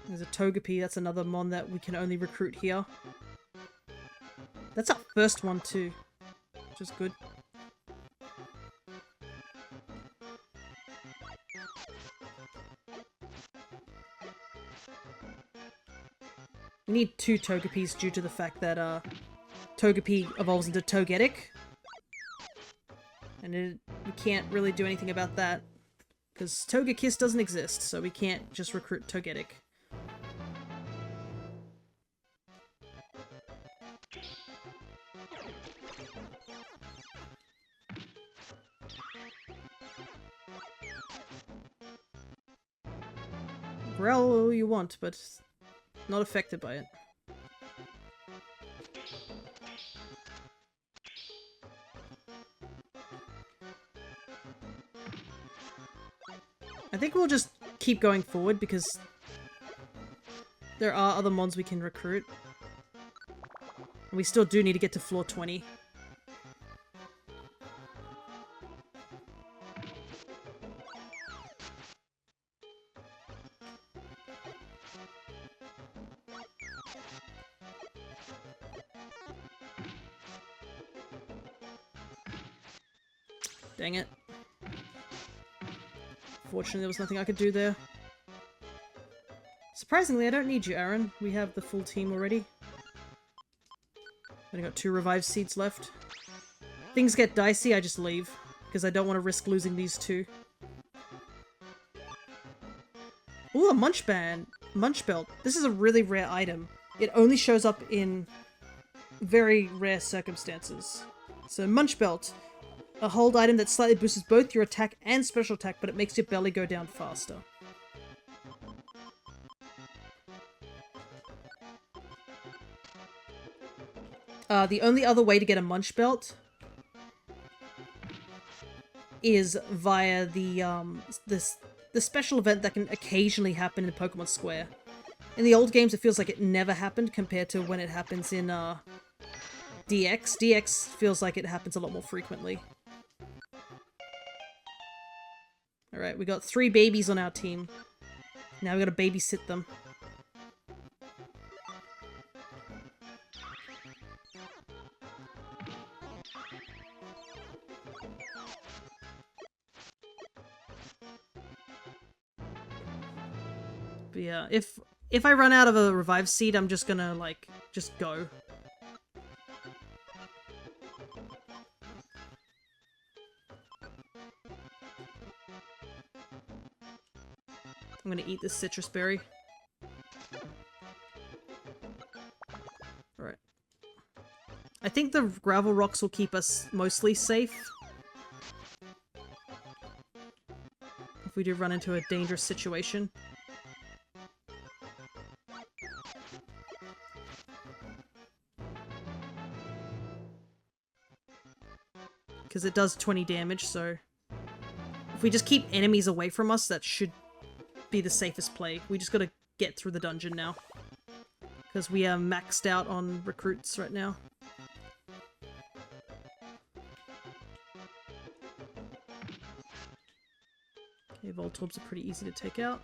There's a Togepi, that's another mon that we can only recruit here. That's our first one too, which is good. We need 2 Togepis due to the fact that Togepi evolves into Togetic. And we can't really do anything about that. Because Togekiss doesn't exist, so we can't just recruit Togetic. Growl all you want, but not affected by it. I think we'll just keep going forward because there are other mons we can recruit. And we still do need to get to floor 20. Dang it. Fortunately, there was nothing I could do there. Surprisingly, I don't need you, Aaron. We have the full team already. Only got 2 revive seeds left. Things get dicey, I just leave. Because I don't want to risk losing these 2. Ooh, a munch belt. This is a really rare item. It only shows up in very rare circumstances. So, munch belt. A hold item that slightly boosts both your attack and special attack, but it makes your belly go down faster. The only other way to get a munch belt is via the special event that can occasionally happen in Pokemon Square. In the old games, it feels like it never happened compared to when it happens in DX. DX feels like it happens a lot more frequently. Alright, we got 3 babies on our team. Now we gotta babysit them. But yeah, if I run out of a revive seed, I'm just gonna, like, just go. I'm gonna eat this citrus berry. Alright. I think the gravel rocks will keep us mostly safe. If we do run into a dangerous situation. Because it does 20 damage, so... If we just keep enemies away from us, that should be the safest play. We just gotta get through the dungeon now. Because we are maxed out on recruits right now. Okay, Voltorbs are pretty easy to take out.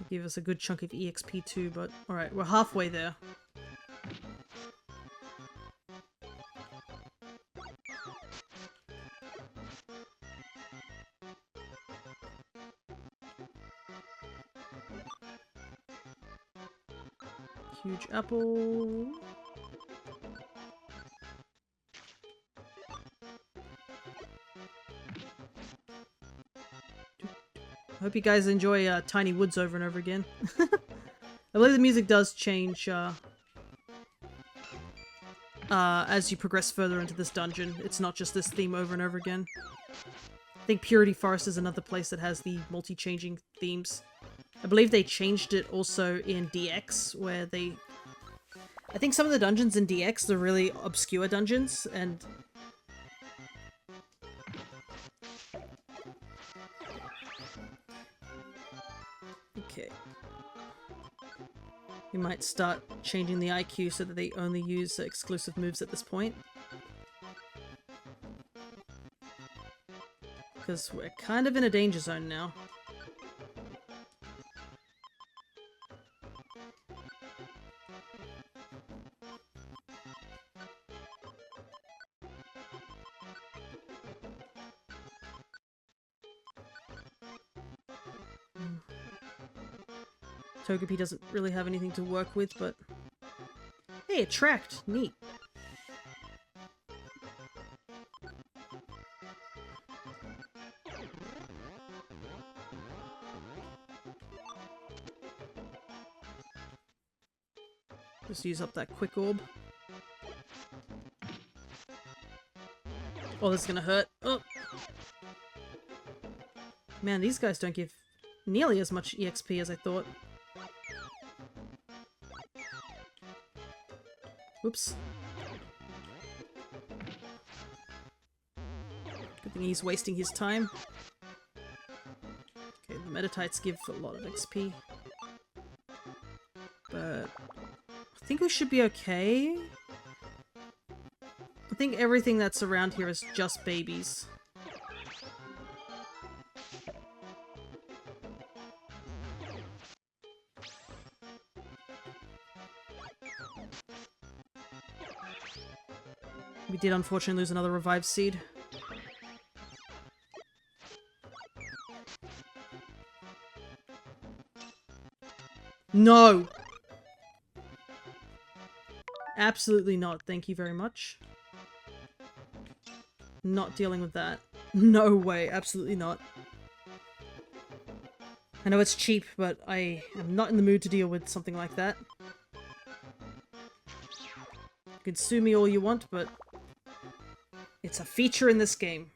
Give us a good chunk of EXP too, but alright, we're halfway there. Huge apple. I hope you guys enjoy Tiny Woods over and over again. I believe the music does change as you progress further into this dungeon. It's not just this theme over and over again. I think Purity Forest is another place that has the multi-changing themes. I believe they changed it also in DX, where they... I think some of the dungeons in DX are really obscure dungeons, and... Okay. We might start changing the IQ so that they only use exclusive moves at this point. Because we're kind of in a danger zone now. Togepi doesn't really have anything to work with, but... Hey, it tracked! Neat. Just use up that quick orb. Oh, this is gonna hurt. Oh! Man, these guys don't give nearly as much EXP as I thought. Whoops. think he's wasting his time. Okay, the Metatites give a lot of XP. But I think we should be okay. I think everything that's around here is just babies. We did unfortunately lose another revived seed. No! Absolutely not, thank you very much. Not dealing with that. No way, absolutely not. I know it's cheap, but I am not in the mood to deal with something like that. You can sue me all you want, but it's a feature in this game.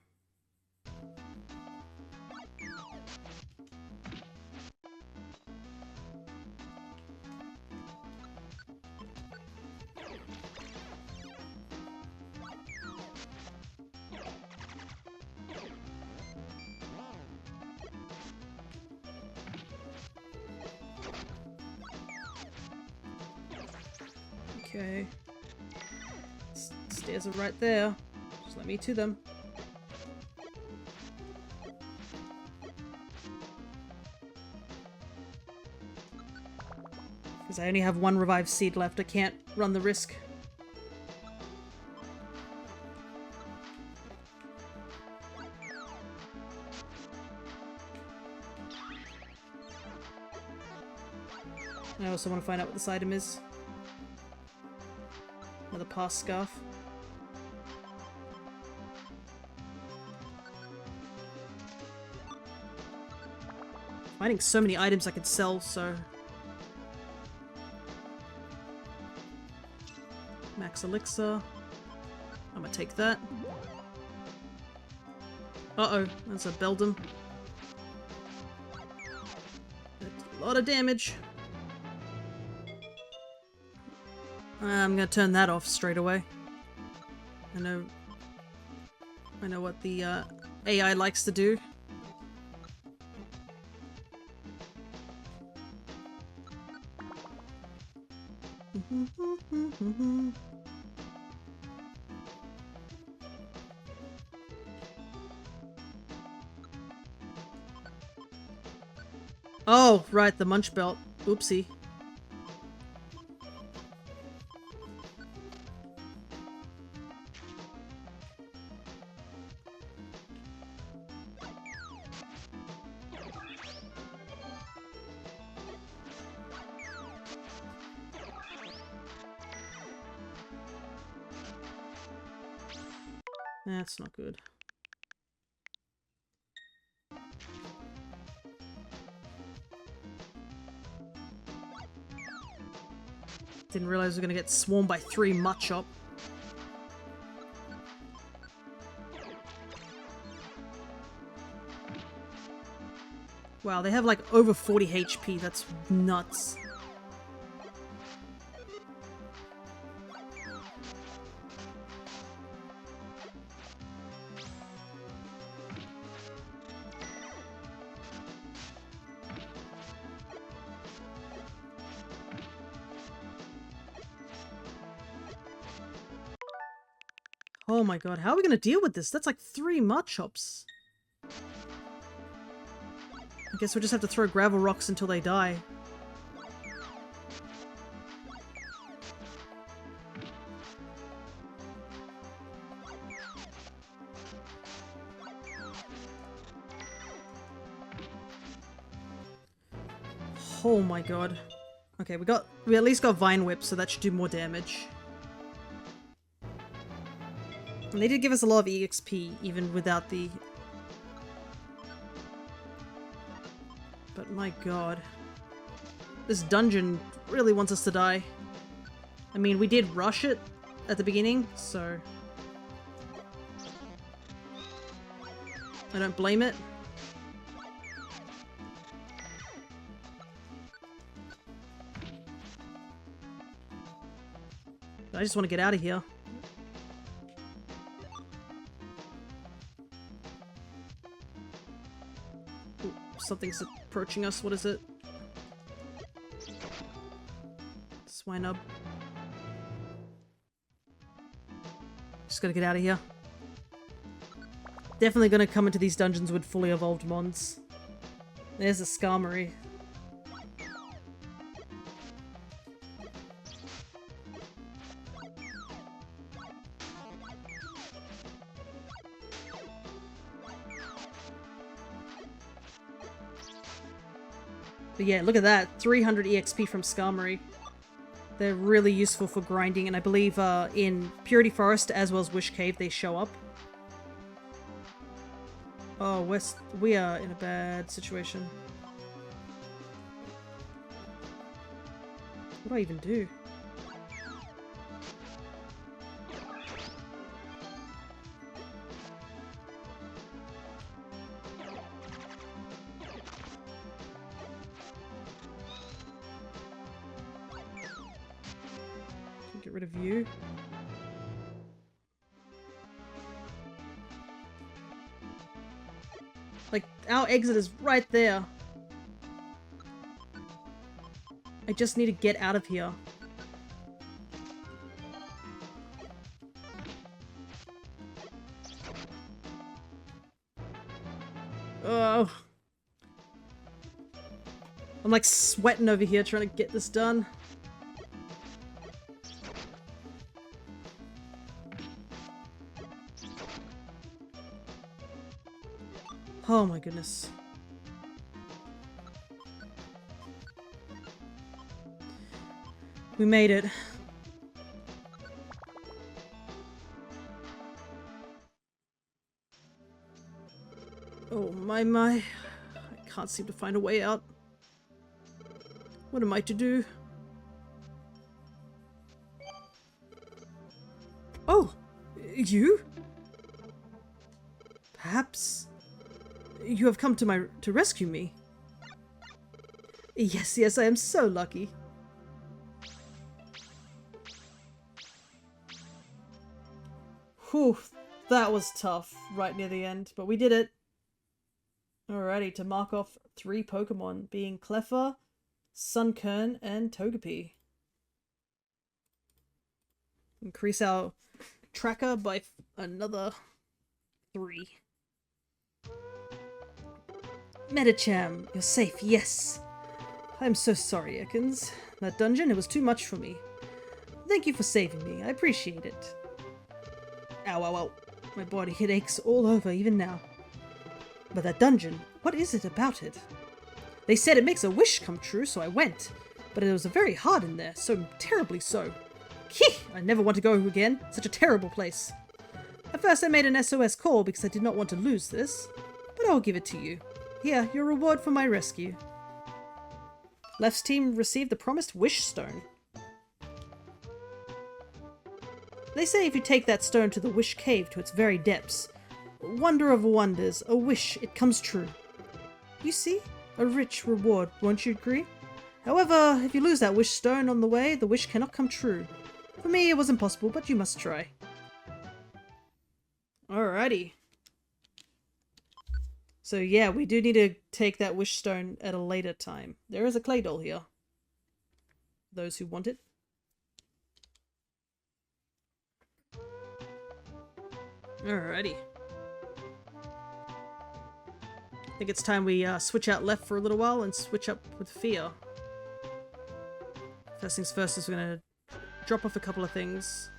Okay. Stairs are right there. Just let me to them. Because I only have one revived seed left, I can't run the risk. I also want to find out what this item is. Another pass scarf. Finding so many items I could sell, so... Max elixir. I'm gonna take that. Uh-oh, that's a Beldum. That's a lot of damage. I'm gonna turn that off straight away. I know what the AI likes to do. Oh, right, the munch belt. Oopsie. That's not good. Didn't realize we were gonna get swarmed by 3 Machop. Wow, they have like over 40 HP. That's nuts. Oh my god, how are we gonna deal with this? That's like 3 Machops. I guess we'll just have to throw gravel rocks until they die. Oh my god. Okay, we at least got Vine Whip, so that should do more damage. And they did give us a lot of EXP, even without the... But my god. This dungeon really wants us to die. I mean, we did rush it at the beginning, so... I don't blame it. I just want to get out of here. something's approaching us. What is it? Swinub. Just gotta get out of here. Definitely gonna come into these dungeons with fully evolved mons. There's a Skarmory. But yeah, look at that. 300 EXP from Skarmory. They're really useful for grinding, and I believe in Purity Forest as well as Wish Cave they show up. Oh, we are in a bad situation. What do I even do? Get rid of you. Like, our exit is right there. I just need to get out of here. Oh. I'm like sweating over here trying to get this done. Oh my goodness. We made it. Oh my. I can't seem to find a way out. What am I to do? Oh! You? Perhaps you have come to rescue me. Yes, I am so lucky. Whew, that was tough right near the end, but we did it. Alrighty, to mark off 3 Pokemon, being Cleffa, Sunkern, and Togepi. Increase our tracker by another 3. Medicham, you're safe, yes. I'm so sorry, Ekans. That dungeon, it was too much for me. Thank you for saving me, I appreciate it. Ow, ow, ow. My body aches all over, even now. But that dungeon, what is it about it? They said it makes a wish come true, so I went. But it was very hard in there, so terribly so. Keh! I never want to go again, such a terrible place. At first I made an SOS call because I did not want to lose this, but I'll give it to you. Here, your reward for my rescue. Left's team received the promised wish stone. They say if you take that stone to the wish cave to its very depths, wonder of wonders, a wish, it comes true. You see? A rich reward, won't you agree? However, if you lose that wish stone on the way, the wish cannot come true. For me, it was impossible, but you must try. Alrighty. So yeah, we do need to take that wish stone at a later time. There is a clay doll here. Those who want it. Alrighty. I think it's time we switch out left for a little while and switch up with fear. First things first is we're going to drop off a couple of things.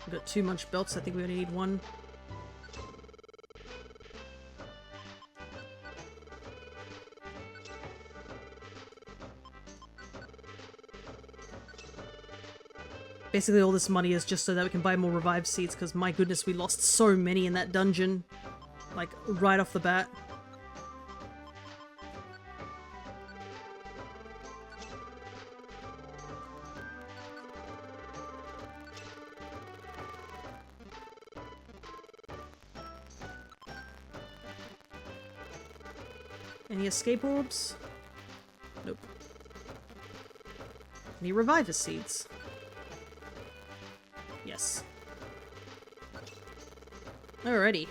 We've got 2 munch belts, I think we only need 1. Basically all this money is just so that we can buy more revived seeds, because my goodness, we lost so many in that dungeon. Like, right off the bat. Any escape orbs? Nope. Any reviver seeds? Yes. Alrighty.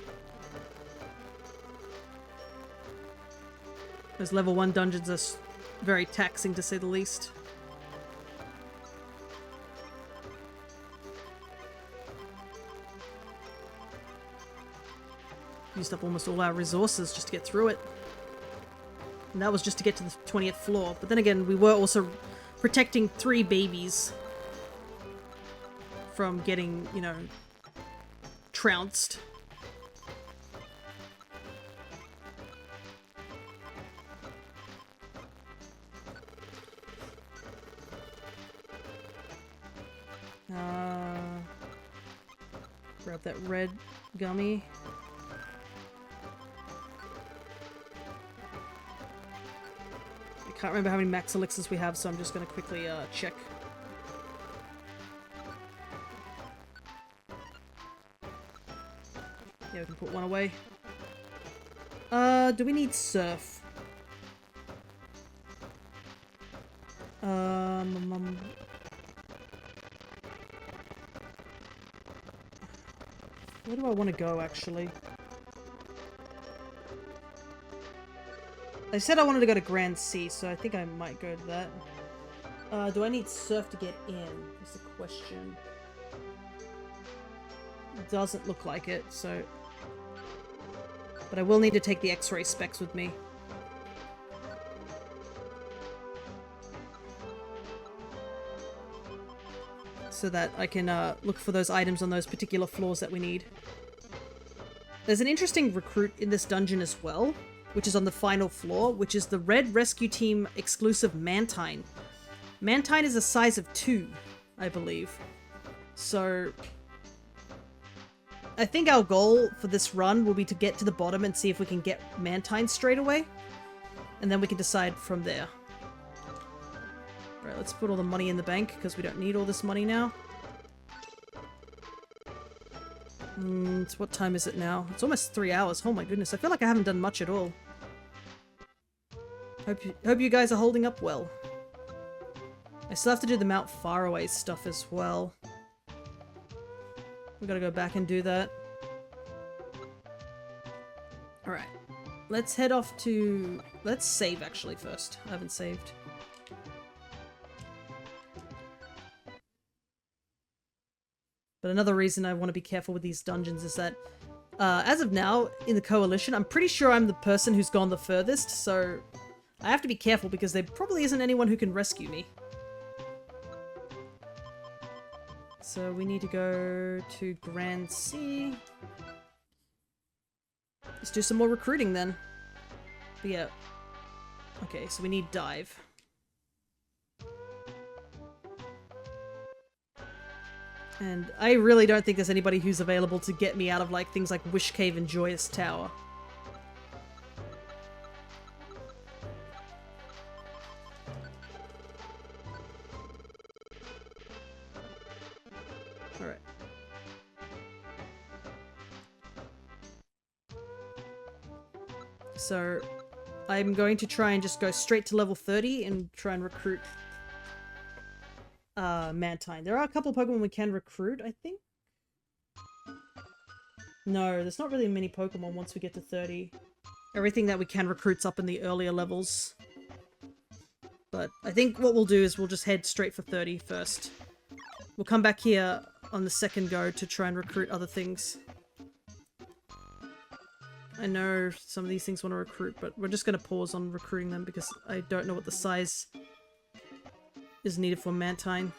Those level 1 dungeons are very taxing, to say the least. Used up almost all our resources just to get through it. And that was just to get to the 20th floor. But then again, we were also protecting 3 babies from getting, you know, trounced. Grab that red gummy. I can't remember how many max elixirs we have, so I'm just going to quickly check. Yeah, we can put one away. Do we need surf? Where do I want to go, actually? I said I wanted to go to Grand Sea, so I think I might go to that. Do I need surf to get in? That's the question. It doesn't look like it, so... But I will need to take the X-ray specs with me. So that I can look for those items on those particular floors that we need. There's an interesting recruit in this dungeon as well, which is on the final floor, which is the Red Rescue Team exclusive Mantine. Mantine is a size of 2, I believe. So I think our goal for this run will be to get to the bottom and see if we can get Mantine straight away. And then we can decide from there. Alright, let's put all the money in the bank, because we don't need all this money now. What time is it now? It's almost 3 hours. Oh my goodness, I feel like I haven't done much at all. Hope you guys are holding up well. I still have to do the Mount Faraway stuff as well. We gotta go back and do that. Alright. Let's head off to... Let's save, actually, first. I haven't saved. But another reason I want to be careful with these dungeons is that, as of now, in the Coalition, I'm pretty sure I'm the person who's gone the furthest, so I have to be careful because there probably isn't anyone who can rescue me. So we need to go to Grand Sea. Let's do some more recruiting then. But yeah. Okay, so we need dive. And I really don't think there's anybody who's available to get me out of like things like Wish Cave and Joyous Tower. Alright. So I'm going to try and just go straight to level 30 and try and recruit Mantine. There are a couple of Pokemon we can recruit, I think. No, there's not really many Pokemon once we get to 30. Everything that we can recruit's up in the earlier levels. But I think what we'll do is we'll just head straight for 30 first. We'll come back here on the second go to try and recruit other things. I know some of these things want to recruit, but we're just going to pause on recruiting them because I don't know what the size is needed for Mantine.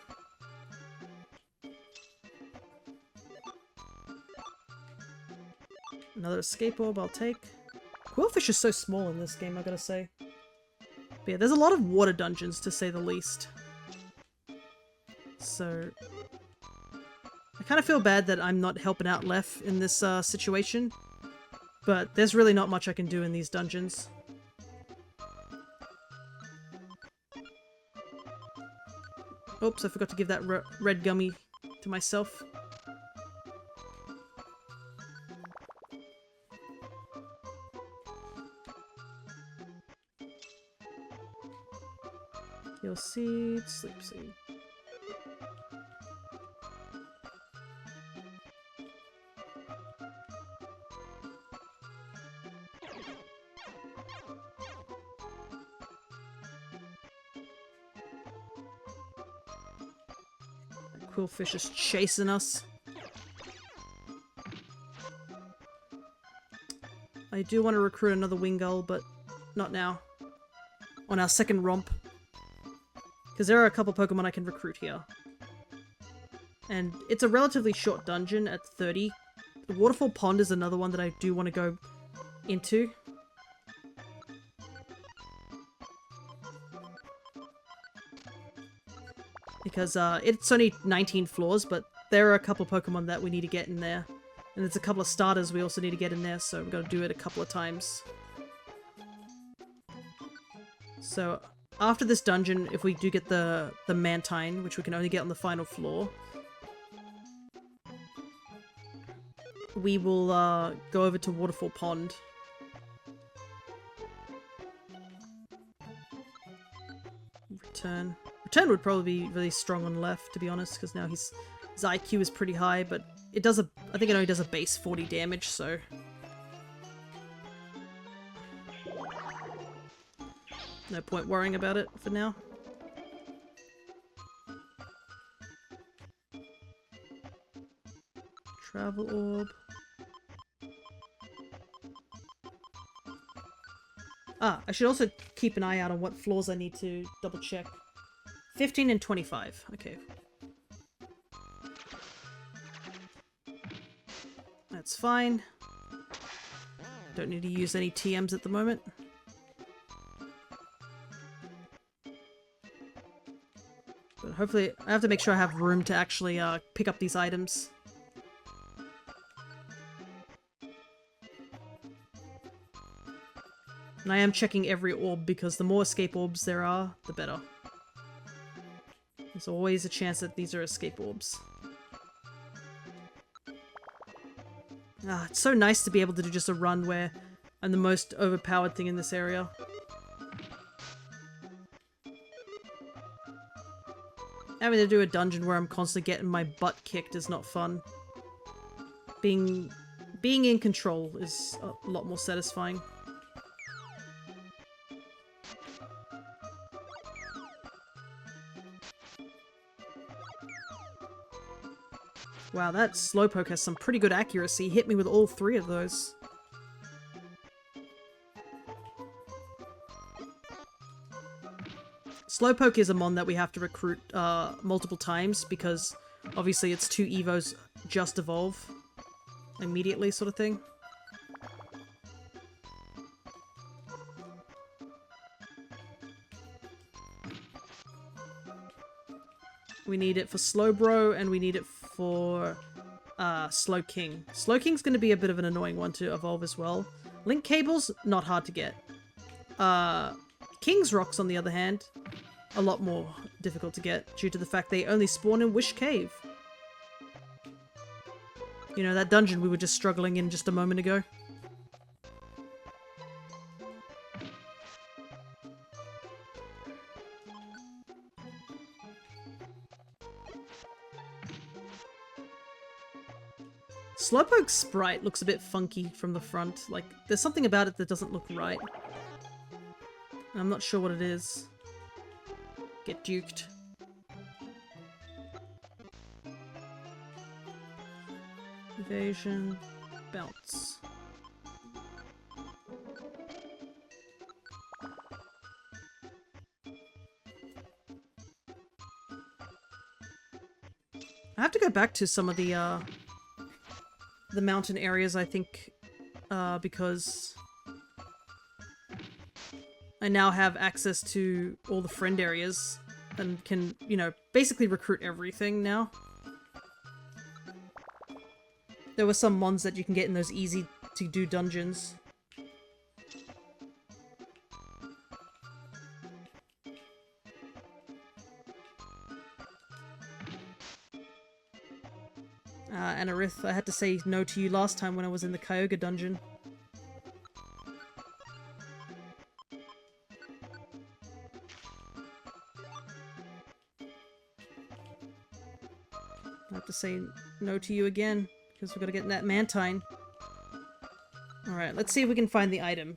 Another escape orb I'll take. Quillfish is so small in this game, I gotta say. But yeah, there's a lot of water dungeons, to say the least. So I kind of feel bad that I'm not helping out Lef in this situation. But there's really not much I can do in these dungeons. Oops, I forgot to give that red gummy to myself. Heal seed, sleep seed. Cool fish is chasing us. I do want to recruit another wing gull, but not now. On our second romp. Because there are a couple Pokemon I can recruit here. And it's a relatively short dungeon at 30. The Waterfall Pond is another one that I do want to go into. Because it's only 19 floors, but there are a couple Pokemon that we need to get in there. And there's a couple of starters we also need to get in there, so we've got to do it a couple of times. So after this dungeon, if we do get the Mantine, which we can only get on the final floor, we will go over to Waterfall Pond. Return. Return would probably be really strong on left, to be honest, because now his IQ is pretty high, but it does I think it only does a base 40 damage, so... no point worrying about it for now. Travel orb. Ah, I should also keep an eye out on what floors I need to double check. 15 and 25. Okay. That's fine. Don't need to use any TMs at the moment. But hopefully, I have to make sure I have room to actually pick up these items. And I am checking every orb because the more escape orbs there are, the better. There's always a chance that these are escape orbs. Ah, it's so nice to be able to do just a run where I'm the most overpowered thing in this area. Having to do a dungeon where I'm constantly getting my butt kicked is not fun. Being in control is a lot more satisfying. Wow, that Slowpoke has some pretty good accuracy. He hit me with all three of those. Slowpoke is a mon that we have to recruit multiple times because obviously its two Evos just evolve immediately, sort of thing. We need it for Slowbro, and we need it for Slowking. Slowking's going to be a bit of an annoying one to evolve as well. Link Cables, not hard to get. King's Rocks, on the other hand, a lot more difficult to get due to the fact they only spawn in Wish Cave. You know, that dungeon we were just struggling in just a moment ago. Slowpoke's sprite looks a bit funky from the front. Like, there's something about it that doesn't look right. And I'm not sure what it is. Get duked. Evasion. Bounce. I have to go back to some of the mountain areas, I think, because I now have access to all the friend areas and can, you know, basically recruit everything now. There were some mons that you can get in those easy to do dungeons. Anarith, I had to say no to you last time when I was in the Kyogre dungeon. I have to say no to you again, because we've got to get in that Mantine. Alright, let's see if we can find the item.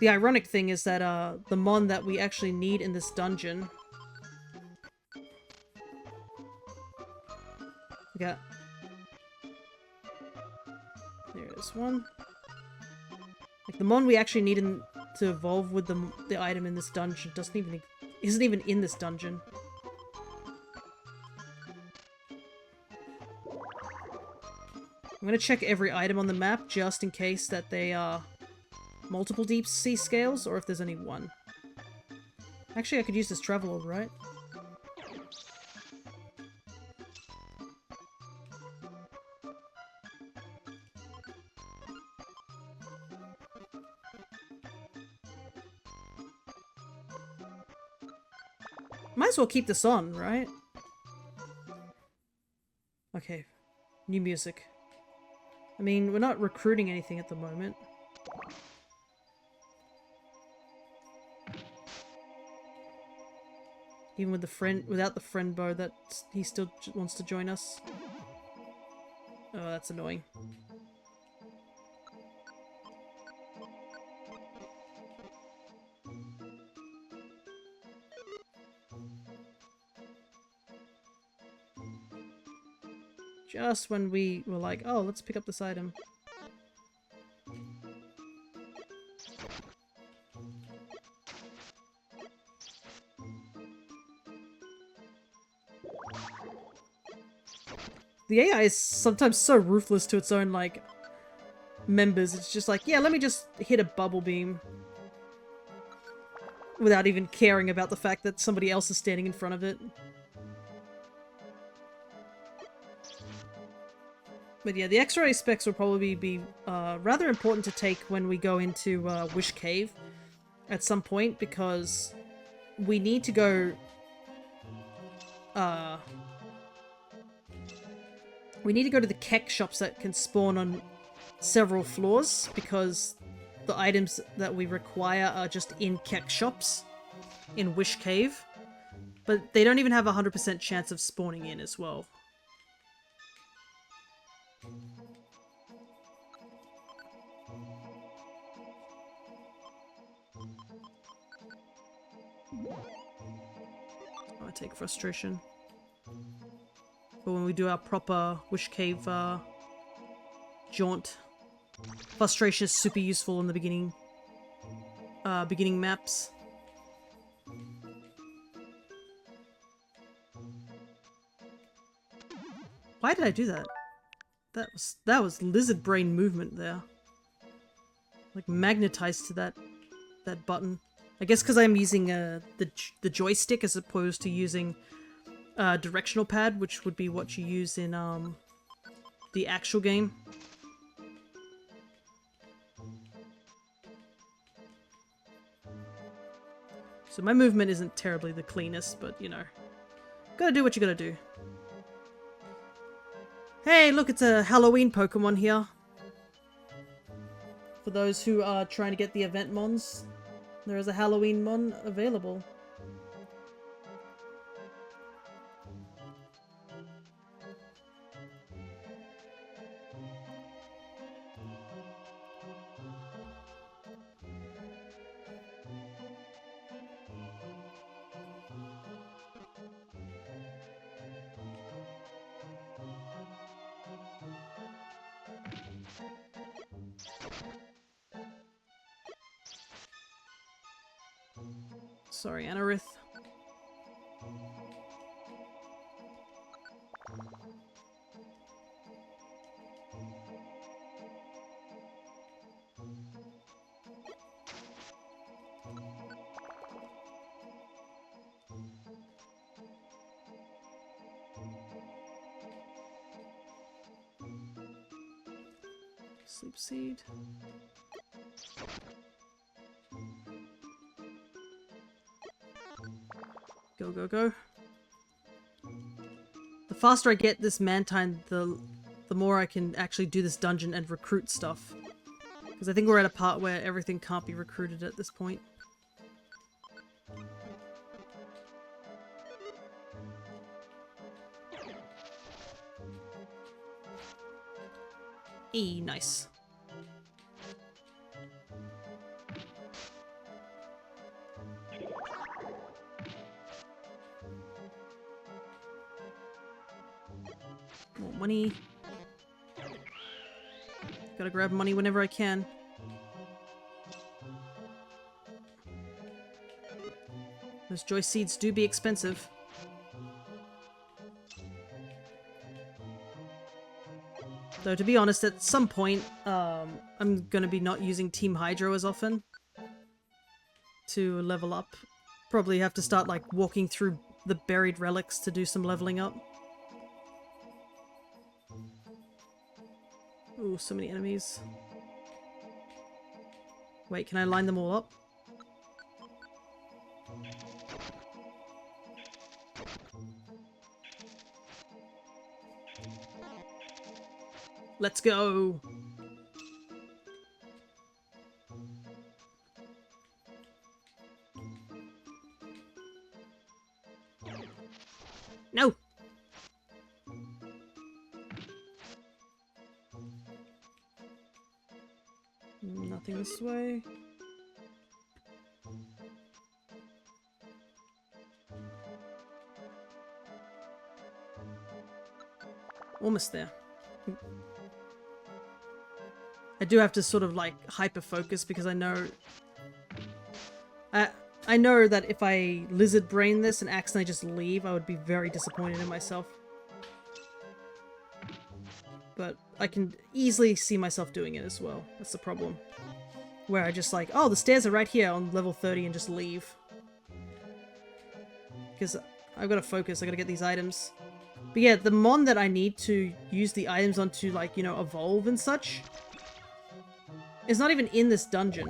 The ironic thing is that the mon that we actually need in this dungeon Okay. There's one. Like the mon we actually need to evolve with the item in this dungeon isn't even in this dungeon. I'm gonna check every item on the map just in case that they are multiple deep sea scales or if there's only one. Actually, I could use this travel orb, right? Might as well keep this on, right? Okay. New music. I mean, we're not recruiting anything at the moment. Even with without the friend bow, that he still wants to join us. Oh, that's annoying. Just when we were like, oh, let's pick up this item. The AI is sometimes so ruthless to its own, like, members. It's just like, yeah, let me just hit a bubble beam. Without even caring about the fact that somebody else is standing in front of it. But yeah, the X-ray specs will probably be rather important to take when we go into Wish Cave at some point, because we need to go... we need to go to the Keck shops that can spawn on several floors, because the items that we require are just in Keck shops in Wish Cave. But they don't even have a 100% chance of spawning in as well. I take frustration. But when we do our proper Wish Cave jaunt, frustration is super useful in the beginning maps. Why did I do that? That was lizard brain movement there. Like magnetized to that button. I guess because I'm using the joystick as opposed to using directional pad, which would be what you use in the actual game. So my movement isn't terribly the cleanest, but you know, gotta do what you gotta do. Hey, look, it's a Halloween Pokemon here. For those who are trying to get the event mons, there is a Halloween mon available. Sorry, Anorith. Sleep seed. Go, go, go. The faster I get this Mantine, the more I can actually do this dungeon and recruit stuff. Because I think we're at a part where everything can't be recruited at this point. Nice. More money. Gotta grab money whenever I can. Those joy seeds do be expensive. Though, to be honest, at some point, I'm gonna be not using Team Hydro as often to level up. Probably have to start, like, walking through the buried relics to do some leveling up. Ooh, so many enemies. Wait, can I line them all up? Let's go! No! Nothing this way. Almost there. I do have to sort of like hyper focus because I know that if I lizard brain this and accidentally just leave, I would be very disappointed in myself. But I can easily see myself doing it as well. That's the problem. Where I just like, oh, the stairs are right here on level 30 and just leave. Because I've got to focus, I got to get these items. But yeah, the mon that I need to use the items on to, like, you know, evolve and such is not even in this dungeon.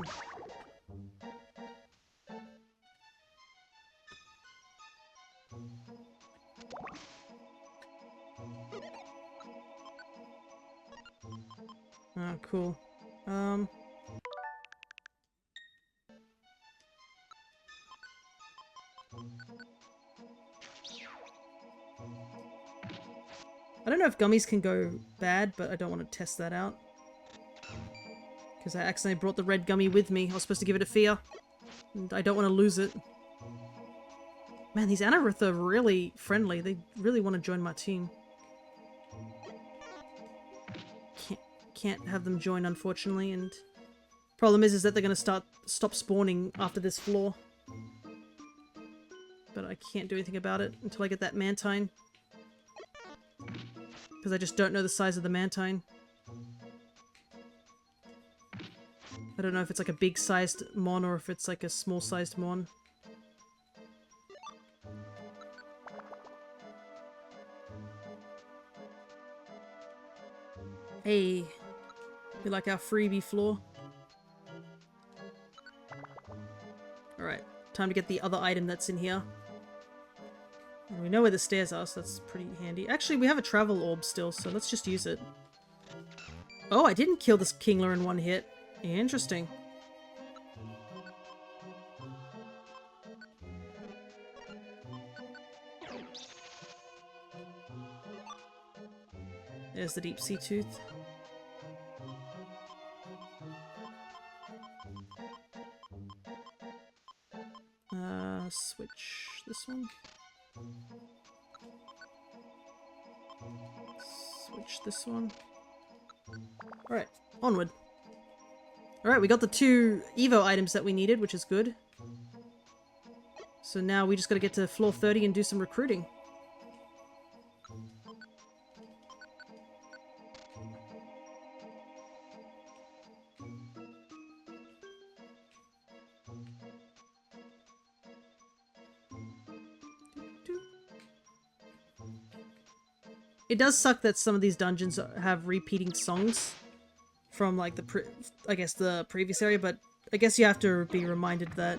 Oh, cool. I don't know if gummies can go bad, but I don't want to test that out. Because I accidentally brought the red gummy with me. I was supposed to give it a fear. And I don't want to lose it. Man, these Anarith are really friendly. They really want to join my team. Can't have them join, unfortunately, and problem is that they're going to stop spawning after this floor. But I can't do anything about it until I get that Mantine. Because I just don't know the size of the Mantine. I don't know if it's like a big-sized mon or if it's like a small-sized mon. Hey, we like our freebie floor. Alright, time to get the other item that's in here. And we know where the stairs are, so that's pretty handy. Actually, we have a travel orb still, so let's just use it. Oh, I didn't kill this Kingler in one hit. Interesting. There's the deep sea tooth. Switch this one. Switch this one. Alright, onward. Alright, we got the 2 Evo items that we needed, which is good. So now we just gotta get to floor 30 and do some recruiting. It does suck that some of these dungeons have repeating songs from, like, the previous area, but I guess you have to be reminded that,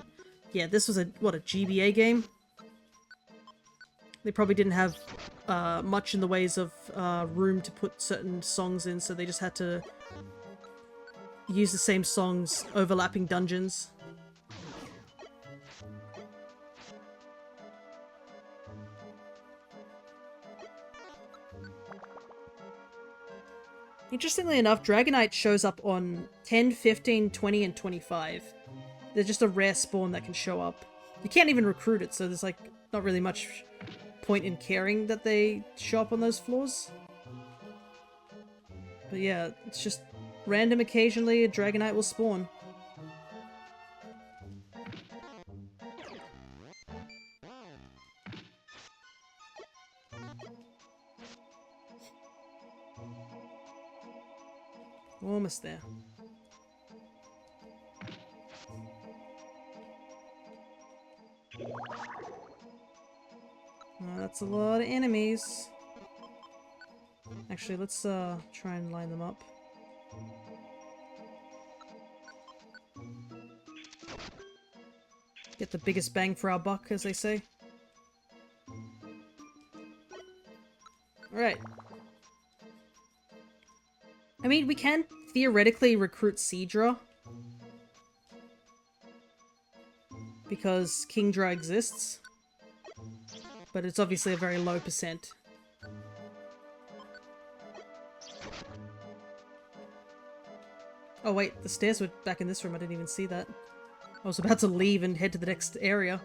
yeah, this was a GBA game? They probably didn't have much in the ways of room to put certain songs in, so they just had to use the same songs overlapping dungeons. Interestingly enough, Dragonite shows up on 10, 15, 20, and 25. They're just a rare spawn that can show up. You can't even recruit it, so there's like not really much point in caring that they show up on those floors. But yeah, it's just random occasionally a Dragonite will spawn. Almost there. Oh, that's a lot of enemies. Actually, let's try and line them up. Get the biggest bang for our buck, as they say. Alright. I mean, we can theoretically recruit Seadra. Because Kingdra exists. But it's obviously a very low percent. Oh wait, the stairs were back in this room, I didn't even see that. I was about to leave and head to the next area.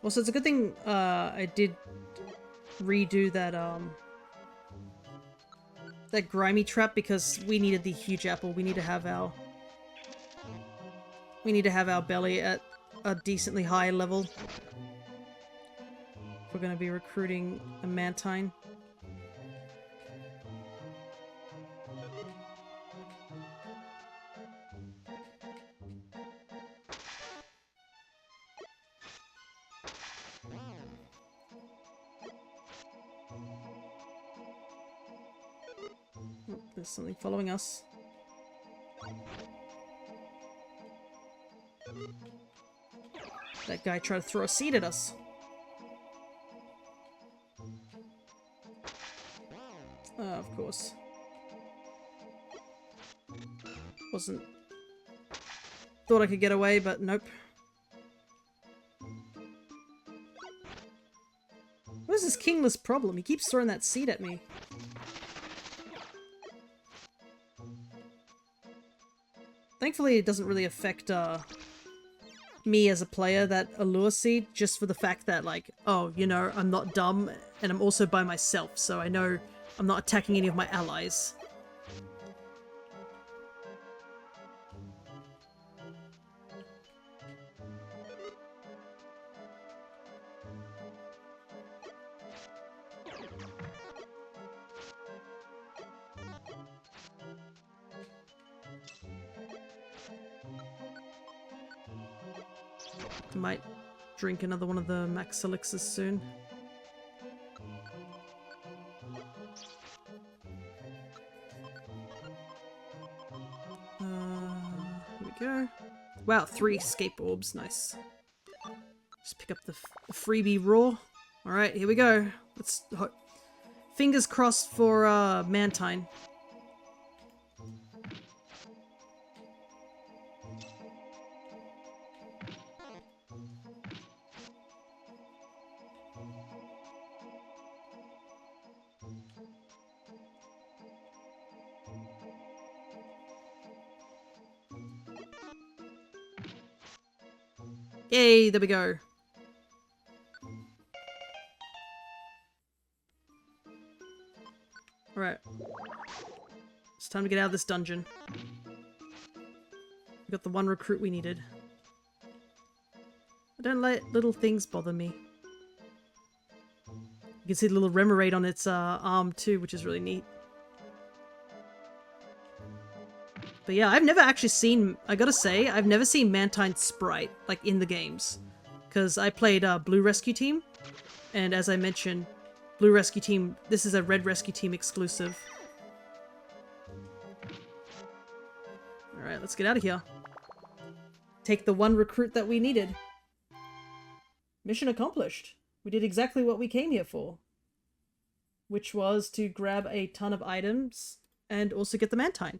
Also, it's a good thing I did redo that that grimy trap because we needed the huge apple. We need to have our belly at a decently high level. If we're going to be recruiting a Mantine. Oh, there's something following us. That guy tried to throw a seed at us. Of course. Thought I could get away, but nope. What is this kingless problem? He keeps throwing that seed at me. Thankfully, it doesn't really affect me as a player, that allure seed, just for the fact that, like, oh, you know, I'm not dumb, and I'm also by myself, so I know I'm not attacking any of my allies. Might drink another one of the max elixirs soon. Here we go. Wow, 3 escape orbs, nice. Just pick up the freebie raw. Alright, here we go. Let's fingers crossed for Mantine. Yay, there we go. Alright. It's time to get out of this dungeon. We got the one recruit we needed. I don't let little things bother me. You can see the little remoraid on its arm too, which is really neat. But yeah, I've never actually seen, I gotta say, I've never seen Mantine's sprite, like, in the games. Because I played Blue Rescue Team, and as I mentioned, Blue Rescue Team, this is a Red Rescue Team exclusive. Alright, let's get out of here. Take the one recruit that we needed. Mission accomplished. We did exactly what we came here for. Which was to grab a ton of items, and also get the Mantine.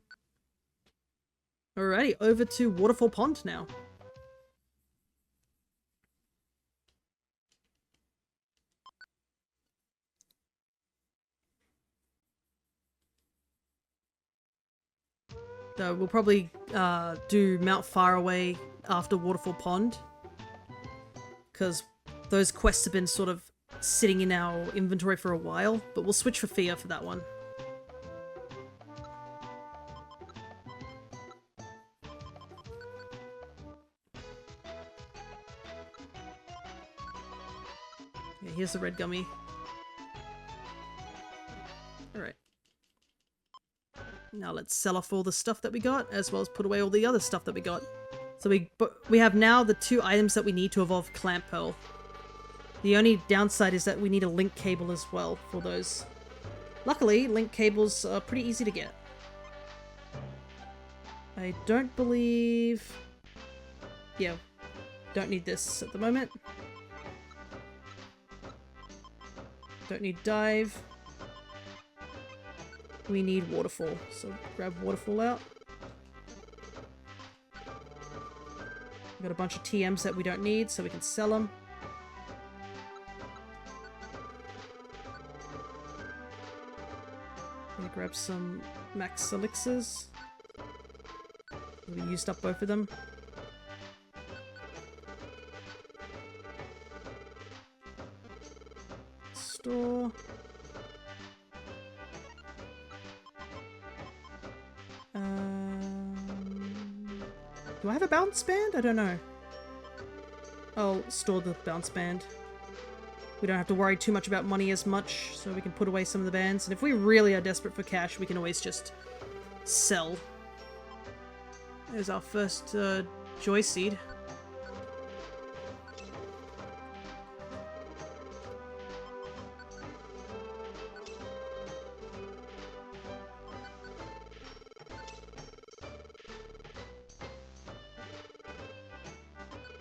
Alrighty, over to Waterfall Pond now. We'll probably do Mount Faraway after Waterfall Pond. Because those quests have been sort of sitting in our inventory for a while, but we'll switch for Fia for that one. Yeah, here's the red gummy. Alright. Now let's sell off all the stuff that we got, as well as put away all the other stuff that we got. So we have now the 2 items that we need to evolve Clamp Pearl. The only downside is that we need a link cable as well for those. Luckily, link cables are pretty easy to get. I don't believe... Yeah, don't need this at the moment. Don't need dive. We need waterfall, so grab waterfall out. Got a bunch of TMs that we don't need, so we can sell them. Gonna grab some max elixirs. We used up both of them. Store. Do I have a bounce band? I don't know. I'll store the bounce band. We don't have to worry too much about money as much, so we can put away some of the bands. And if we really are desperate for cash, we can always just sell. There's our first joy seed.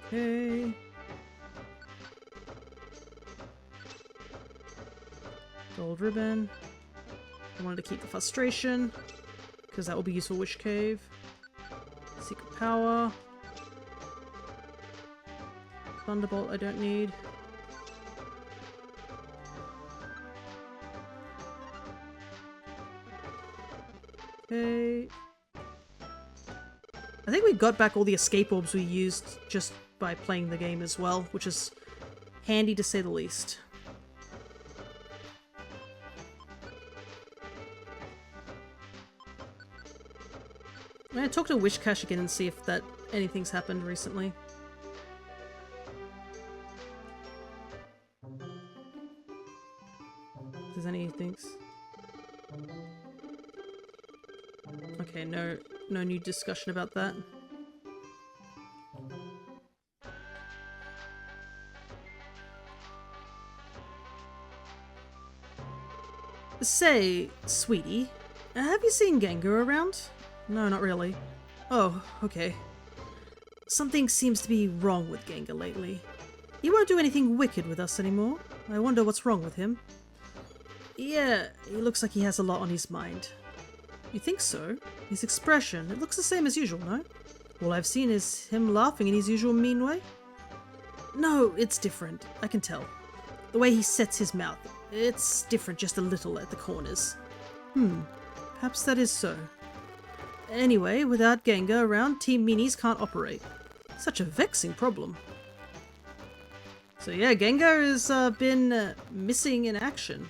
Okay. Gold ribbon. I wanted to keep the frustration, because that will be useful. Wish Cave. Secret power. Thunderbolt I don't need. Okay. I think we got back all the escape orbs we used just by playing the game as well, which is handy to say the least. I'm gonna talk to Wishcash again and see if anything's happened recently. If there's anything. Okay, no new discussion about that. Say, sweetie, have you seen Gengar around? No, not really. Oh, okay. Something seems to be wrong with Gengar lately. He won't do anything wicked with us anymore. I wonder what's wrong with him. Yeah, he looks like he has a lot on his mind. You think so? His expression, it looks the same as usual, no? All I've seen is him laughing in his usual mean way. No, it's different. I can tell. The way he sets his mouth, it's different just a little at the corners. Perhaps that is so. Anyway, without Gengar around, Team Minis can't operate. Such a vexing problem. So yeah, Gengar has been missing in action.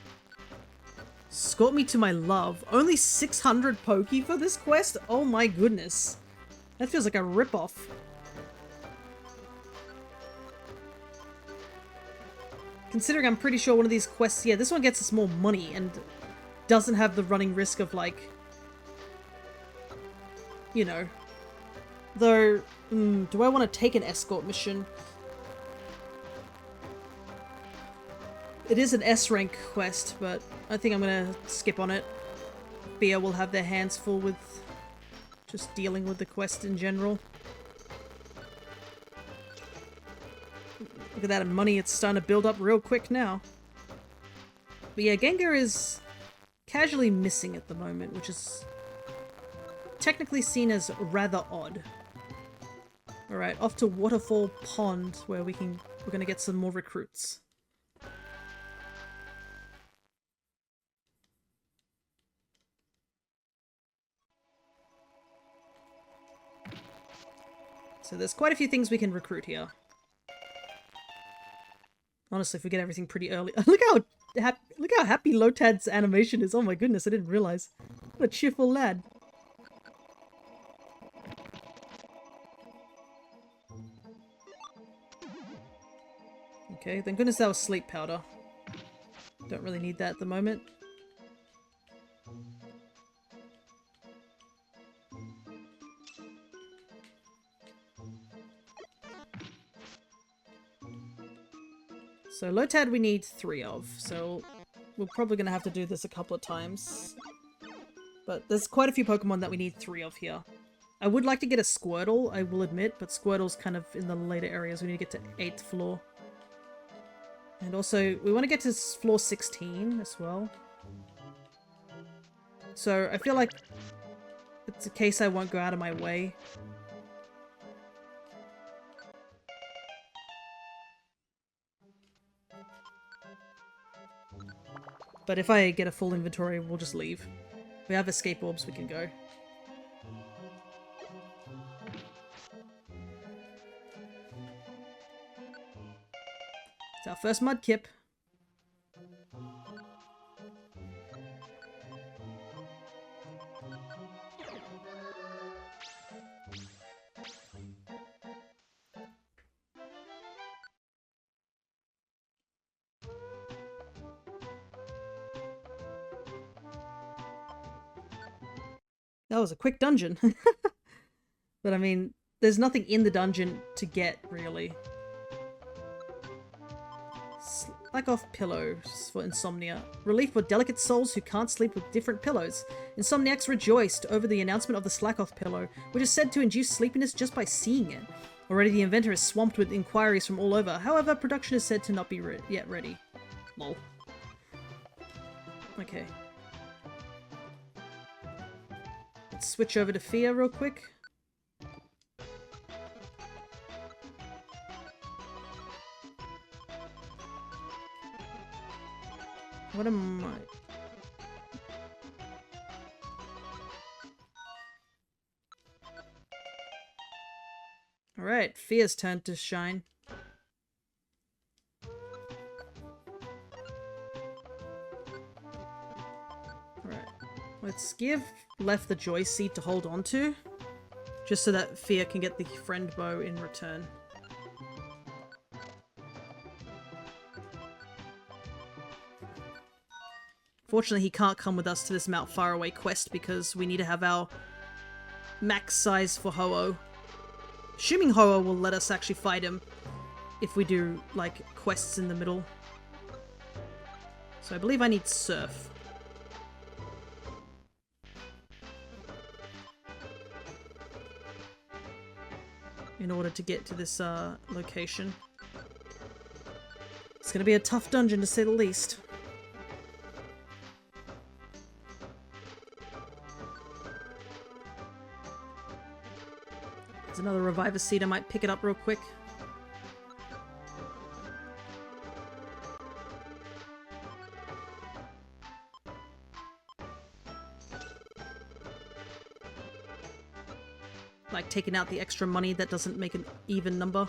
Escort me to my love. Only 600 Poke for this quest? Oh my goodness. That feels like a ripoff. Considering I'm pretty sure one of these quests, yeah, this one gets us more money and doesn't have the running risk of, like, you know. Though, do I want to take an escort mission? It is an S-rank quest, but I think I'm gonna skip on it. Bia will have their hands full with just dealing with the quest in general. Look at that money, it's starting to build up real quick now. But yeah, Gengar is casually missing at the moment, which is technically seen as rather odd. Alright, off to Waterfall Pond, where we're gonna get some more recruits. So there's quite a few things we can recruit here. Honestly, if we get everything pretty early. Look how happy Lotad's animation is. Oh my goodness, I didn't realize. What a cheerful lad. Okay, thank goodness that was sleep powder. Don't really need that at the moment. So Lotad we need 3 of, so we're probably going to have to do this a couple of times. But there's quite a few Pokemon that we need 3 of here. I would like to get a Squirtle, I will admit, but Squirtle's kind of in the later areas. We need to get to 8th floor. And also, we want to get to floor 16 as well. So I feel like it's a case I won't go out of my way. But if I get a full inventory, we'll just leave. If we have escape orbs, we can go. It's our first Mudkip. That was a quick dungeon. But I mean, there's nothing in the dungeon to get, really. Slack off pillows for insomnia. Relief for delicate souls who can't sleep with different pillows. Insomniacs rejoiced over the announcement of the slack off pillow, which is said to induce sleepiness just by seeing it. Already the inventor is swamped with inquiries from all over. However, production is said to not be yet ready. Lol. Okay. Let's switch over to Fear real quick. What am I? Alright, Fear's turn to shine. Alright, let's give Left the Joy Seed to hold on to, just so that Fear can get the friend bow in return. Fortunately, he can't come with us to this Mount Faraway quest because we need to have our max size for Ho-Oh. Assuming Ho-Oh will let us actually fight him if we do, like, quests in the middle. So I believe I need Surf. In order to get to this location. It's gonna be a tough dungeon to say the least. There's another Reviver Seed, I might pick it up real quick. Like taking out the extra money that doesn't make an even number.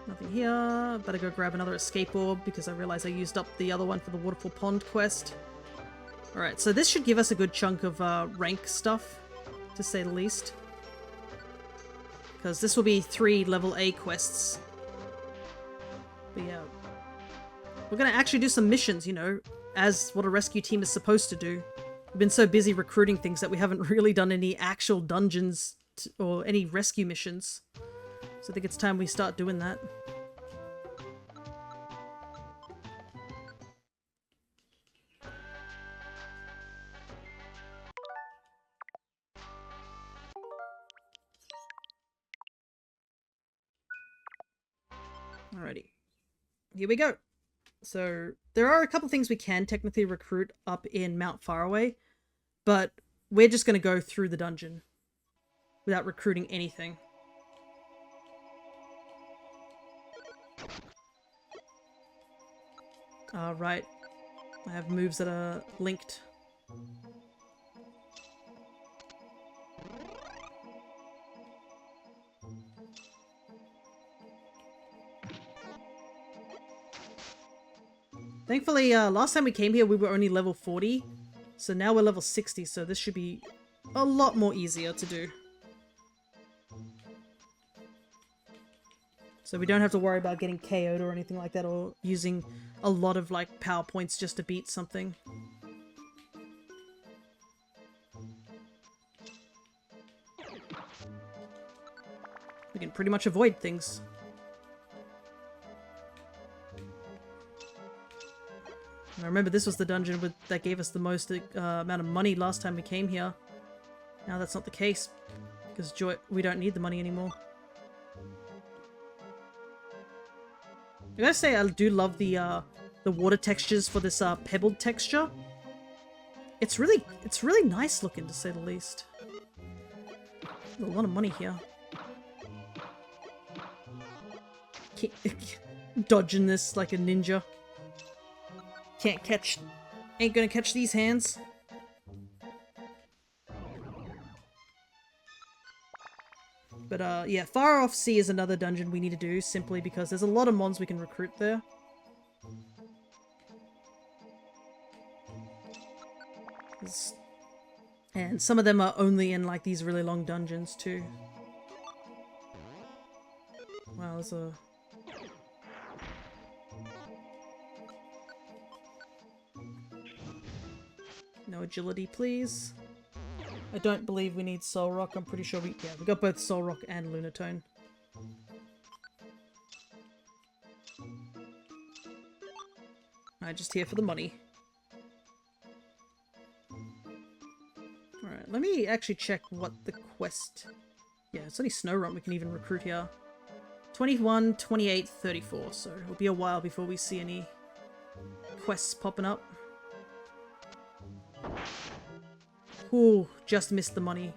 Nothing here. Better go grab another escape orb because I realize I used up the other one for the Waterfall Pond quest. Alright, so this should give us a good chunk of rank stuff, to say the least. Because this will be 3 level A quests. But yeah, we're gonna actually do some missions, you know, as what a rescue team is supposed to do. We've been so busy recruiting things that we haven't really done any actual dungeons or any rescue missions. So I think it's time we start doing that. Alrighty. Here we go. So there are a couple things we can technically recruit up in Mount Faraway, but we're just going to go through the dungeon without recruiting anything. Right. I have moves that are linked. Thankfully, last time we came here, we were only level 40. So now we're level 60, so this should be a lot more easier to do. So we don't have to worry about getting KO'd or anything like that, or using a lot of, like, power points just to beat something. We can pretty much avoid things. I remember this was the dungeon that gave us the most amount of money last time we came here. Now that's not the case, because we don't need the money anymore. I gotta say, I do love the water textures for this pebbled texture. It's really nice looking, to say the least. A lot of money here. Dodging this like a ninja. Ain't gonna catch these hands. But yeah, Far Off Sea is another dungeon we need to do, simply because there's a lot of mons we can recruit there. And some of them are only in like these really long dungeons too. Wow, there's a... No agility, please. I don't believe we need Soul Rock. I'm pretty sure we got both Soul Rock and Lunatone. Alright, just here for the money. Alright, let me actually check what the quest... Yeah, it's only Snowrun we can even recruit here. 21, 28, 34, so it'll be a while before we see any quests popping up. Ooh, just missed the money.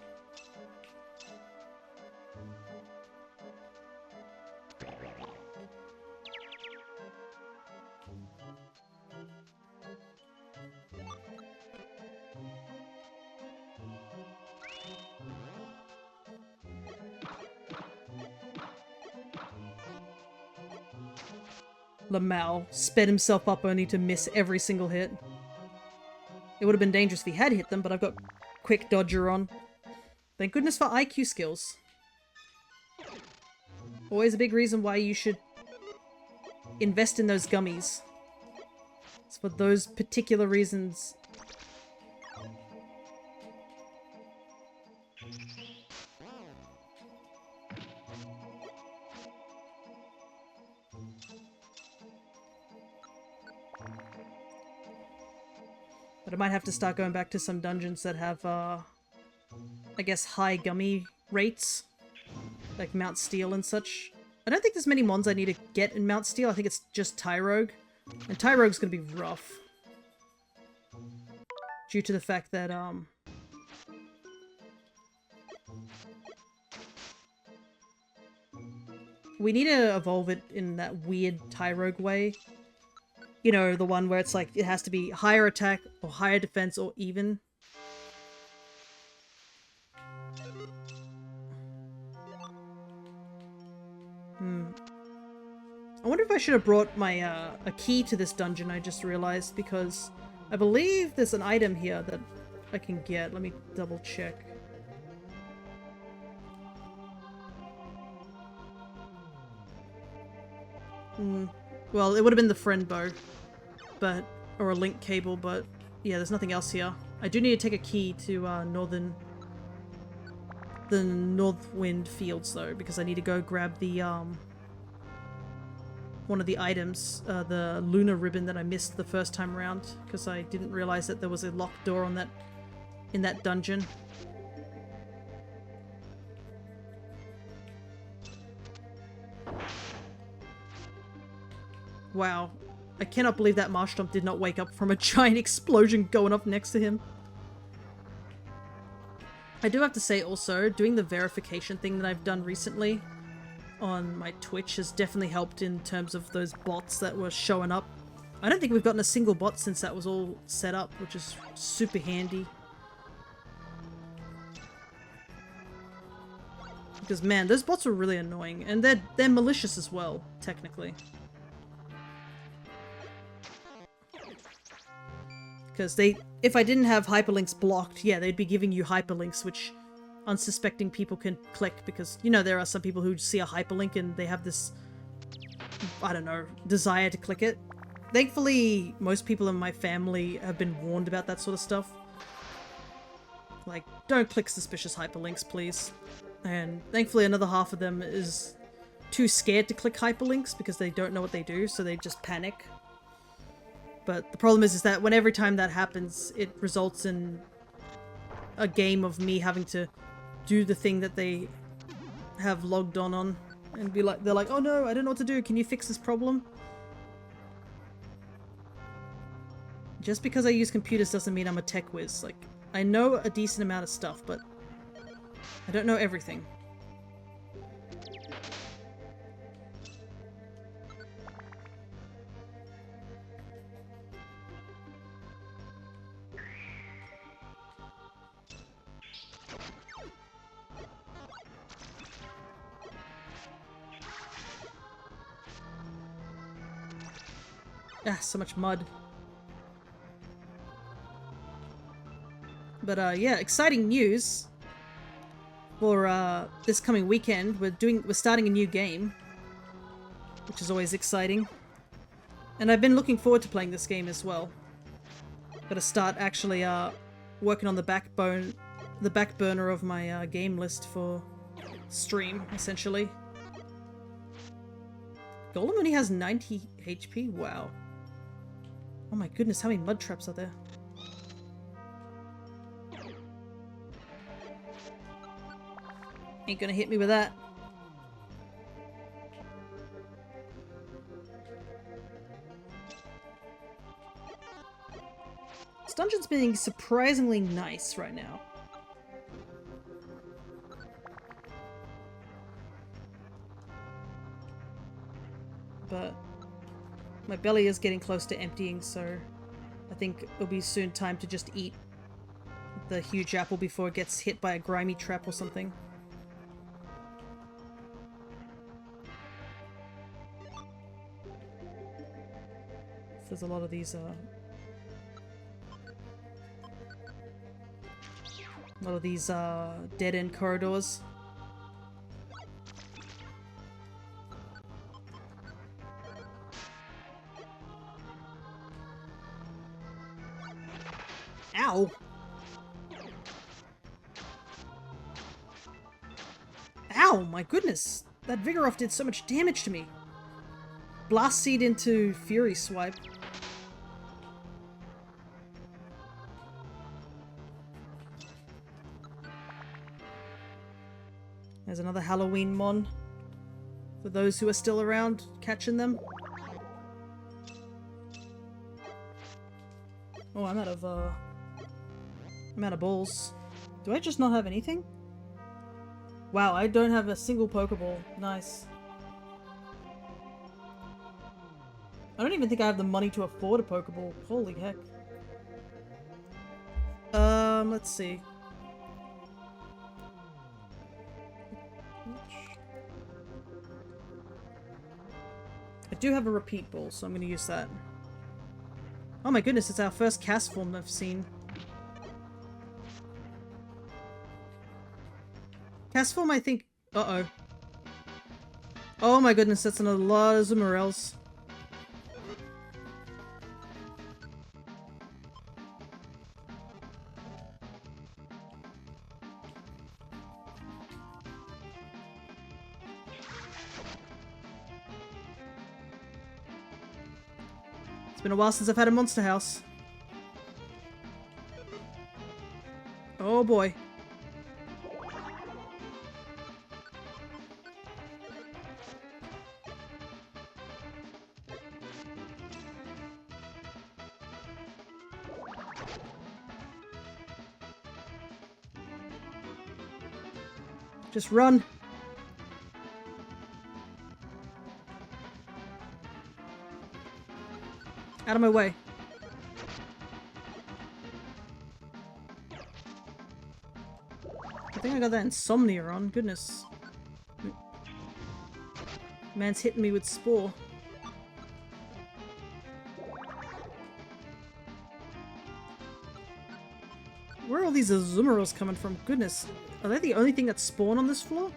Lamau sped himself up only to miss every single hit. It would have been dangerous if he had hit them, but I've got quick dodger on. Thank goodness for IQ skills. Always a big reason why you should invest in those gummies. It's for those particular reasons. But I might have to start going back to some dungeons that have, I guess, high gummy rates. Like Mount Steel and such. I don't think there's many mons I need to get in Mount Steel. I think it's just Tyrogue. And Tyrogue's gonna be rough. Due to the fact that, we need to evolve it in that weird Tyrogue way. You know, the one where it's like, it has to be higher attack, or higher defense, or even. I wonder if I should have brought my, a key to this dungeon, I just realized, because I believe there's an item here that I can get. Let me double check. Well, it would have been the friend bow, but, or a link cable, but yeah, there's nothing else here. I do need to take a key to the Northwind Fields though, because I need to go grab the one of the items, the lunar ribbon that I missed the first time around, because I didn't realize that there was a locked door on that in that dungeon. Wow. I cannot believe that Marshtomp did not wake up from a giant explosion going off next to him. I do have to say also, doing the verification thing that I've done recently on my Twitch has definitely helped in terms of those bots that were showing up. I don't think we've gotten a single bot since that was all set up, which is super handy. Because man, those bots were really annoying, and they're malicious as well, technically. Because if I didn't have hyperlinks blocked, yeah, they'd be giving you hyperlinks, which unsuspecting people can click, because, you know, there are some people who see a hyperlink and they have this, I don't know, desire to click it. Thankfully, most people in my family have been warned about that sort of stuff. Like, don't click suspicious hyperlinks, please. And thankfully another half of them is too scared to click hyperlinks because they don't know what they do, so they just panic. But the problem is that every time that happens, it results in a game of me having to do the thing that they have logged on and be like, they're like, oh no, I don't know what to do, can you fix this problem? Just because I use computers doesn't mean I'm a tech whiz. Like, I know a decent amount of stuff, but I don't know everything. Ah, so much mud. But yeah, exciting news for this coming weekend. We're starting a new game, which is always exciting. And I've been looking forward to playing this game as well. Gotta start actually working on the back burner of my game list for stream, essentially. Golem only has 90 HP? Wow. Oh my goodness, how many mud traps are there? Ain't gonna hit me with that. This dungeon's being surprisingly nice right now. But my belly is getting close to emptying, so I think it'll be soon time to just eat the huge apple before it gets hit by a grimy trap or something. There's a lot of these dead-end corridors. Ow! Ow, my goodness! That Vigoroth did so much damage to me! Blast Seed into Fury Swipe. There's another Halloween mon. For those who are still around, catching them. Oh, I'm out of balls. Do I just not have anything? Wow, I don't have a single Pokeball. Nice. I don't even think I have the money to afford a Pokeball. Holy heck. Let's see. I do have a repeat ball, so I'm going to use that. Oh my goodness, it's our first cast form I've seen. Cast form, I think... Uh-oh. Oh my goodness, that's a lot of Zoomerells. It's been a while since I've had a monster house. Oh boy. Just run. Out of my way. I think I got that insomnia on. Goodness. Man's hitting me with Spore. Where are all these Azumaros coming from? Goodness. Are they the only thing that spawn on this floor?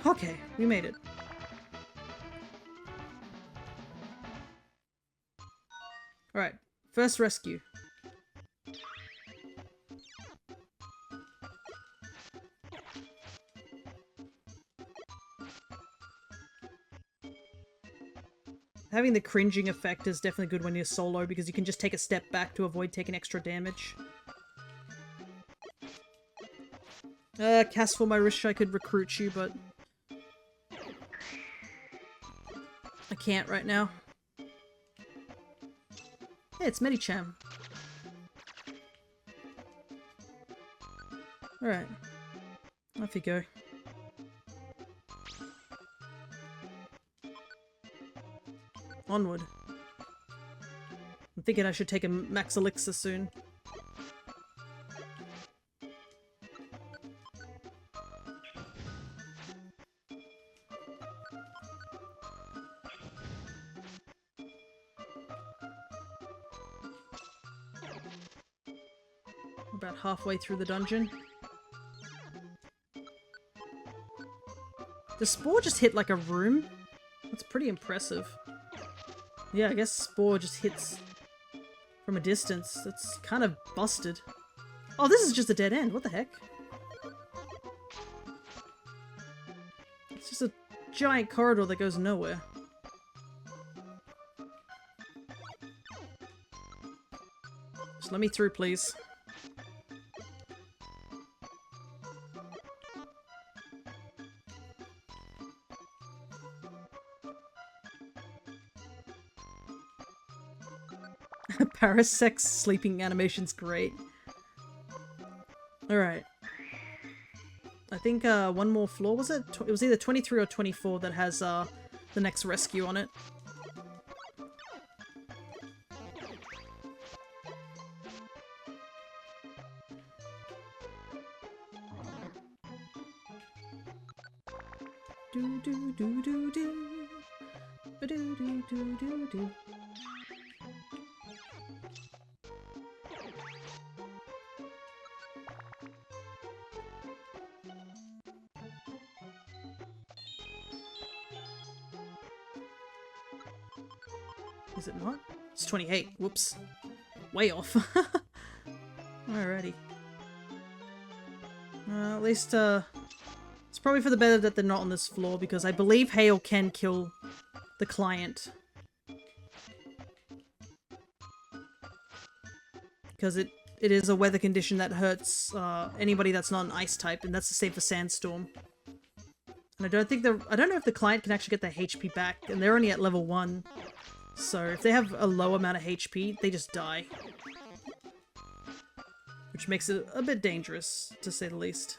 Okay, we made it. Alright, first rescue. Having the cringing effect is definitely good when you're solo because you can just take a step back to avoid taking extra damage. Castform, I wish I could recruit you, but I can't right now. Hey, it's Medicham. Alright. Off you go. Onward. I'm thinking I should take a max elixir soon. About halfway through the dungeon. Does Spore just hit like a room? That's pretty impressive. Yeah, I guess Spore just hits from a distance. That's kind of busted. Oh, this is just a dead end. What the heck? It's just a giant corridor that goes nowhere. Just let me through, please. Parasec's sleeping animation's great. Alright. I think one more floor, was it? It was either 23 or 24 that has the next rescue on it. Do do do do do. Ba do do do do do. Is it not? It's 28. Whoops. Way off. Alrighty. At least, it's probably for the better that they're not on this floor, because I believe hail can kill the client. Because it is a weather condition that hurts anybody that's not an ice type, and that's the same for sandstorm. And I don't know if the client can actually get their HP back, and they're only at level 1. So if they have a low amount of HP, they just die. Which makes it a bit dangerous, to say the least.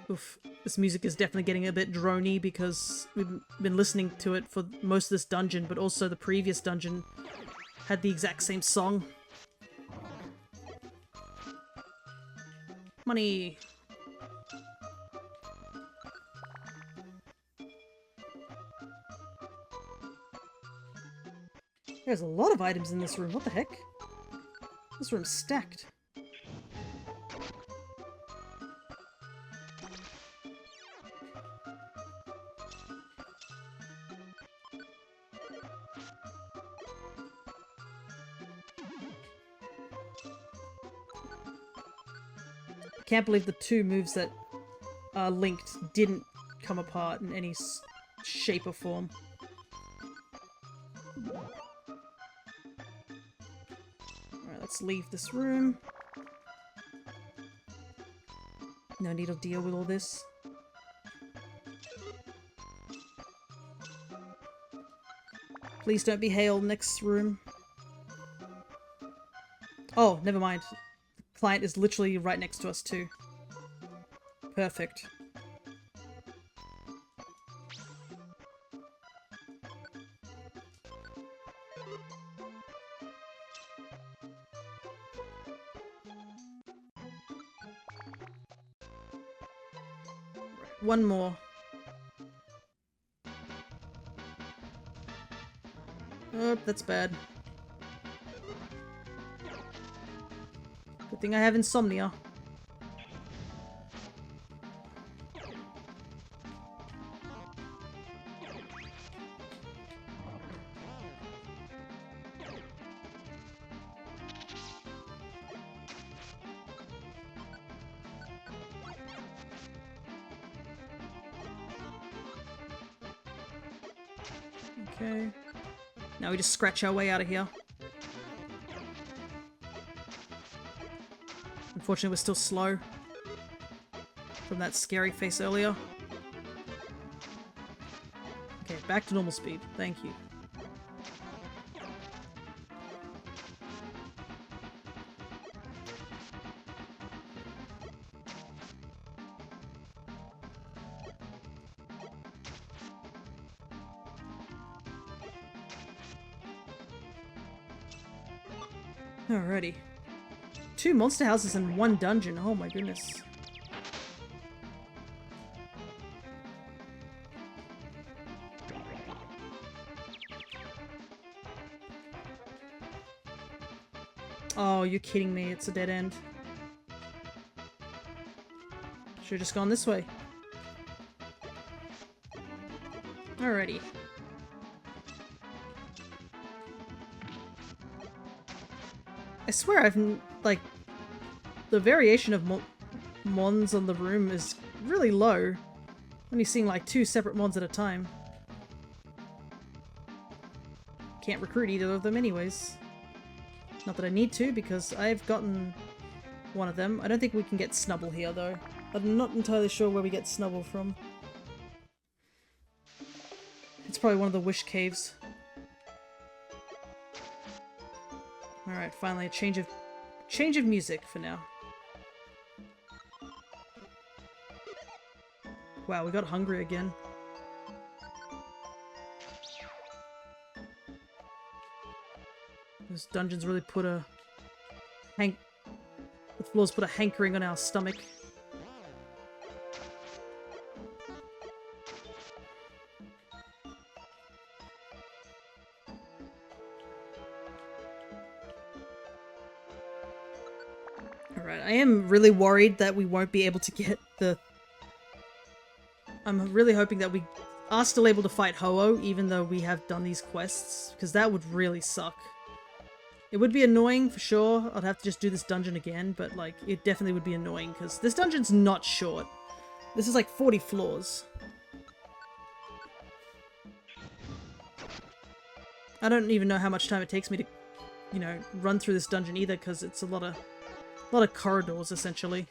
Oof. This music is definitely getting a bit drony because we've been listening to it for most of this dungeon, but also the previous dungeon had the exact same song. Money! There's a lot of items in this room, what the heck? This room's stacked. Can't believe the two moves that are linked didn't come apart in any shape or form. Alright, let's leave this room. No need to deal with all this. Please don't be hail next room. Oh, never mind. Client is literally right next to us too. Perfect. one more. Oh, that's bad. Good thing I have insomnia. Okay. Now we just scratch our way out of here. Unfortunately, we're still slow from that scary face earlier. Okay, back to normal speed. Thank you. Alrighty. 2 monster houses in 1 dungeon. Oh my goodness. Oh, you're kidding me. It's a dead end. Should've just gone this way. Alrighty. I swear like, the variation of mons on the room is really low. Only seeing like 2 separate mons at a time. Can't recruit either of them anyways. Not that I need to, because I've gotten one of them. I don't think we can get Snubble here though. I'm not entirely sure where we get Snubble from. It's probably one of the wish caves. Alright, finally a change of music for now. Wow, we got hungry again. This dungeon's really put a the floors put a hankering on our stomach. Alright, I am really worried that we won't be able to get the... I'm really hoping that we are still able to fight Ho-Oh, even though we have done these quests, because that would really suck. It would be annoying, for sure. I'd have to just do this dungeon again, but, like, it definitely would be annoying, because this dungeon's not short. This is like 40 floors. I don't even know how much time it takes me to, you know, run through this dungeon either, because it's a lot of corridors, essentially.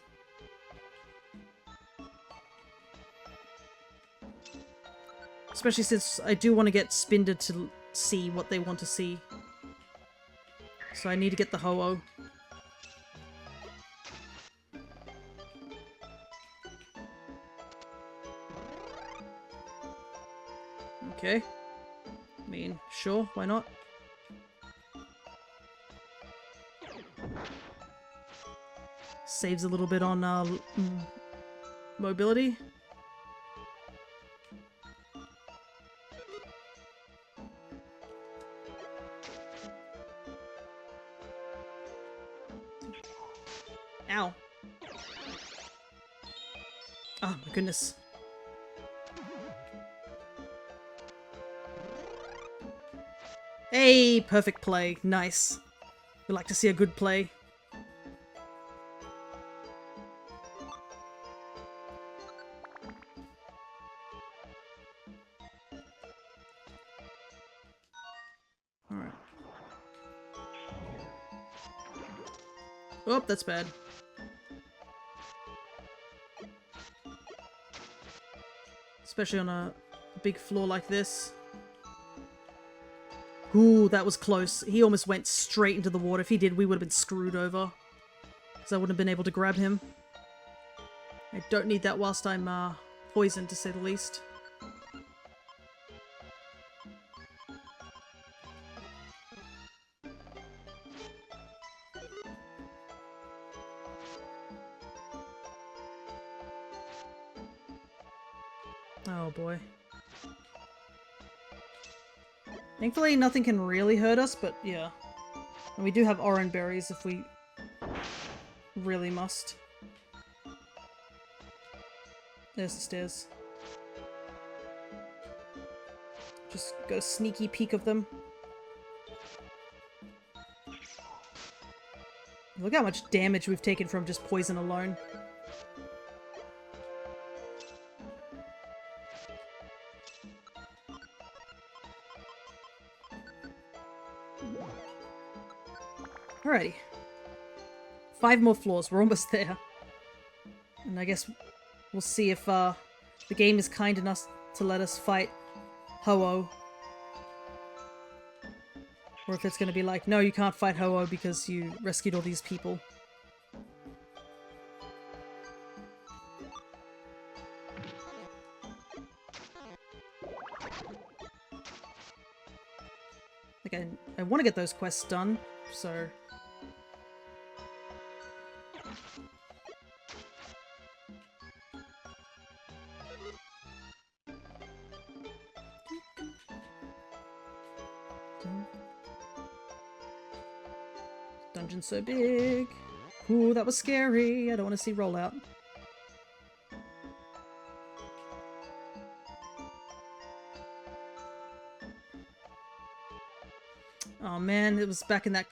Especially since I do want to get Spinder to see what they want to see. So I need to get the Ho-Oh. Okay. I mean, sure, why not? Saves a little bit on mobility. Ow. Oh my goodness. Hey, perfect play. Nice. We like to see a good play. Alright. Oh, that's bad. Especially on a big floor like this. Ooh, that was close. He almost went straight into the water. If he did, we would have been screwed over. Because I wouldn't have been able to grab him. I don't need that whilst I'm poisoned, to say the least. Oh boy. Thankfully nothing can really hurt us, but yeah. And we do have orange berries if we really must. There's the stairs. Just got a sneaky peek of them. Look how much damage we've taken from just poison alone. Alrighty. 5 more floors. We're almost there. And I guess we'll see if the game is kind enough to let us fight Ho-Oh. Or if it's going to be like, no, you can't fight Ho-Oh because you rescued all these people. Like, I want to get those quests done, so... Dungeon's so big. Ooh, that was scary. I don't want to see rollout. Oh man, it was back in that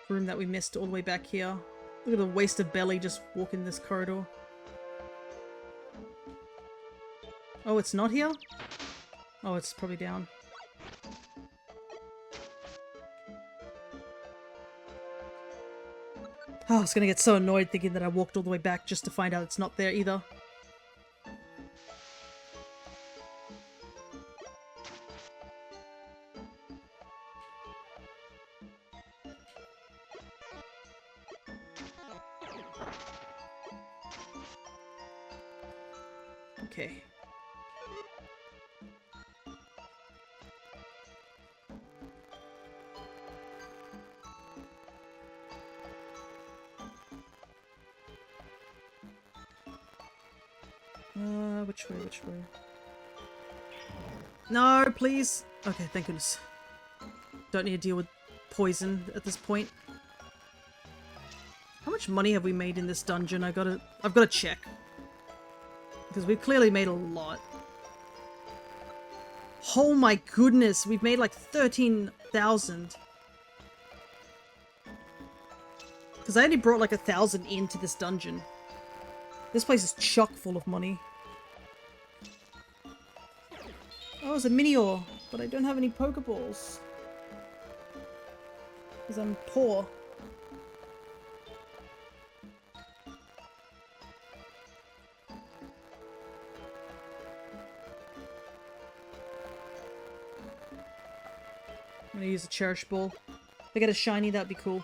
room that we missed all the way back here. Look at the waste of belly just walking this corridor. Oh, it's not here? Oh, it's probably down. Oh, I was gonna get so annoyed thinking that I walked all the way back just to find out it's not there either. Okay. Which way? No, please! Okay, thank goodness. Don't need to deal with poison at this point. How much money have we made in this dungeon? I've got to check. Because we've clearly made a lot. Oh my goodness, we've made like 13,000. Because I only brought like 1,000 into this dungeon. This place is chock full of money. Oh, it's a Minior, but I don't have any Pokeballs. Because I'm poor. I'm gonna use a Cherish Ball. If I get a shiny, that'd be cool.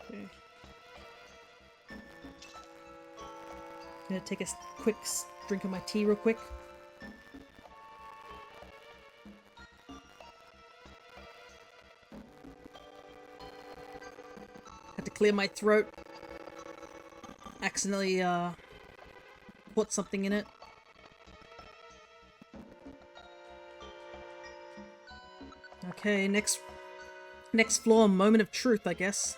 Okay. Gonna take a quick drink of my tea real quick. Had to clear my throat. Accidentally put something in it. Okay, next floor, moment of truth, I guess.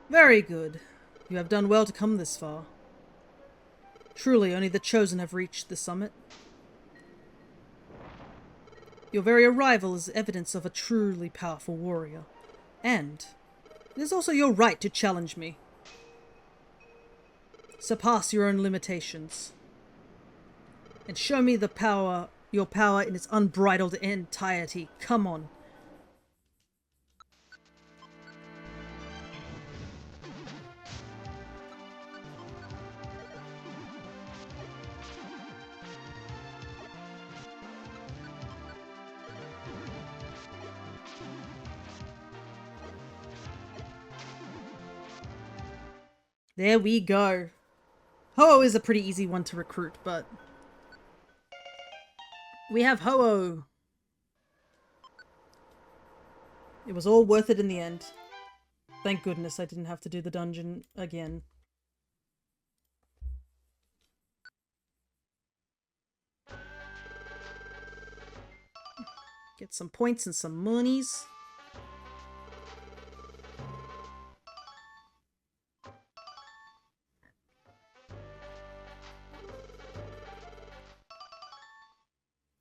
Very good. You have done well to come this far. Truly, only the chosen have reached the summit. Your very arrival is evidence of a truly powerful warrior. And it is also your right to challenge me. Surpass your own limitations. And show me your power in its unbridled entirety. Come on. There we go. Ho-Oh is a pretty easy one to recruit, but... we have Ho-Oh! It was all worth it in the end. Thank goodness I didn't have to do the dungeon again. Get some points and some monies.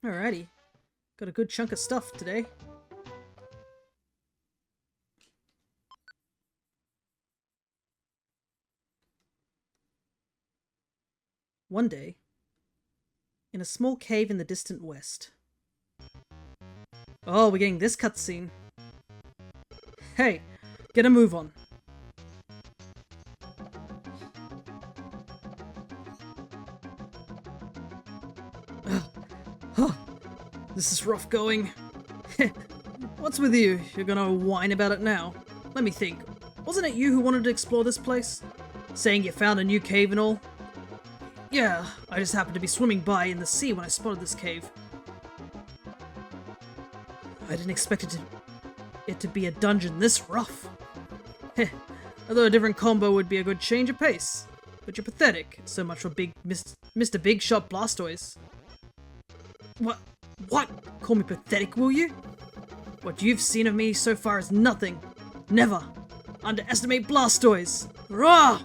Alrighty. Got a good chunk of stuff today. One day, in a small cave in the distant west. Oh, we're getting this cutscene. Hey, get a move on. This is rough going. What's with you? You're gonna whine about it now? Let me think. Wasn't it you who wanted to explore this place? Saying you found a new cave and all? Yeah, I just happened to be swimming by in the sea when I spotted this cave. I didn't expect it to be a dungeon this rough. Heh, although a different combo would be a good change of pace. But you're pathetic. So much for Mr. Big Shot Blastoise. What? Call me pathetic, will you? What you've seen of me so far is nothing. Never underestimate Blastoise. Rah!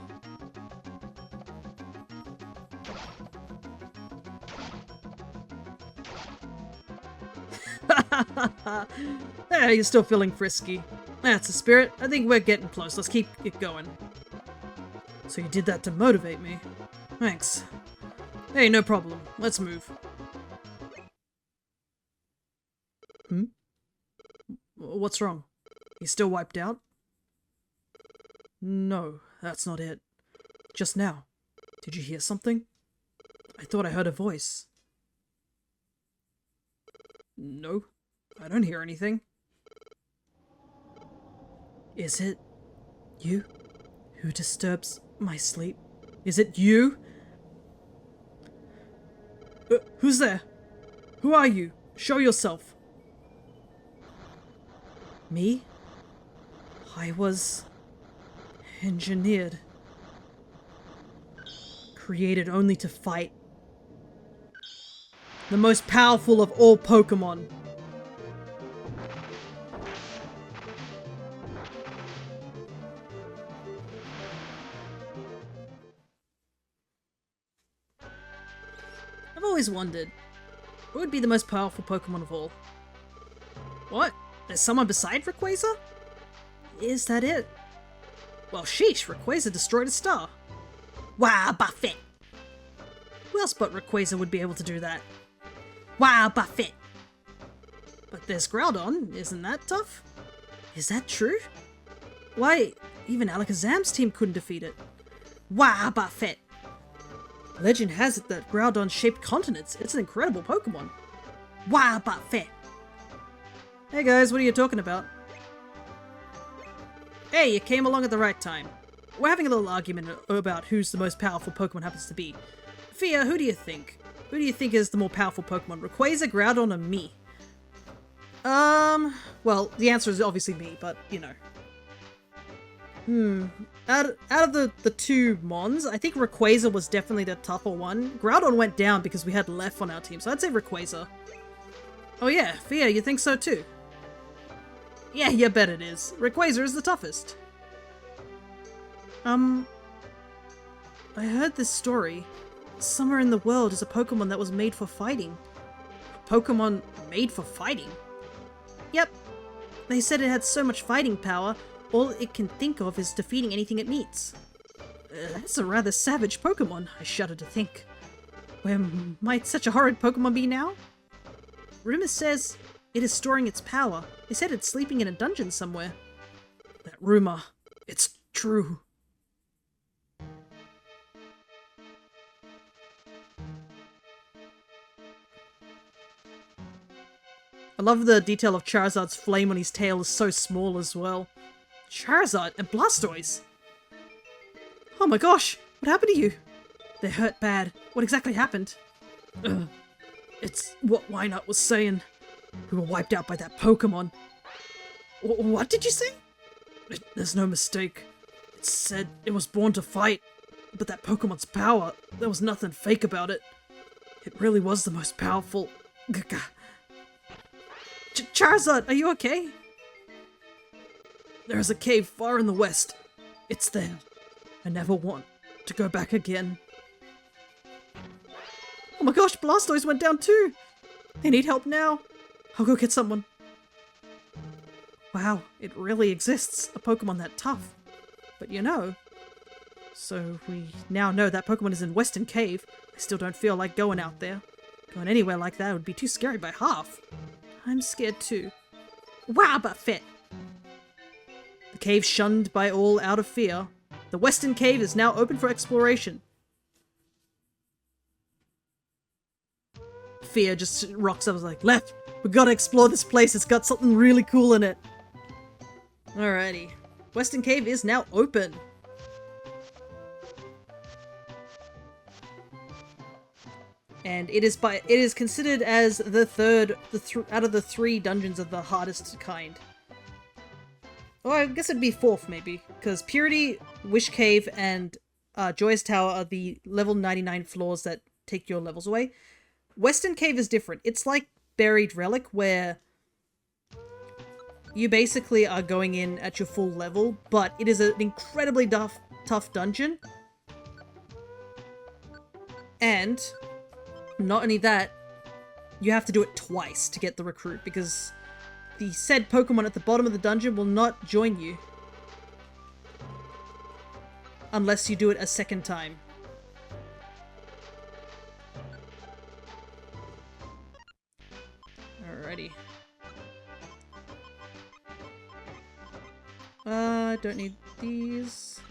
Hey, you're still feeling frisky. That's the spirit. I think we're getting close. Let's keep it going. So you did that to motivate me. Thanks. Hey, no problem. Let's move. What's wrong? You still wiped out? No, that's not it. Just now. Did you hear something? I thought I heard a voice. No, I don't hear anything. Is it you who disturbs my sleep? Is it you? Who's there? Who are you? Show yourself. Me? I was engineered. Created only to fight. The most powerful of all Pokemon. I've always wondered, who would be the most powerful Pokemon of all? What? There's someone beside Rayquaza? Is that it? Well, sheesh, Rayquaza destroyed a star. Wow, Buffet! Who else but Rayquaza would be able to do that? Wow, Buffet! But there's Groudon, isn't that tough? Is that true? Why, even Alakazam's team couldn't defeat it. Wow, Buffet! Legend has it that Groudon shaped continents. It's an incredible Pokemon. Wow, Buffet! Hey guys, what are you talking about? Hey, you came along at the right time. We're having a little argument about who's the most powerful Pokemon happens to be. Fia, who do you think? Who do you think is the more powerful Pokemon? Rayquaza, Groudon, or me? Well, the answer is obviously me, but, you know. Out of the two Mons, I think Rayquaza was definitely the tougher one. Groudon went down because we had Left on our team, so I'd say Rayquaza. Oh yeah, Fia, you think so too? Yeah, you bet it is. Rayquaza is the toughest. I heard this story. Somewhere in the world is a Pokemon that was made for fighting. A Pokemon made for fighting? Yep. They said it had so much fighting power, all it can think of is defeating anything it meets. That's a rather savage Pokemon, I shudder to think. Where might such a horrid Pokemon be now? Rumor says it is storing its power. They said it's sleeping in a dungeon somewhere. That rumor, it's true. I love the detail of Charizard's flame on his tail is so small as well. Charizard and Blastoise! Oh my gosh! What happened to you? They hurt bad. What exactly happened? It's what Wynut was saying. We were wiped out by that Pokemon. What did you say? There's no mistake. It said it was born to fight. But that Pokemon's power, there was nothing fake about it. It really was the most powerful. Charizard, are you okay? There is a cave far in the west. It's there. I never want to go back again. Oh my gosh, Blastoise went down too! They need help now. I'll go get someone. Wow, it really exists, a Pokemon that tough. But you know... So we now know that Pokemon is in Western Cave. I still don't feel like going out there. Going anywhere like that would be too scary by half. I'm scared too. Wow, but fit! The cave shunned by all out of fear. The Western Cave is now open for exploration. Fear just rocks up, like, left! We gotta explore this place, it's got something really cool in it. Alrighty. Western Cave is now open. And it is considered as the third out of the 3 dungeons of the hardest kind. Oh, I guess it'd be 4th maybe, because Purity, Wish Cave, and Joyous Tower are the level 99 floors that take your levels away. Western Cave is different. It's like Buried Relic, where you basically are going in at your full level, but it is an incredibly tough dungeon. And not only that, you have to do it twice to get the recruit, because the said Pokemon at the bottom of the dungeon will not join you unless you do it a second time. Alrighty. Don't need these.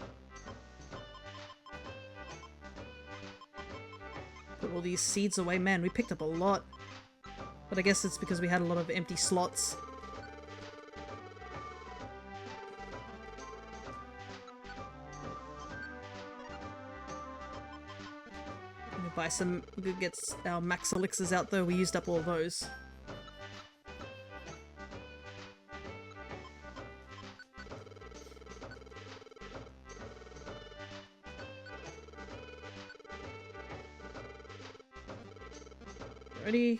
Put all these seeds away. Man, we picked up a lot. But I guess it's because we had a lot of empty slots. Let me buy some... We'll get our max elixirs out though. We used up all those. Ready?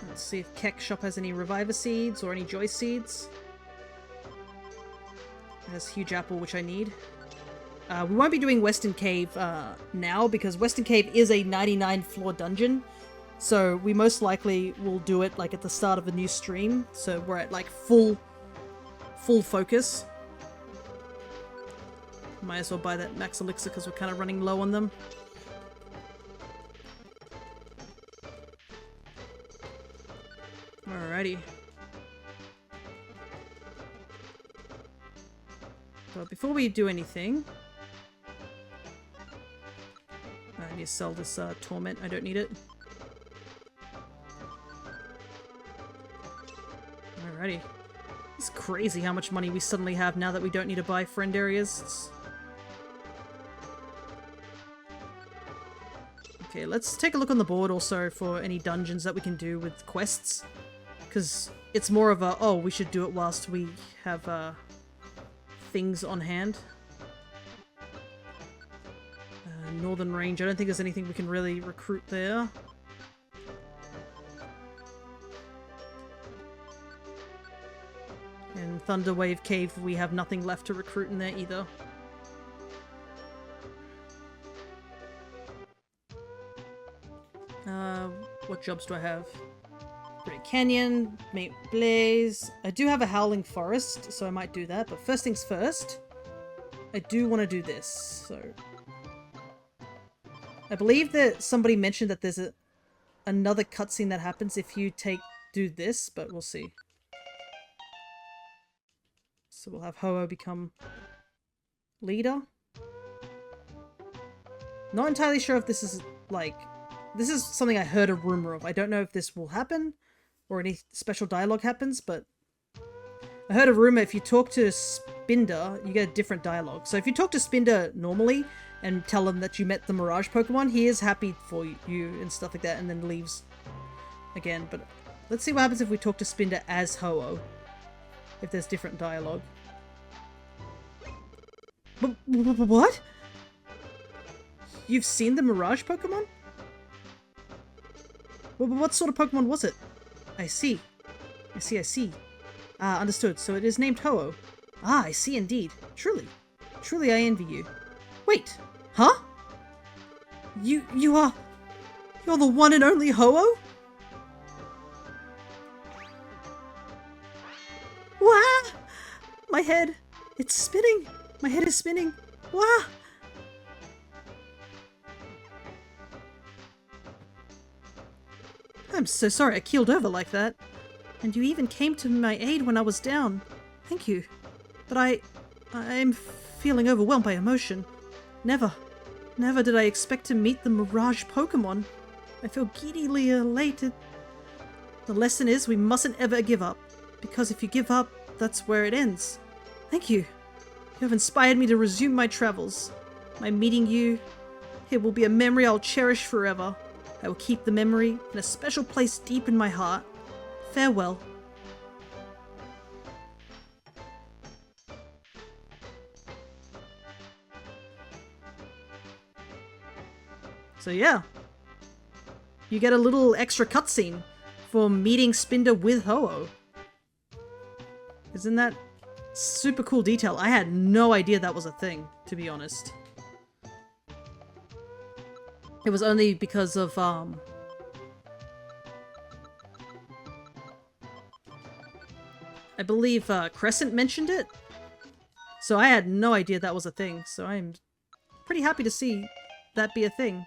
Let's see if Keck Shop has any Reviver Seeds or any Joy Seeds. It has Huge Apple, which I need. We won't be doing Western Cave now, because Western Cave is a 99 floor dungeon. So we most likely will do it like at the start of a new stream. So we're at like full focus. Might as well buy that Max Elixir because we're kind of running low on them. Alrighty. But before we do anything, I need to sell this Torment. I don't need it. Alrighty. It's crazy how much money we suddenly have now that we don't need to buy friend areas. Okay, let's take a look on the board also for any dungeons that we can do with quests. Because it's more of a, oh, we should do it whilst we have things on hand. Northern Range, I don't think there's anything we can really recruit there. And Thunderwave Cave, we have nothing left to recruit in there either. What jobs do I have? Great Canyon, Mate Blaze. I do have a Howling Forest, so I might do that. But first things first, I do want to do this. So I believe that somebody mentioned that there's another cutscene that happens if you do this, but we'll see. So we'll have Ho-Oh become leader. Not entirely sure if this is like... This is something I heard a rumor of. I don't know if this will happen or any special dialogue happens, but I heard a rumor if you talk to Spinder, you get a different dialogue. So if you talk to Spinder normally, and tell him that you met the Mirage Pokemon, he is happy for you and stuff like that, and then leaves again. But let's see what happens if we talk to Spinder as Ho-Oh. If there's different dialogue. What? You've seen the Mirage Pokemon? What sort of Pokemon was it? I see. I see. Ah, understood. So it is named Ho-Oh. Ah, I see indeed. Truly. Truly I envy you. Wait. Huh? You're the one and only Ho-Oh? Wow! My head. It's spinning. My head is spinning. Wow! I'm so sorry I keeled over like that. And you even came to my aid when I was down. Thank you. But I'm feeling overwhelmed by emotion. Never did I expect to meet the Mirage Pokemon. I feel giddily elated. The lesson is we mustn't ever give up. Because if you give up, that's where it ends. Thank you. You have inspired me to resume my travels. My meeting you, it will be a memory I'll cherish forever. I will keep the memory in a special place deep in my heart. Farewell. So yeah, you get a little extra cutscene for meeting Spinder with Ho-Oh. Isn't that super cool detail? I had no idea that was a thing, to be honest. It was only because of, I believe, Crescent mentioned it. So I had no idea that was a thing, so I'm pretty happy to see that be a thing.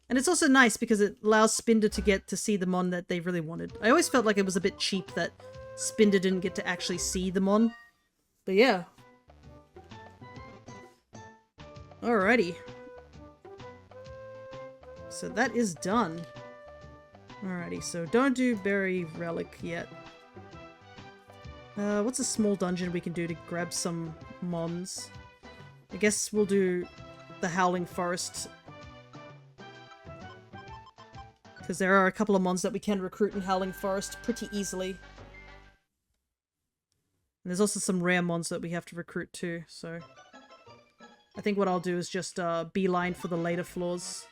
And it's also nice because it allows Spinder to get to see the Mon that they really wanted. I always felt like it was a bit cheap that Spinder didn't get to actually see the Mon. But yeah. Alrighty. So that is done. Alrighty, so don't do Berry Relic yet. What's a small dungeon we can do to grab some Mons? I guess we'll do the Howling Forest. Because there are a couple of Mons that we can recruit in Howling Forest pretty easily. And there's also some rare Mons that we have to recruit too, so... I think what I'll do is just beeline for the later floors.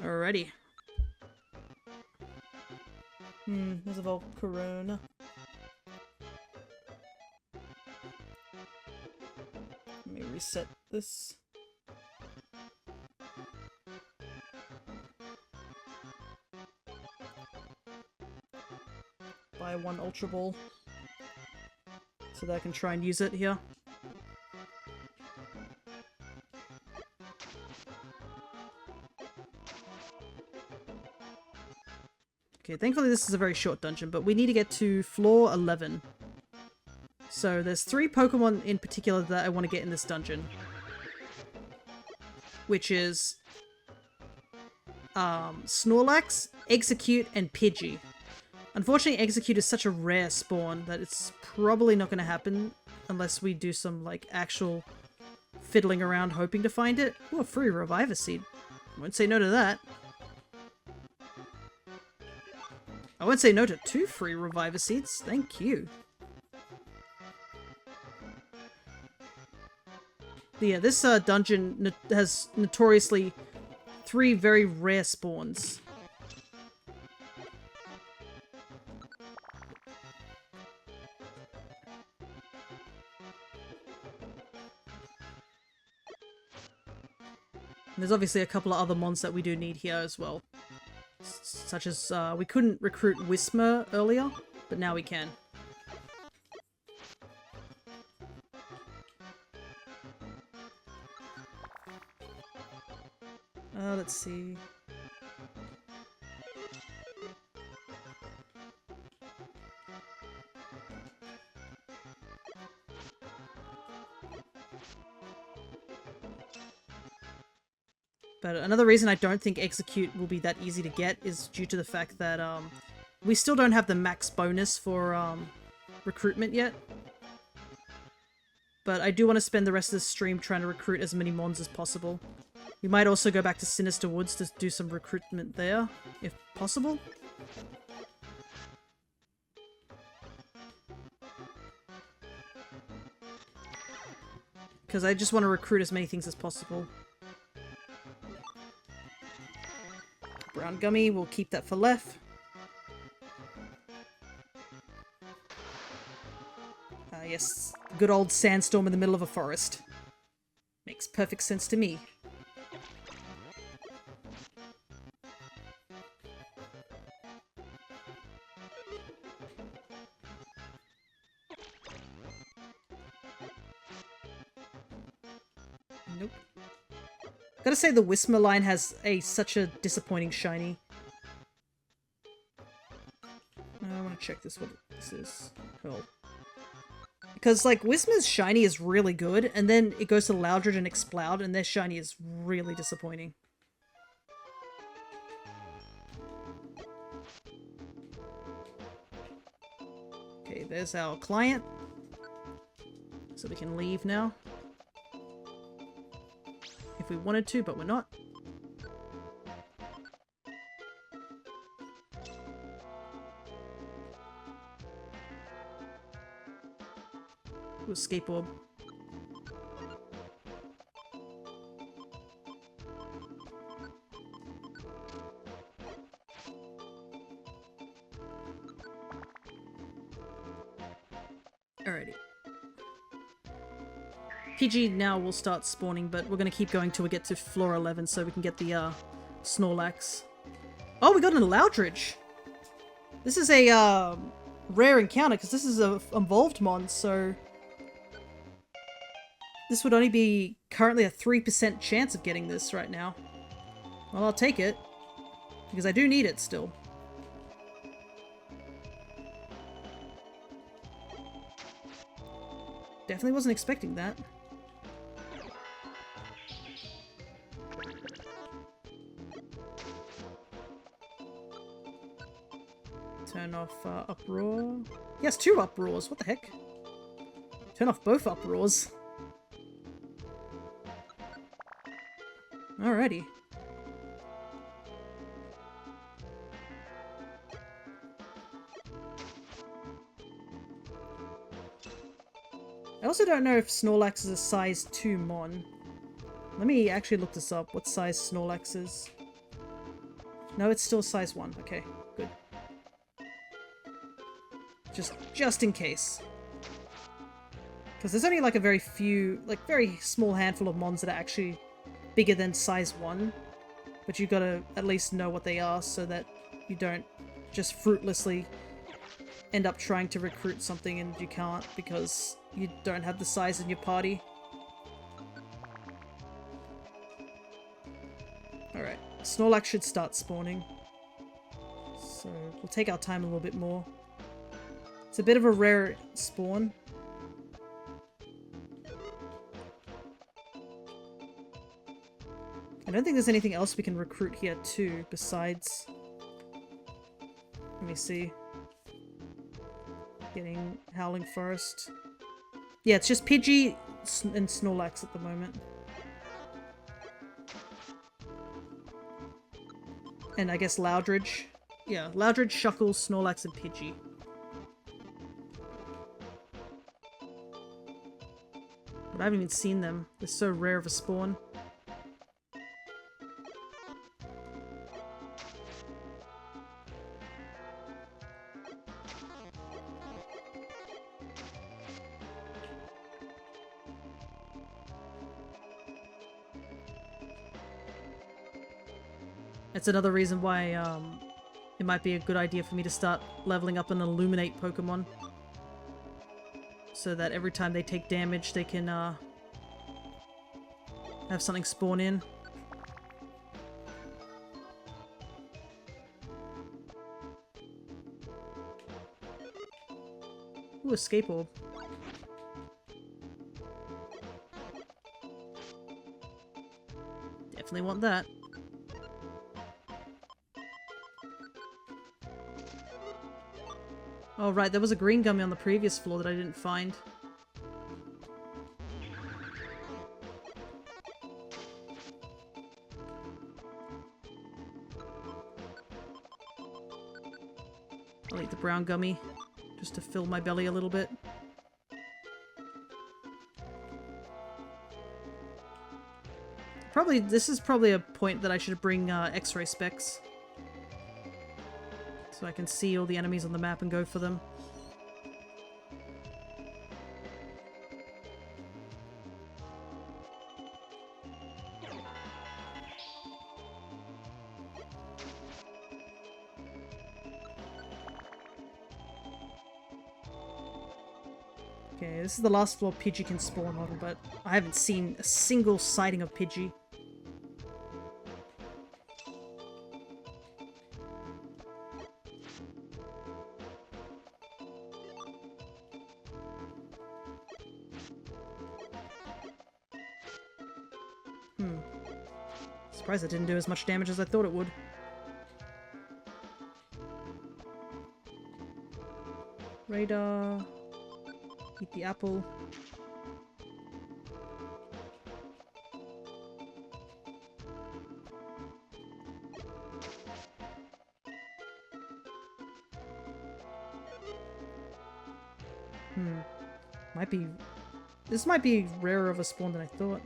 Alrighty. There's a Volcarona. Let me reset this. Buy one Ultra Ball. So that I can try and use it here. Okay, thankfully this is a very short dungeon, but we need to get to floor 11. So there's 3 Pokemon in particular that I want to get in this dungeon. Which is... Snorlax, Execute, and Pidgey. Unfortunately, Execute is such a rare spawn that it's probably not going to happen unless we do some, like, actual fiddling around hoping to find it. Ooh, a free Reviver Seed. I won't say no to that. I won't say no to 2 free Reviver Seeds. Thank you. But yeah, this dungeon has notoriously 3 very rare spawns. And there's obviously a couple of other mons that we do need here as well. Such as, we couldn't recruit Whismur earlier, but now we can. Let's see. But another reason I don't think Execute will be that easy to get is due to the fact that we still don't have the max bonus for recruitment yet. But I do want to spend the rest of the stream trying to recruit as many mons as possible. We might also go back to Sinister Woods to do some recruitment there, if possible. Because I just want to recruit as many things as possible. Brown gummy, we'll keep that for left. Yes, good old sandstorm in the middle of a forest. Makes perfect sense to me. Nope. Gotta say the Whisper line has such a disappointing shiny. I want to check this, what this is. Oh. Because, like, Whisper's shiny is really good, and then it goes to Loudred and Exploud, and their shiny is really disappointing. Okay, there's our client. So we can leave now. If we wanted to, but we're not. Ooh, skateboard. Alrighty. PG now will start spawning, but we're gonna keep going till we get to floor 11 so we can get the Snorlax. Oh, we got an Loudridge! This is a rare encounter because this is a evolved mon, so this would only be currently a 3% chance of getting this right now. Well, I'll take it because I do need it still. Definitely wasn't expecting that. Turn off Uproar. Yes, 2 Uproars. What the heck? Turn off both Uproars. Alrighty. I also don't know if Snorlax is a size 2 mon. Let me actually look this up, what size Snorlax is. No, it's still size 1. Okay, good. Just in case. Because there's only like a very small handful of mons that are actually bigger than size 1. But you gotta at least know what they are so that you don't just fruitlessly end up trying to recruit something and you can't because you don't have the size in your party. Alright, Snorlax should start spawning. So we'll take our time a little bit more. It's a bit of a rare spawn. I don't think there's anything else we can recruit here too, besides... Let me see. Getting Howling Forest. Yeah, it's just Pidgey and Snorlax at the moment. And I guess Loudridge. Yeah, Loudridge, Shuckle, Snorlax, and Pidgey. But I haven't even seen them. They're so rare of a spawn. That's another reason why it might be a good idea for me to start leveling up an Illuminate Pokemon. So that every time they take damage, they can have something spawn in. Ooh, Escape Orb. Definitely want that. Oh, right, there was a green gummy on the previous floor that I didn't find. I'll eat the brown gummy, just to fill my belly a little bit. This is probably a point that I should bring X-ray specs. So I can see all the enemies on the map and go for them. Okay, this is the last floor Pidgey can spawn on, but I haven't seen a single sighting of Pidgey. Surprised it didn't do as much damage as I thought it would. Radar. Eat the apple. This might be rarer of a spawn than I thought.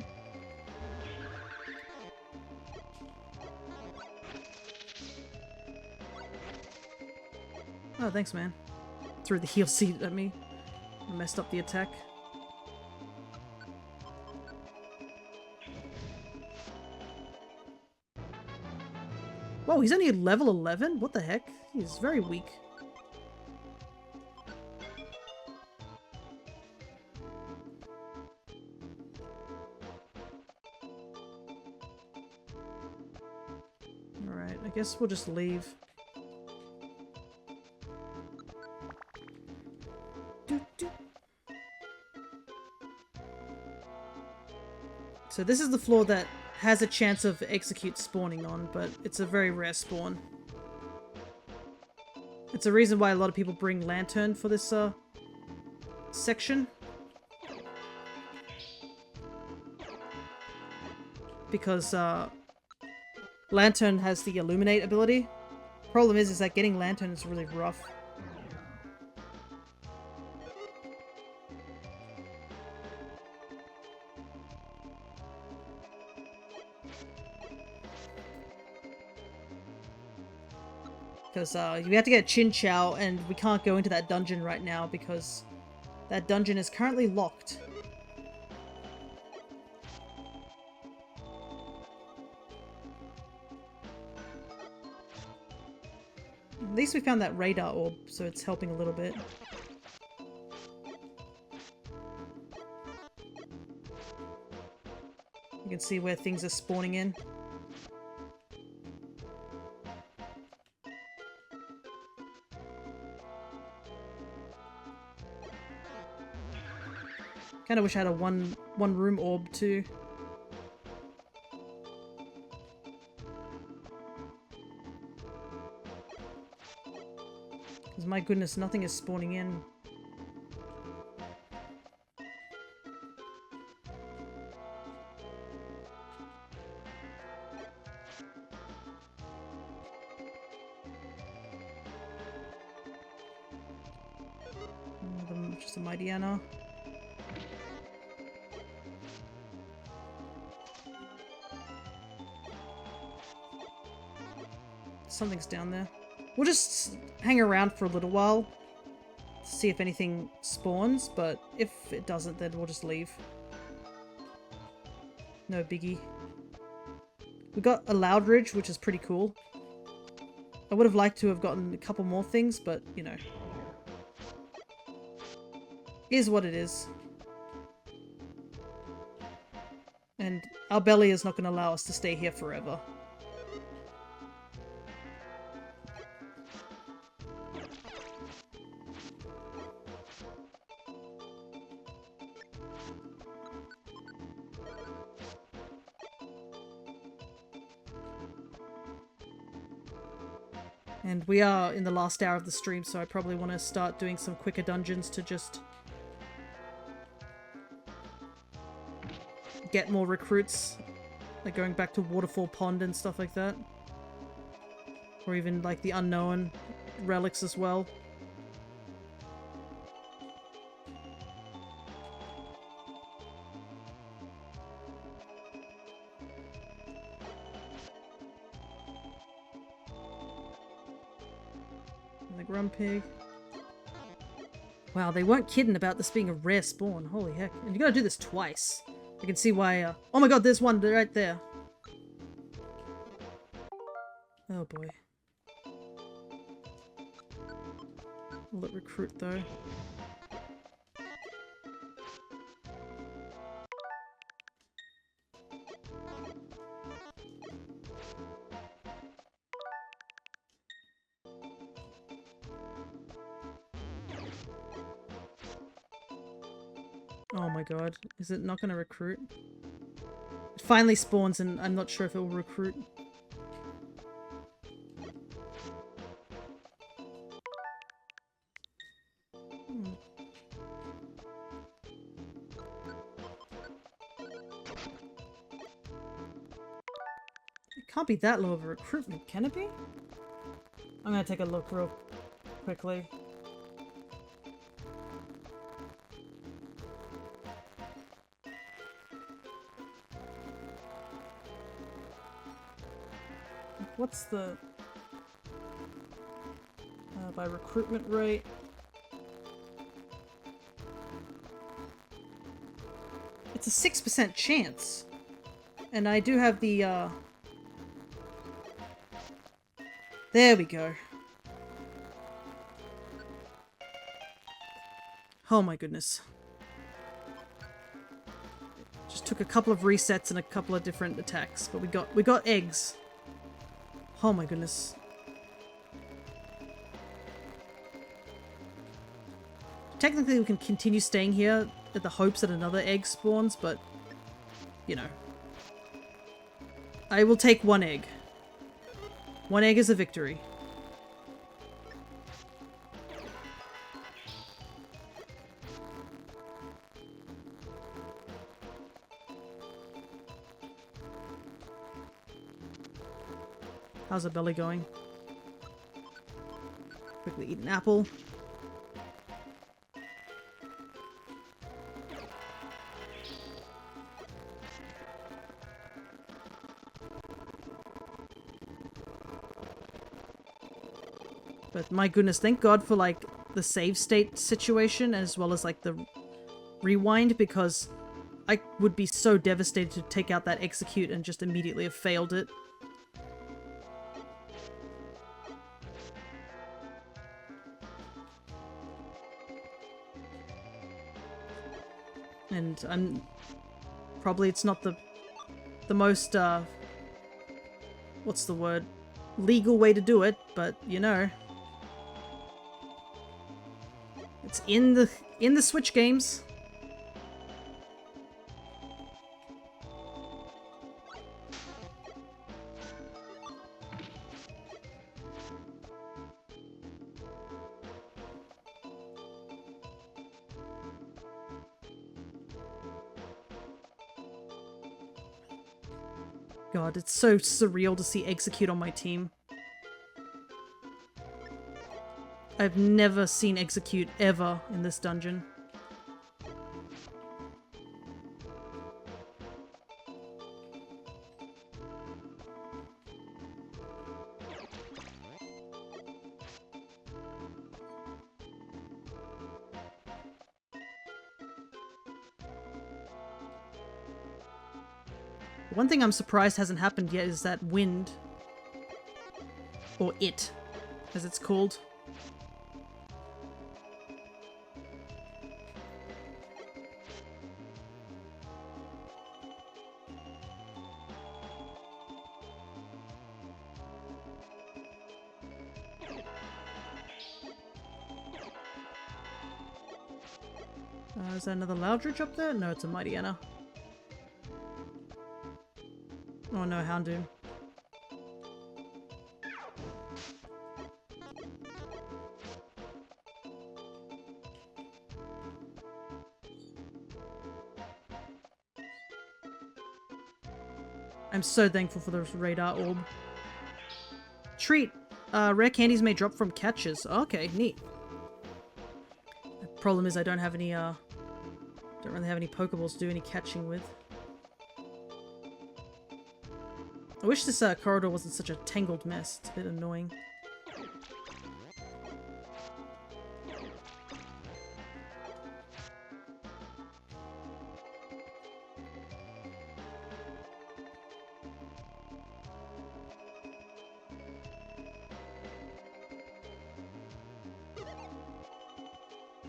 Oh, thanks, man. Threw the heal seed at me. I messed up the attack. Whoa, he's only level 11? What the heck? He's very weak. Alright, I guess we'll just leave. So this is the floor that has a chance of execute spawning on, but it's a very rare spawn. It's a reason why a lot of people bring Lantern for this section. Because Lantern has the Illuminate ability. Problem is that getting Lantern is really rough. Because we have to get Chin Chow, and we can't go into that dungeon right now because that dungeon is currently locked. At least we found that radar orb, so it's helping a little bit. You can see where things are spawning in. Kinda wish I had a one room orb too. Because my goodness, nothing is spawning in. Just a mighty Anna. Something's down there. We'll just hang around for a little while, see if anything spawns, but if it doesn't, then we'll just leave. No biggie. We got a Loudridge, which is pretty cool. I would have liked to have gotten a couple more things, but, you know. Is what it is. And our belly is not going to allow us to stay here forever. And we are in the last hour of the stream, so I probably want to start doing some quicker dungeons to just get more recruits. Like going back to Waterfall Pond and stuff like that. Or even like the unknown relics as well. And the Grumpig. Wow, they weren't kidding about this being a rare spawn. Holy heck. And you gotta do this twice. I can see why, oh my god, there's one right there. Oh boy. Will it recruit though? Oh my god, is it not gonna recruit? It finally spawns and I'm not sure if it will recruit. It can't be that low of a recruitment, can it be? I'm gonna take a look real quickly. What's the... by recruitment rate? It's a 6% chance. And I do have the, There we go. Oh my goodness. Just took a couple of resets and a couple of different attacks, but we got eggs. Oh my goodness. Technically we can continue staying here at the hopes that another egg spawns, but you know. I will take one egg. One egg is a victory. How's the belly going? Quickly eat an apple. But my goodness, thank God for like the save state situation as well as like the rewind, because I would be so devastated to take out that execute and just immediately have failed it. And probably it's not the most what's the word, legal way to do it, but you know, it's in the Switch games. God, it's so surreal to see Execute on my team. I've never seen Execute ever in this dungeon. One thing I'm surprised hasn't happened yet is that wind. Or it, as it's called. Is that another Loudridge up there? No, it's a Mighty Anna. Oh no, Houndoom. I'm so thankful for the radar orb. Treat. Rare candies may drop from catches. Okay, neat. The problem is I don't have any, don't really have any Pokeballs to do any catching with. I wish this corridor wasn't such a tangled mess. It's a bit annoying.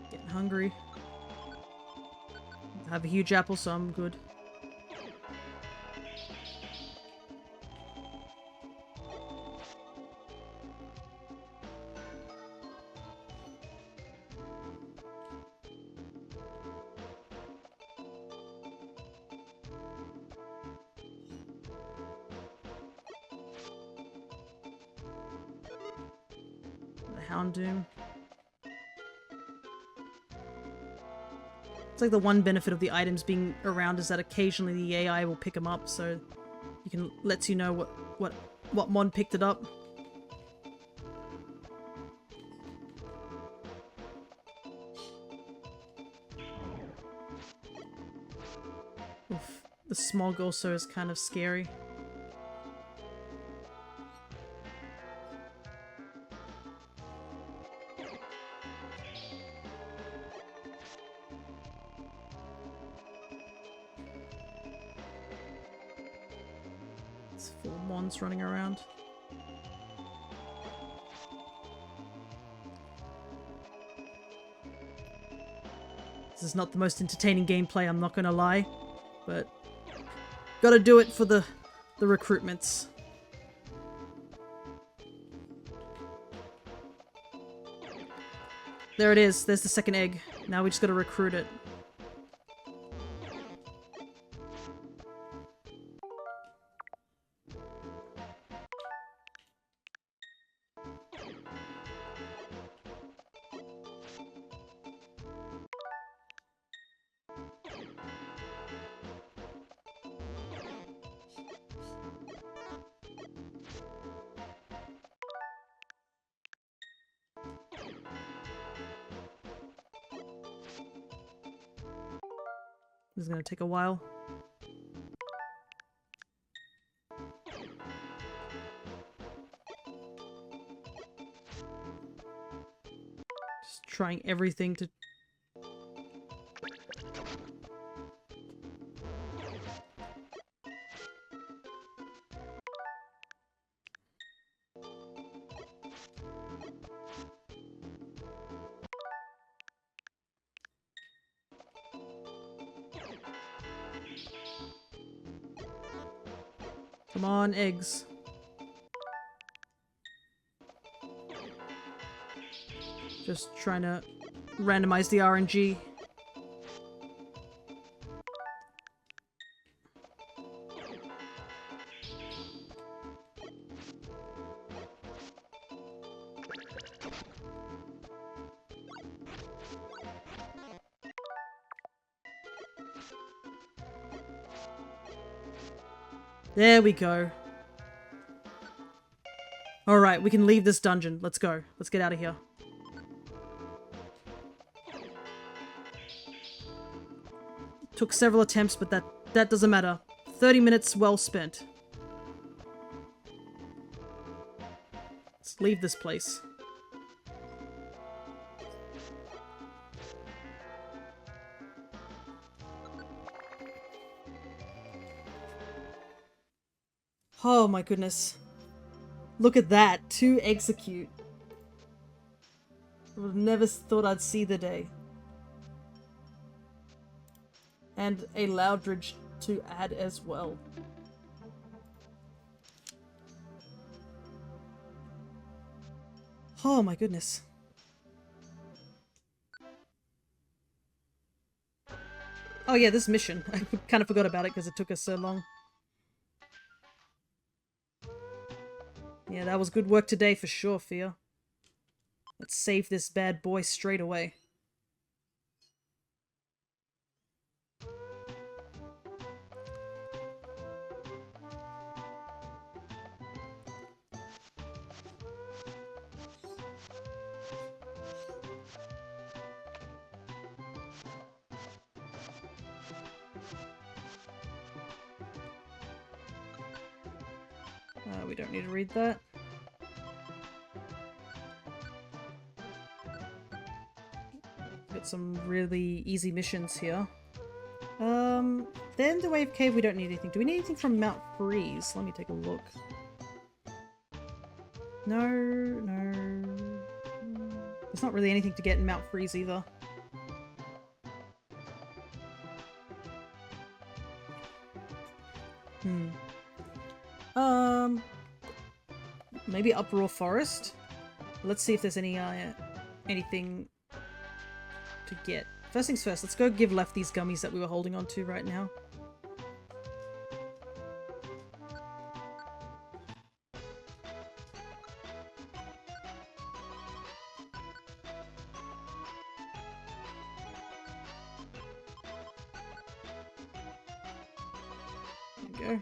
Getting hungry. I have a huge apple, so I'm good. Houndoom. It's like the one benefit of the items being around is that occasionally the AI will pick them up, so you can lets you know what mon picked it up. Oof. The smog also is kind of scary. It's full mons running around. This is not the most entertaining gameplay, I'm not gonna lie, but gotta do it for the recruitments. There it is, there's the second egg. Now we just gotta recruit it. This is gonna take a while. Just trying everything to... Come on, eggs. Just trying to randomize the RNG. There we go. Alright, we can leave this dungeon. Let's go. Let's get out of here. Took several attempts, but that doesn't matter. 30 minutes well spent. Let's leave this place. Oh my goodness. Look at that. 2 execute. I would have never thought I'd see the day. And a Loudridge to add as well. Oh my goodness. Oh yeah, this mission. I kind of forgot about it because it took us so long. Yeah, that was good work today for sure, Fia. Let's save this bad boy straight away. We don't need to read that. Got some really easy missions here. Then the Wave Cave, we don't need anything. Do we need anything from Mount Freeze? Let me take a look. No, no. There's not really anything to get in Mount Freeze either. Maybe Uproar Forest? Let's see if there's any, anything to get. First things first, let's go give Left these gummies that we were holding on to right now. There we go.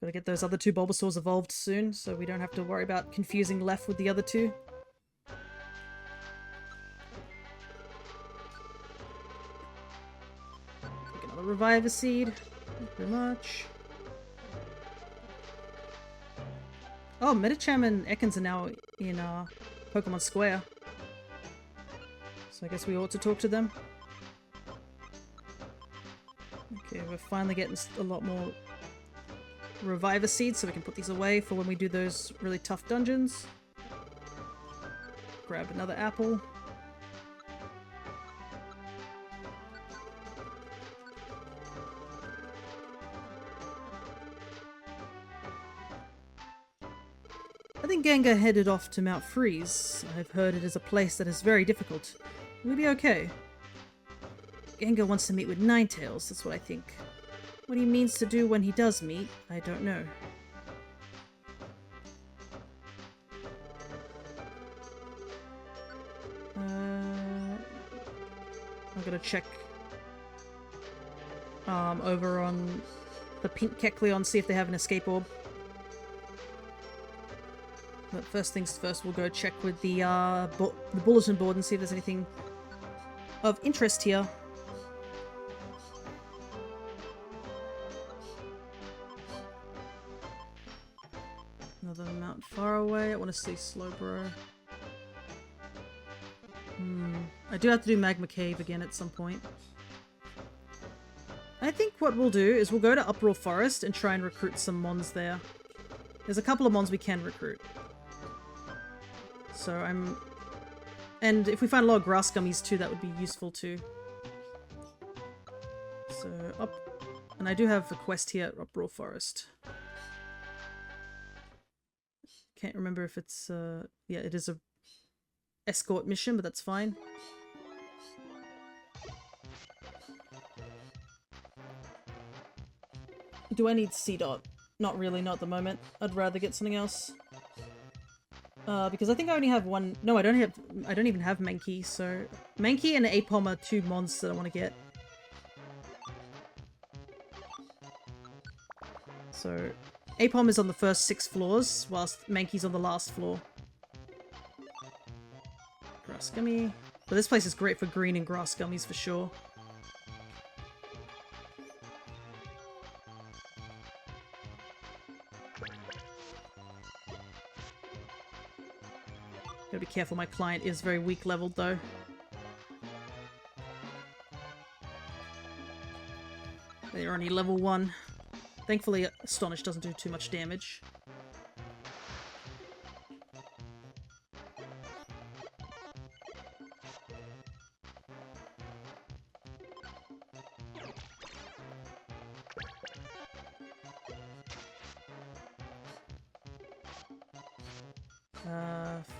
Gotta get those other two Bulbasaurs evolved soon, so we don't have to worry about confusing Left with the other two. Take another Reviver Seed. Thank you very much. Oh, Medicham and Ekans are now in Pokemon Square. So I guess we ought to talk to them. Okay, we're finally getting a lot more Reviver Seeds, so we can put these away for when we do those really tough dungeons. Grab another apple. I think Gengar headed off to Mount Freeze. I've heard it is a place that is very difficult. We'll be okay. Gengar wants to meet with Ninetales, that's what I think. What he means to do when he does meet, I don't know. I'm gonna check over on the Pink Kecleon, see if they have an escape orb. But first things first, we'll go check with the bulletin board and see if there's anything of interest here. Another Mount Faraway. I want to see Slowbro. I do have to do Magma Cave again at some point. I think what we'll do is we'll go to Uproar Forest and try and recruit some Mons there. There's a couple of Mons we can recruit. So and if we find a lot of grass gummies too, that would be useful too. So and I do have a quest here at Uproar Forest. Can't remember if it's, yeah, it is a escort mission, but that's fine. Do I need C-Dot? Not really, not at the moment. I'd rather get something else. Because I think I only have one. No, I don't even have Mankey, so Mankey and Apom are two mons that I want to get. So Apom is on the first 6 floors, whilst Mankey's on the last floor. Grass gummy. But this place is great for green and grass gummies for sure. Gotta be careful, my client is very weak leveled though. They're only level 1. Thankfully, Astonish doesn't do too much damage.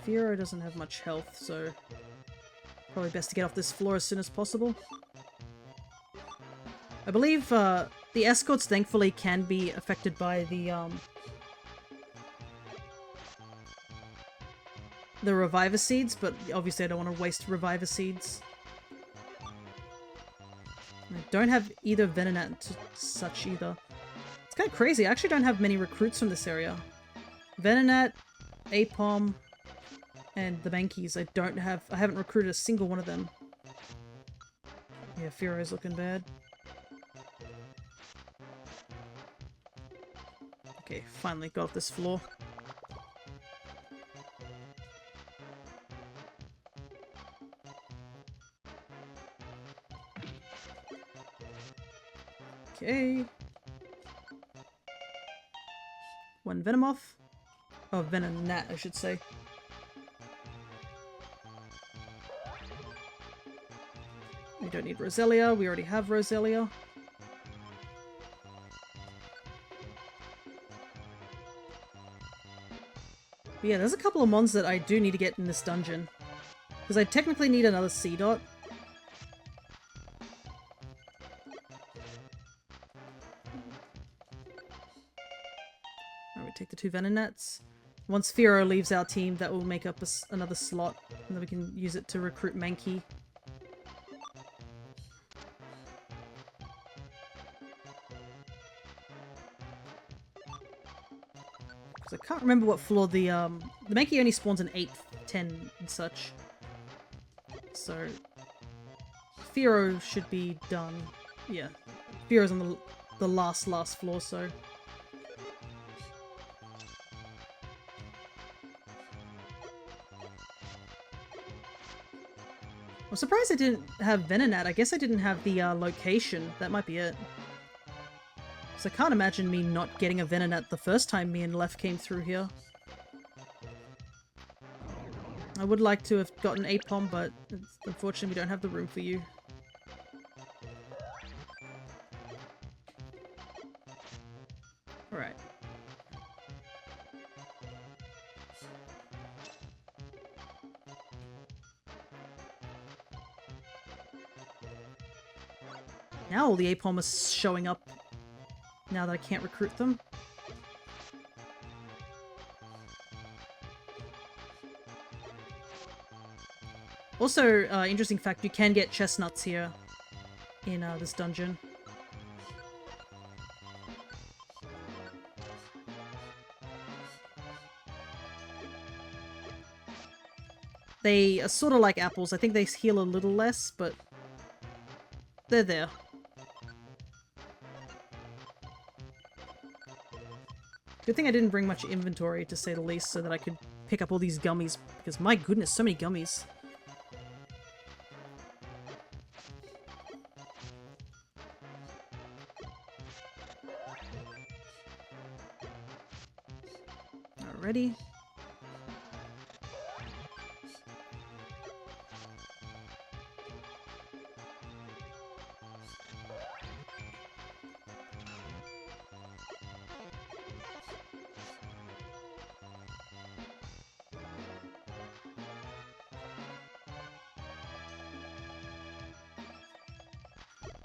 Firo doesn't have much health, so probably best to get off this floor as soon as possible. I believe the escorts thankfully can be affected by the Reviver Seeds, but obviously I don't want to waste Reviver Seeds. I don't have either Venonat and such either. It's kind of crazy, I actually don't have many recruits from this area. Venonat, Apom, and the Mankeys, I haven't recruited a single one of them. Yeah, Firo's looking bad. Okay, finally got off this floor. Okay. One Venomoth. Oh, Venonat, I should say. We don't need Roselia. We already have Roselia. But yeah, there's a couple of mons that I do need to get in this dungeon. Because I technically need another C-Dot. Alright, we take the 2 Venonats. Once Firo leaves our team, that will make up another slot. And then we can use it to recruit Mankey. I can't remember what floor the Mankey only spawns in 8th, 10 and such. So Firo should be done. Yeah. Firo's on the last floor, so I'm surprised I didn't have Venonat. I guess I didn't have the location. That might be it. So I can't imagine me not getting a Venonat the first time me and Left came through here. I would like to have gotten Apom, but unfortunately we don't have the room for you. Alright. Now all the Apom is showing up. Now that I can't recruit them. Also, interesting fact, you can get chestnuts here in this dungeon. They are sort of like apples. I think they heal a little less, but they're there. Good thing I didn't bring much inventory, to say the least, so that I could pick up all these gummies, because my goodness, so many gummies. Alrighty.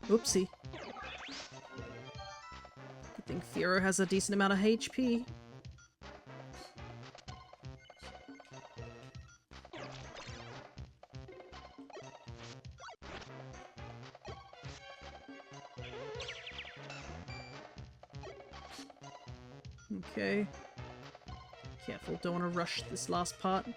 Oopsie. Good thing Firo has a decent amount of HP. Okay. Careful, don't want to rush this last part.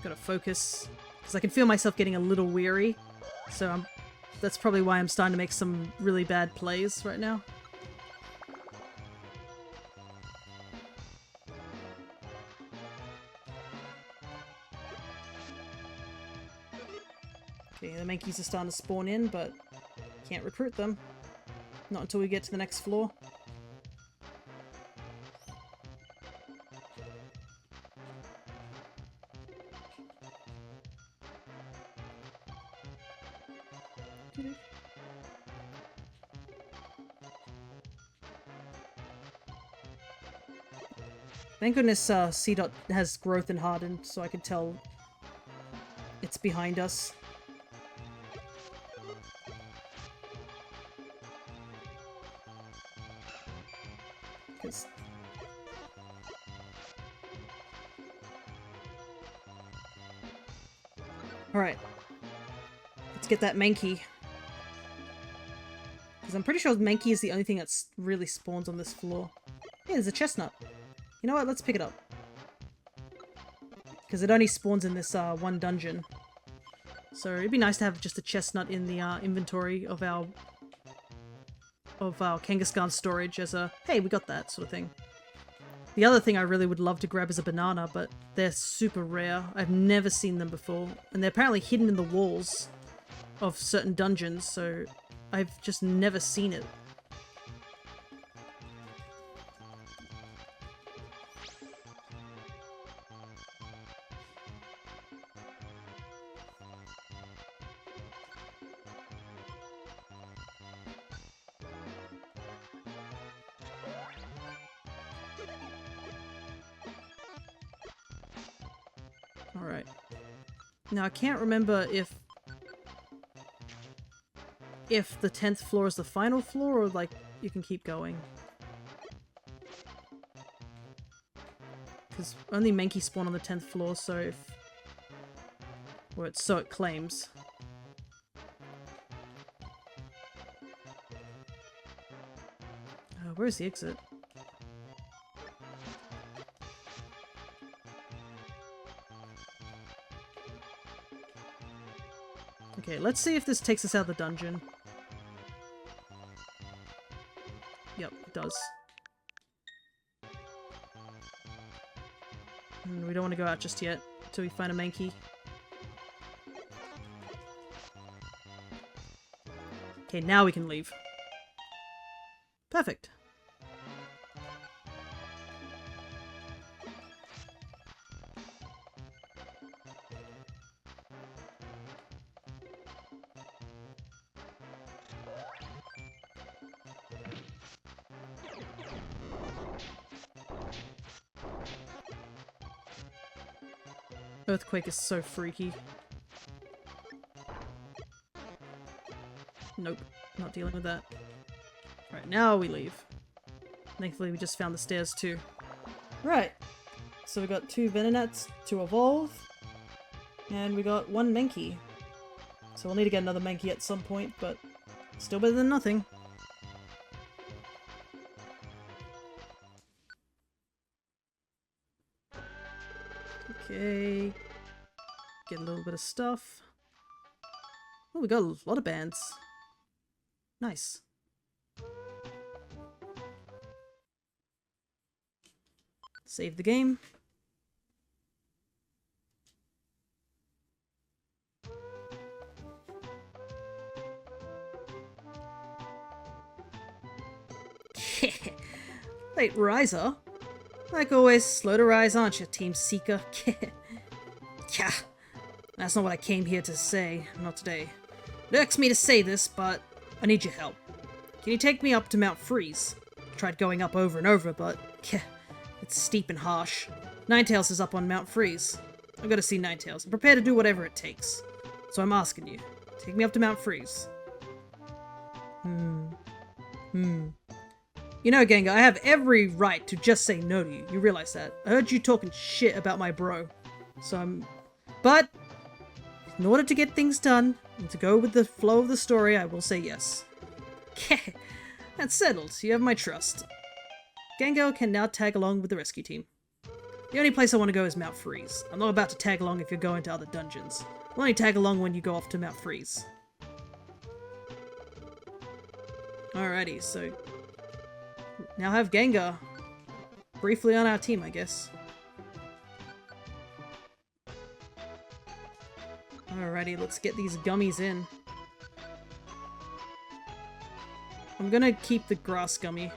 Gotta focus, because I can feel myself getting a little weary, so that's probably why I'm starting to make some really bad plays right now. Okay, the Mankeys are starting to spawn in, but can't recruit them. Not until we get to the next floor. Thank goodness C-Dot has growth and hardened, so I can tell it's behind us. Alright. Let's get that Mankey. Because I'm pretty sure Mankey is the only thing that really spawns on this floor. Yeah, there's a chestnut. You know what? Let's pick it up. Because it only spawns in this one dungeon. So it'd be nice to have just a chestnut in the inventory of our Kangaskhan storage as a, hey, we got that sort of thing. The other thing I really would love to grab is a banana, but they're super rare. I've never seen them before, and they're apparently hidden in the walls of certain dungeons, so I've just never seen it. Alright. Now I can't remember if the 10th floor is the final floor, or like you can keep going. Because only Mankey spawn on the 10th floor, so if... Or so it claims. Where's the exit? Okay, let's see if this takes us out of the dungeon. Yep, it does. And we don't want to go out just yet, until we find a Mankey. Okay, now we can leave. Perfect. Earthquake is so freaky. Nope, not dealing with that. Right, now we leave. Thankfully we just found the stairs too. Right, so we got 2 Venonats to evolve, and we got 1 Mankey. So we'll need to get another Mankey at some point, but still better than nothing. Okay, get a little bit of stuff. Oh, we got a lot of bands. Nice. Save the game. Late riser? Like always, slow to rise, aren't you, Team Seeker? Yeah, that's not what I came here to say. Not today. It irks me to say this, but I need your help. Can you take me up to Mount Freeze? Tried going up over and over, but it's steep and harsh. Ninetales is up on Mount Freeze. I've got to see Ninetales. I'm prepared to do whatever it takes. So I'm asking you, take me up to Mount Freeze. You know, Gengar, I have every right to just say no to you. You realize that. I heard you talking shit about my bro. So But, in order to get things done, and to go with the flow of the story, I will say yes. Okay, that's settled. You have my trust. Gengar can now tag along with the rescue team. The only place I want to go is Mount Freeze. I'm not about to tag along if you're going to other dungeons. I'll only tag along when you go off to Mount Freeze. Alrighty, so... now have Gengar briefly on our team, I guess. Alrighty, let's get these gummies in. I'm gonna keep the grass gummy.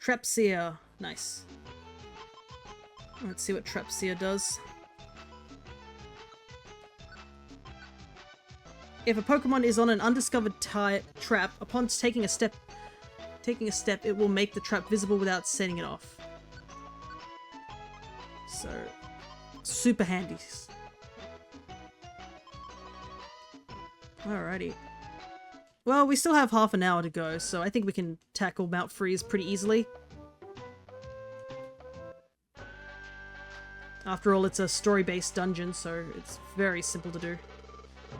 Trapseer. Nice. Let's see what Trapseer does. If a Pokemon is on an undiscovered trap, upon taking a step, it will make the trap visible without setting it off. So, super handy. Alrighty. Well, we still have half an hour to go, so I think we can tackle Mount Freeze pretty easily. After all, it's a story-based dungeon, so it's very simple to do.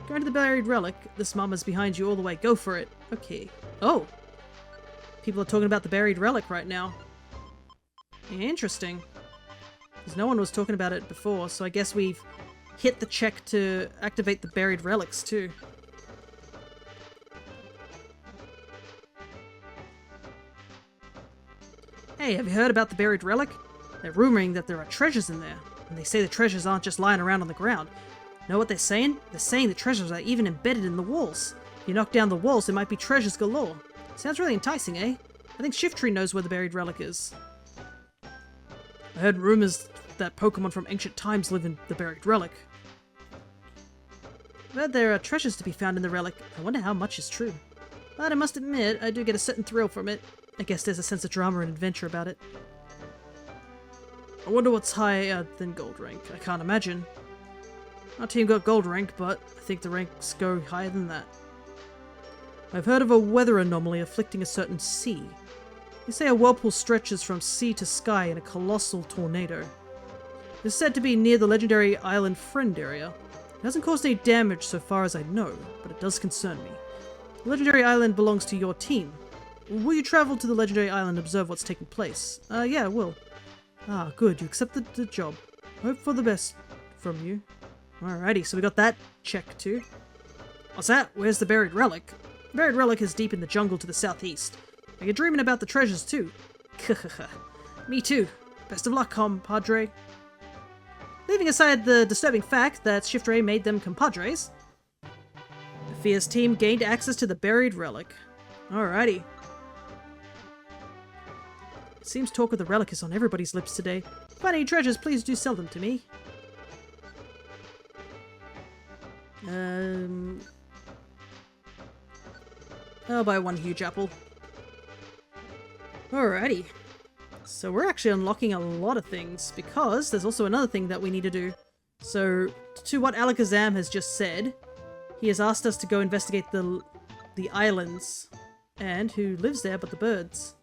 Going to the buried relic. This mama's behind you all the way. Go for it. Okay. Oh! People are talking about the buried relic right now. Interesting. Because no one was talking about it before, so I guess we've hit the check to activate the buried relics too. Hey, have you heard about the buried relic? They're rumoring that there are treasures in there, and they say the treasures aren't just lying around on the ground. Know what they're saying? They're saying the treasures are even embedded in the walls. If you knock down the walls, there might be treasures galore. Sounds really enticing, eh? I think Shiftry knows where the buried relic is. I heard rumors that Pokemon from ancient times live in the buried relic. But there are treasures to be found in the relic. I wonder how much is true. But I must admit, I do get a certain thrill from it. I guess there's a sense of drama and adventure about it. I wonder what's higher than gold rank. I can't imagine. Our team got gold rank, but I think the ranks go higher than that. I've heard of a weather anomaly afflicting a certain sea. They say a whirlpool stretches from sea to sky in a colossal tornado. It is said to be near the legendary island Friend area. It hasn't caused any damage so far as I know, but it does concern me. The legendary island belongs to your team. Will you travel to the legendary island and observe what's taking place? Yeah, I will. Ah, good, you accepted the job. Hope for the best from you. Alrighty, so we got that check too. What's that? Where's the buried relic? The buried relic is deep in the jungle to the southeast. Are you dreaming about the treasures too? Me too. Best of luck, compadre. Leaving aside the disturbing fact that Shiftry made them compadres, the Fierce team gained access to the buried relic. Alrighty. It seems talk of the relic is on everybody's lips today. If you find any treasures, please do sell them to me. I'll buy one huge apple. Alrighty. So we're actually unlocking a lot of things, because there's also another thing that we need to do. So, to what Alakazam has just said, he has asked us to go investigate the islands, and who lives there but the birds.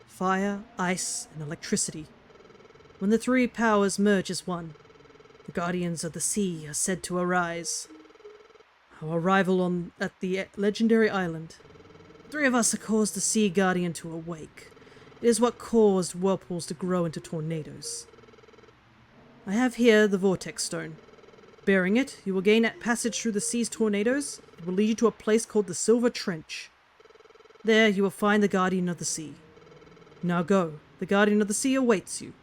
Fire, ice, and electricity. When the three powers merge as one, the guardians of the sea are said to arise. Our arrival at the legendary island. Three of us have caused the sea guardian to awake. It is what caused whirlpools to grow into tornadoes. I have here the Vortex Stone. Bearing it, you will gain passage through the sea's tornadoes. It will lead you to a place called the Silver Trench. There you will find the guardian of the sea. Now go. The Guardian of the Sea awaits you.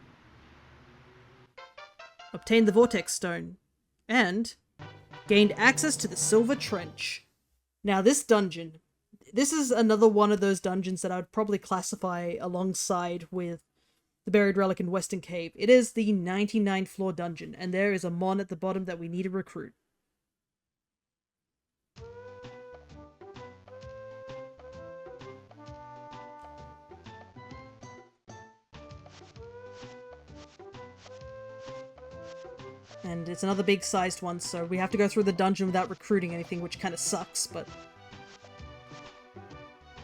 Obtain the Vortex Stone. And gained access to the Silver Trench. Now this dungeon. This is another one of those dungeons that I would probably classify alongside with the Buried Relic in Western Cave. It is the 99th floor dungeon. And there is a mon at the bottom that we need to recruit. And it's another big sized one, so we have to go through the dungeon without recruiting anything, which kind of sucks, but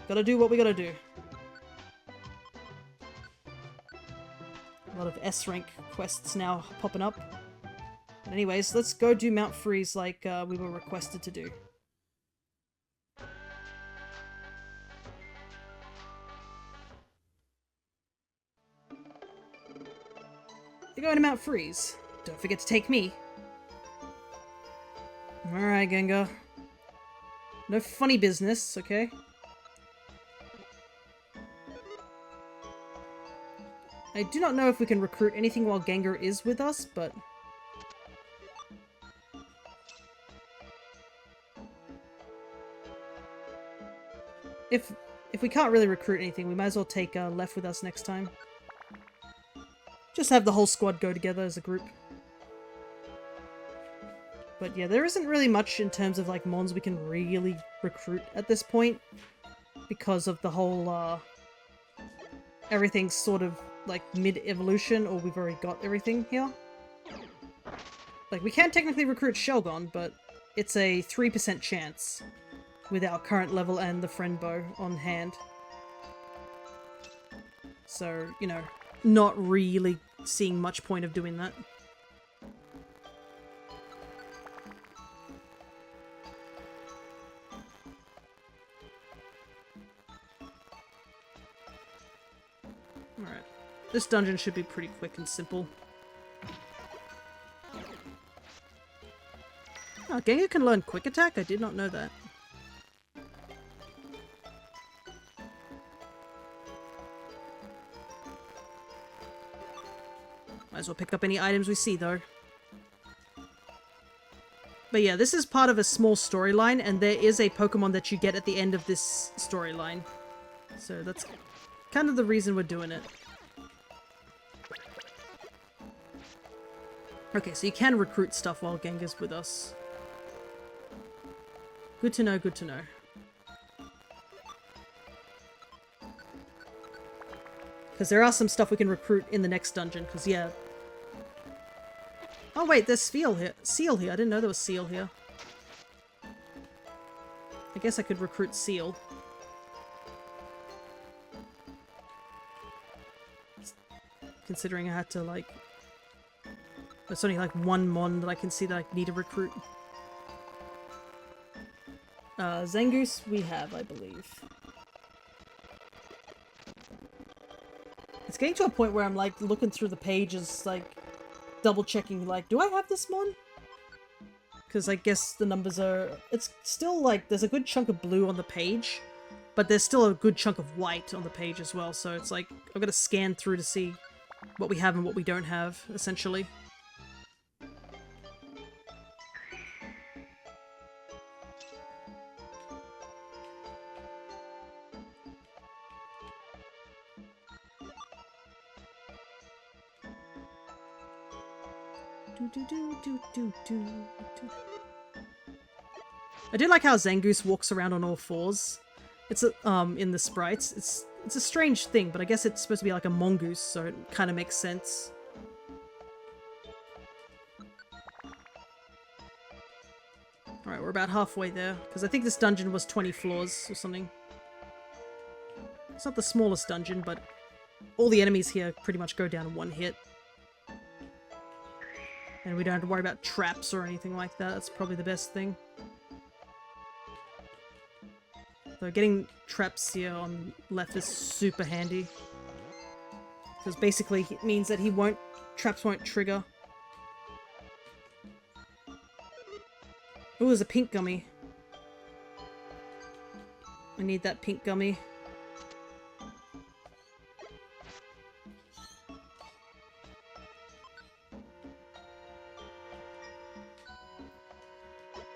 gotta do what we gotta do. A lot of S rank quests now popping up. But anyways, let's go do Mount Freeze like we were requested to do. You're going to Mount Freeze. Don't forget to take me. Alright, Gengar. No funny business, okay? I do not know if we can recruit anything while Gengar is with us, but... If we can't really recruit anything, we might as well take Left with us next time. Just have the whole squad go together as a group. But yeah, there isn't really much in terms of like mons we can really recruit at this point. because of the whole, everything's sort of, like, mid-evolution, or we've already got everything here. Like, we can technically recruit Shelgon, but it's a 3% chance with our current level and the friend bow on hand. So, you know, not really seeing much point of doing that. Alright. This dungeon should be pretty quick and simple. Oh, Gengar can learn Quick Attack? I did not know that. Might as well pick up any items we see, though. But yeah, this is part of a small storyline, and there is a Pokemon that you get at the end of this storyline. So that's kind of the reason we're doing it. Okay, so you can recruit stuff while Gengar's with us. Good to know, good to know. Because there are some stuff we can recruit in the next dungeon, because yeah. Oh wait, there's Seal here. Seal here. I didn't know there was Seal here. I guess I could recruit Seal. Considering I had to, like... There's only like one Mon that I can see that I need to recruit. Zangoose we have, I believe. It's getting to a point where I'm like looking through the pages, like double checking, like, do I have this Mon? Because I guess the numbers are... It's still like, there's a good chunk of blue on the page, but there's still a good chunk of white on the page as well, so it's like, I've got to scan through to see what we have and what we don't have, essentially. I do like how Zangoose walks around on all fours. It's a, in the sprites. It's a strange thing, but I guess it's supposed to be like a mongoose, so it kind of makes sense. Alright, we're about halfway there, because I think this dungeon was 20 floors or something. It's not the smallest dungeon, but all the enemies here pretty much go down in one hit. And we don't have to worry about traps or anything like that. That's probably the best thing. So getting traps here on left is super handy. Because basically it means that traps won't trigger. Ooh, there's a pink gummy. I need that pink gummy.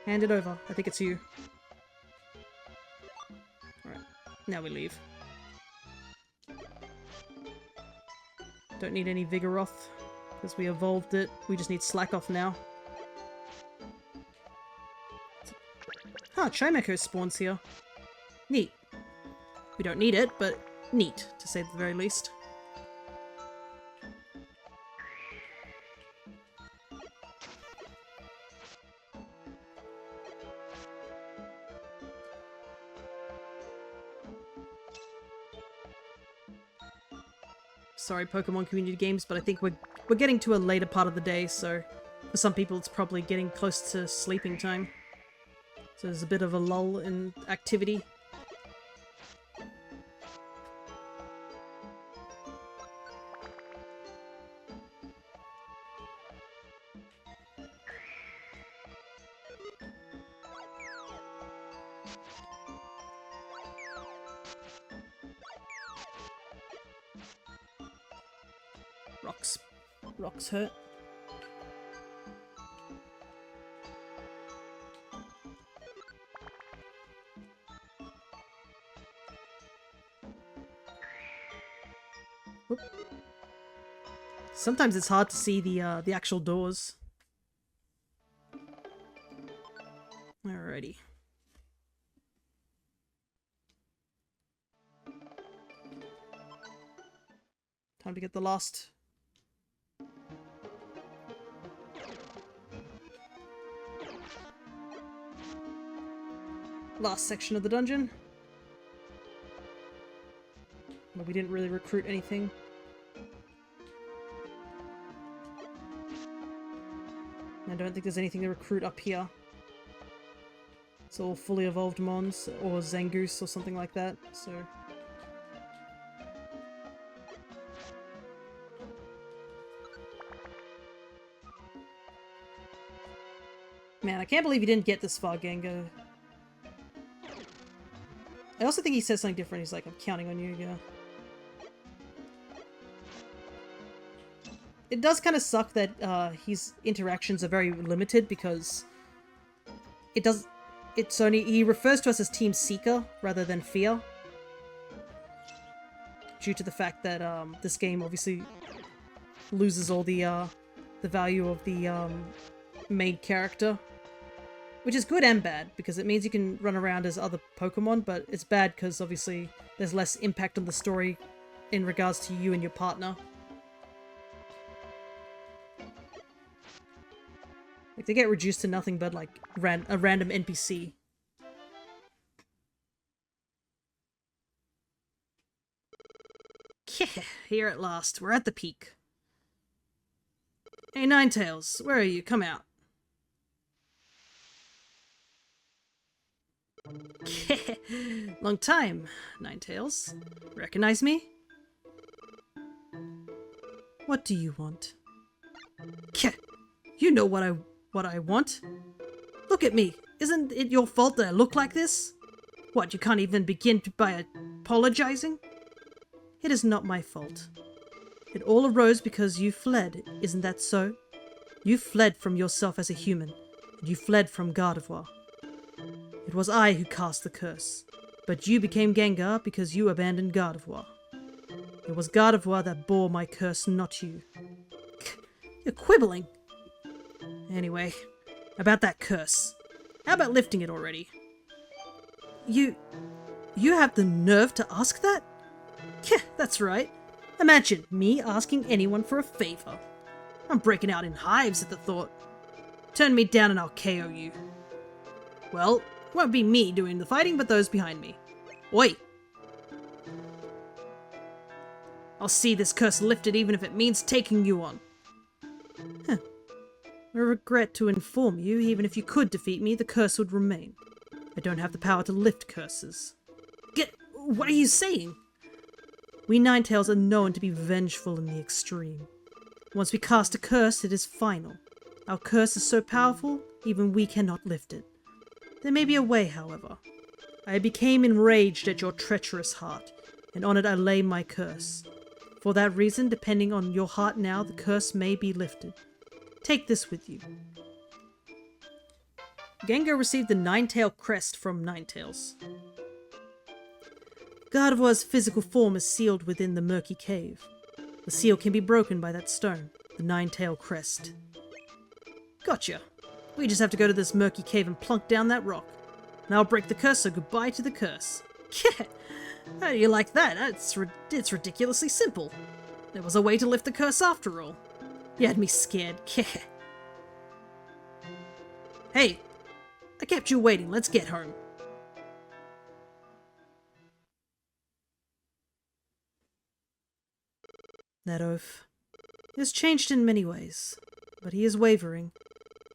Hand it over. I think it's you. Alright. Now we leave. Don't need any Vigoroth, because we evolved it. We just need Slackoff now. Huh, Chimecho spawns here. Neat. We don't need it, but neat, to say the very least. Sorry, Pokemon community games, but I think we're getting to a later part of the day, so for some people it's probably getting close to sleeping time. So there's a bit of a lull in activity. Rocks hurt. Whoop. Sometimes it's hard to see the actual doors. Alrighty. Time to get the last... last section of the dungeon. But we didn't really recruit anything. I don't think there's anything to recruit up here. It's all fully evolved Mons, or Zangoose, or something like that, so... Man, I can't believe you didn't get this far, Gengar. I also think he says something different. He's like, I'm counting on you, yeah. It does kind of suck that his interactions are very limited because he refers to us as Team Seeker rather than Fear. Due to the fact that this game obviously loses all the value of the main character. Which is good and bad, because it means you can run around as other Pokemon, but it's bad because obviously there's less impact on the story in regards to you and your partner. Like, they get reduced to nothing but, like, a random NPC. Yeah, here at last. We're at the peak. Hey, Ninetales, where are you? Come out. Long time, Ninetales. Recognize me? What do you want? You know what I want. Look at me. Isn't it your fault that I look like this? What, you can't even begin by apologizing? It is not my fault. It all arose because you fled, isn't that so? You fled from yourself as a human, and you fled from Gardevoir. It was I who cast the curse, but you became Gengar because you abandoned Gardevoir. It was Gardevoir that bore my curse, not you. You're quibbling. Anyway, about that curse. How about lifting it already? You have the nerve to ask that? Yeah, that's right. Imagine me asking anyone for a favor. I'm breaking out in hives at the thought. Turn me down and I'll KO you. Well, it won't be me doing the fighting, but those behind me. Oi! I'll see this curse lifted even if it means taking you on. Huh. I regret to inform you, even if you could defeat me, the curse would remain. I don't have the power to lift curses. What are you saying? We Ninetales are known to be vengeful in the extreme. Once we cast a curse, it is final. Our curse is so powerful, even we cannot lift it. There may be a way, however. I became enraged at your treacherous heart, and on it I lay my curse. For that reason, depending on your heart now, the curse may be lifted. Take this with you. Gengar received the Ninetail crest from Ninetales. Gardevoir's physical form is sealed within the murky cave. The seal can be broken by that stone, the Ninetail crest. Gotcha. We just have to go to this murky cave and plunk down that rock. And I'll break the curse, so goodbye to the curse. Yeah, how do you like that? It's ridiculously simple. There was a way to lift the curse after all. You had me scared. Yeah. Hey, I kept you waiting. Let's get home. That oaf. He has changed in many ways, but he is wavering.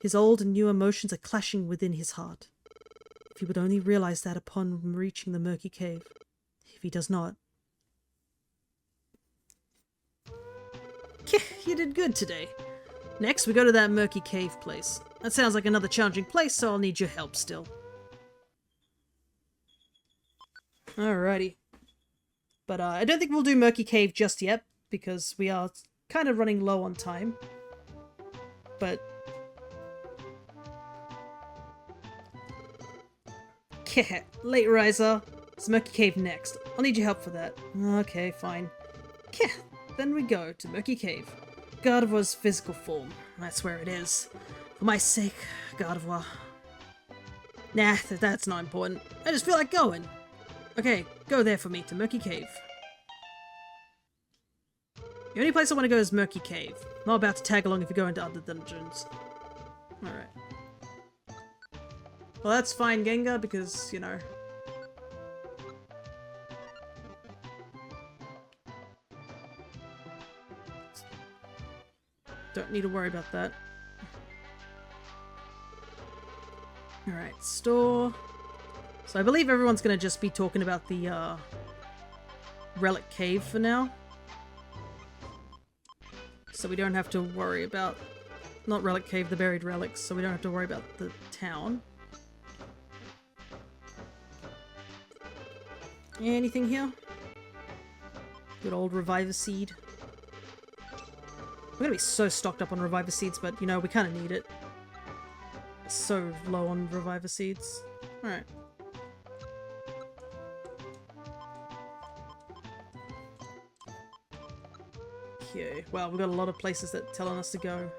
His old and new emotions are clashing within his heart. If he would only realize that upon reaching the murky cave. If he does not... You did good today. Next, we go to that murky cave place. That sounds like another challenging place, so I'll need your help still. Alrighty. But I don't think we'll do Murky Cave just yet, because we are kind of running low on time. But... yeah, late riser. It's Murky Cave next. I'll need your help for that. Okay, fine. Yeah, then we go to Murky Cave. Gardevoir's physical form. That's where it is. For my sake, Gardevoir. Nah, that's not important. I just feel like going. Okay, go there for me to Murky Cave. The only place I want to go is Murky Cave. Not about to tag along if you go into other dungeons. Alright. Well, that's fine, Gengar, because, you know... Don't need to worry about that. Alright, store. So I believe everyone's gonna just be talking about the, Relic Cave for now. So we don't have to worry about... Not Relic Cave, the Buried Relics, so we don't have to worry about the town. Anything here? Good old Reviver Seed. We're gonna be so stocked up on Reviver Seeds, but, you know, we kind of need it. So low on Reviver Seeds. Alright. Okay, well, we've got a lot of places that are telling us to go.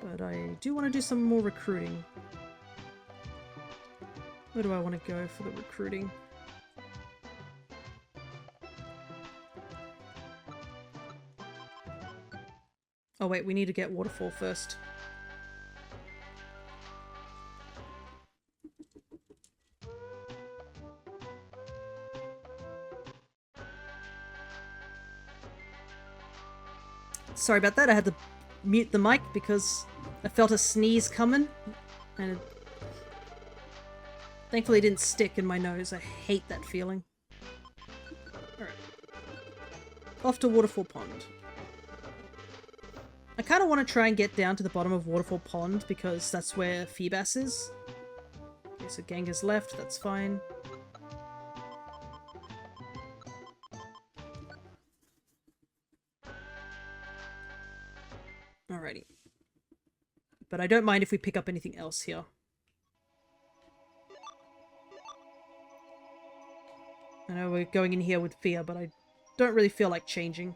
But I do want to do some more recruiting. Where do I want to go for the recruiting? Oh wait, we need to get Waterfall first. Sorry about that, I had to mute the mic because I felt a sneeze coming, and it thankfully didn't stick in my nose. I hate that feeling. Alright. Off to Waterfall Pond. I kind of want to try and get down to the bottom of Waterfall Pond because that's where Feebas is. Okay, so Gengar's left, that's fine. Alrighty. But I don't mind if we pick up anything else here. I know we're going in here with fear, but I don't really feel like changing.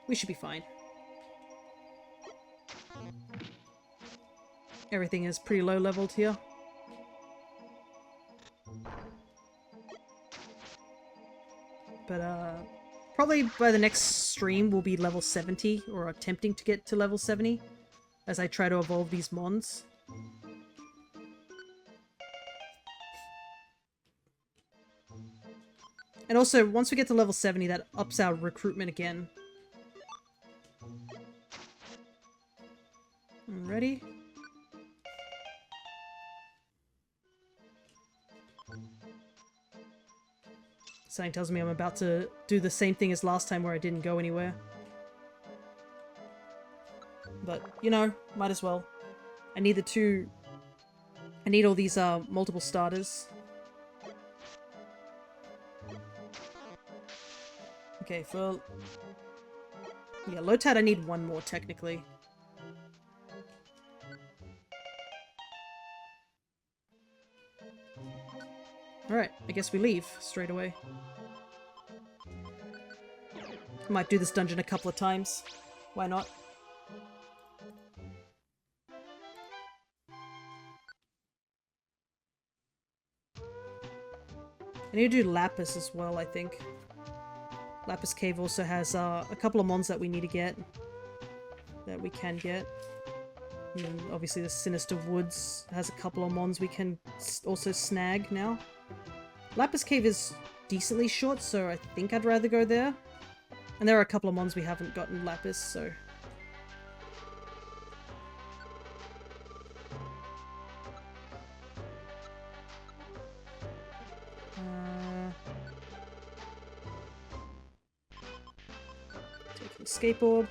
We should be fine. Everything is pretty low leveled here. But probably by the next stream we'll be level 70, or attempting to get to level 70, as I try to evolve these mons. And also, once we get to level 70, that ups our recruitment again. Ready? Something tells me I'm about to do the same thing as last time where I didn't go anywhere. But, you know, might as well. I need all these multiple starters. Okay, for... Yeah, Lotad I need one more, technically. Alright, I guess we leave straight away. I might do this dungeon a couple of times. Why not? I need to do Lapis as well, I think. Lapis Cave also has a couple of mons that we need to get. That we can get. And obviously the Sinister Woods has a couple of mons we can also snag now. Lapis Cave is decently short, so I think I'd rather go there. And there are a couple of mons we haven't gotten Lapis, so... Taking Skateboard.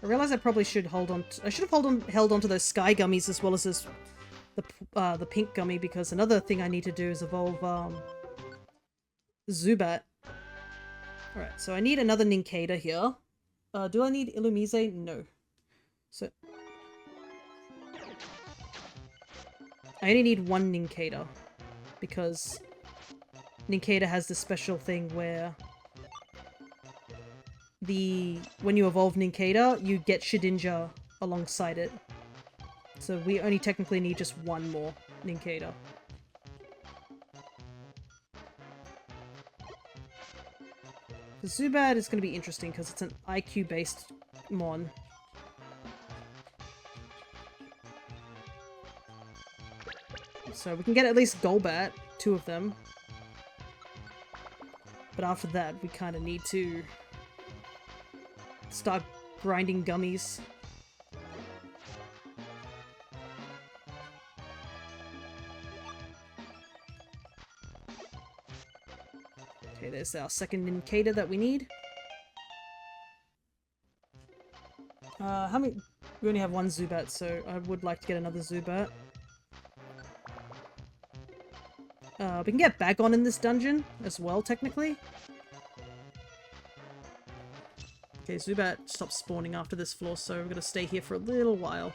I realize I probably should hold on to, I should have held on to those sky gummies as well as this, the pink gummy, because another thing I need to do is evolve Zubat. Alright, so I need another Nincada here. Do I need Illumise? No. So I only need one Nincada, because Nincada has this special thing where when you evolve Nincada, you get Shedinja alongside it. So we only technically need just one more Nincada. The Zubat is going to be interesting because it's an IQ-based mon. So we can get at least Golbat, 2 of them. But after that, we kind of need to start grinding gummies. Okay, there's our second Nincada that we need. How many? We only have 1 Zubat, so I would like to get another Zubat. We can get Bagon in this dungeon as well, technically. Okay, Zubat stops spawning after this floor, so we're gonna stay here for a little while.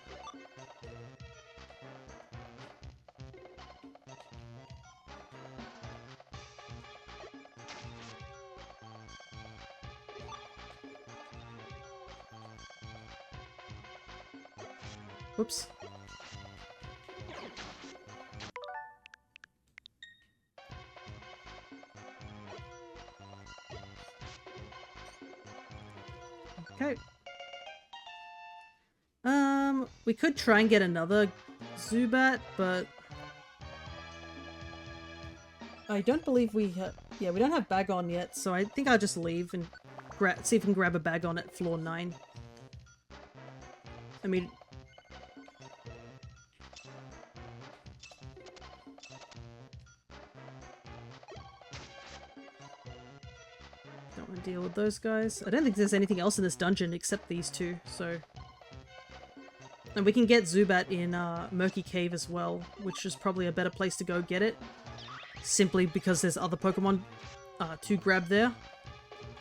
Whoops. Okay. We could try and get another Zubat, but I don't believe we have. Yeah, we don't have Bagon yet, so I think I'll just leave and see if we can grab a Bagon at floor 9. I mean, don't want to deal with those guys. I don't think there's anything else in this dungeon except these 2, so. And we can get Zubat in Murky Cave as well, which is probably a better place to go get it. Simply because there's other Pokemon to grab there.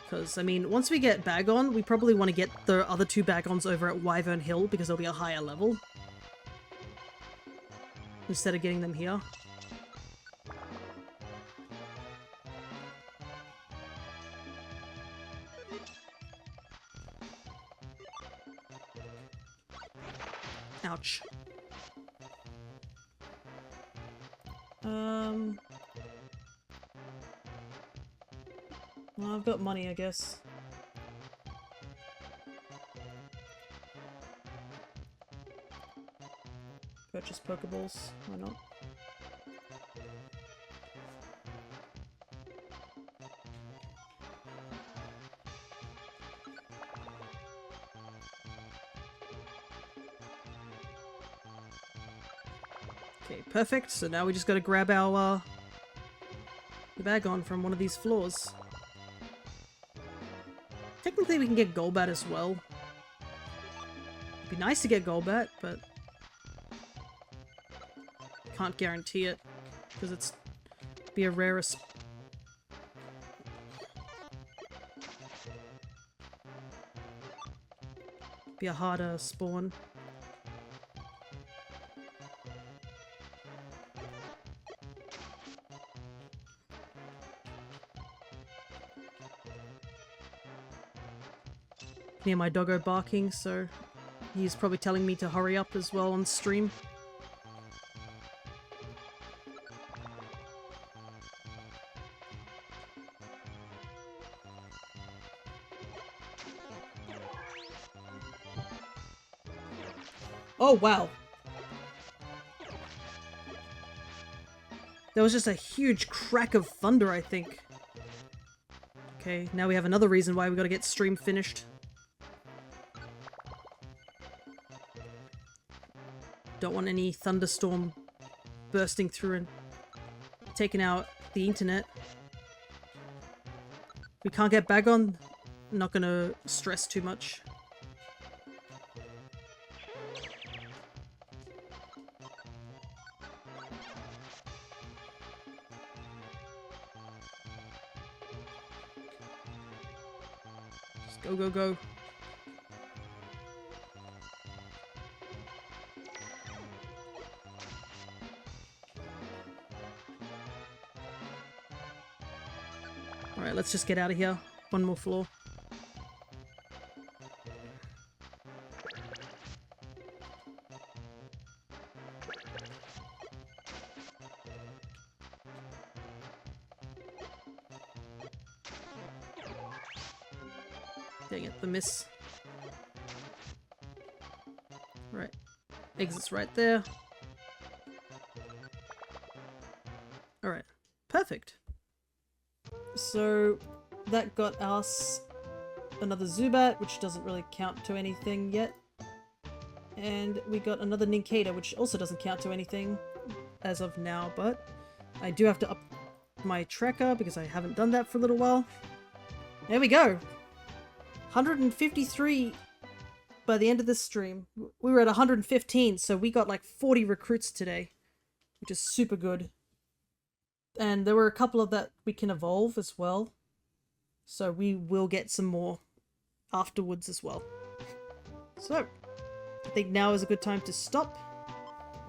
Because, I mean, once we get Bagon, we probably want to get the other 2 Bagons over at Wyvern Hill, because they'll be a higher level. Instead of getting them here. Ouch. Well, I've got money, I guess. Purchase Pokeballs, why not? Okay, perfect. So now we just gotta grab our the Bagon from one of these floors. Technically we can get Golbat as well. It'd be nice to get Golbat, but can't guarantee it because it's be a rarest. Be a harder spawn. Near my doggo barking, so he's probably telling me to hurry up as well on stream. Oh, wow. There was just a huge crack of thunder, I think. Okay, now we have another reason why we gotta get stream finished. Don't want any thunderstorm bursting through and taking out the internet. We can't get Bagon. I'm not gonna stress too much. Just go, go, go. Alright, let's just get out of here. One more floor. Dang it, the miss. Right. Exit's right there. Alright. Perfect. So that got us another Zubat, which doesn't really count to anything yet. And we got another Nincada, which also doesn't count to anything as of now, but I do have to up my tracker because I haven't done that for a little while. There we go! 153 by the end of this stream. We were at 115, so we got like 40 recruits today, which is super good. And there were a couple of that we can evolve as well, so we will get some more afterwards as well. So, I think now is a good time to stop.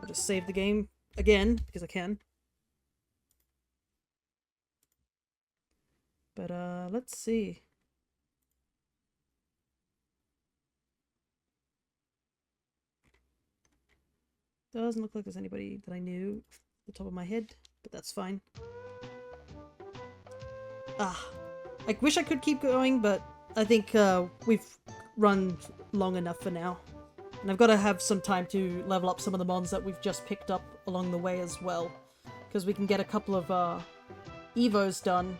I'll just save the game again, because I can. But, let's see. Doesn't look like there's anybody that I knew off the top of my head, but that's fine. I wish I could keep going, but I think we've run long enough for now. And I've got to have some time to level up some of the mons that we've just picked up along the way as well. Because we can get a couple of Evos done.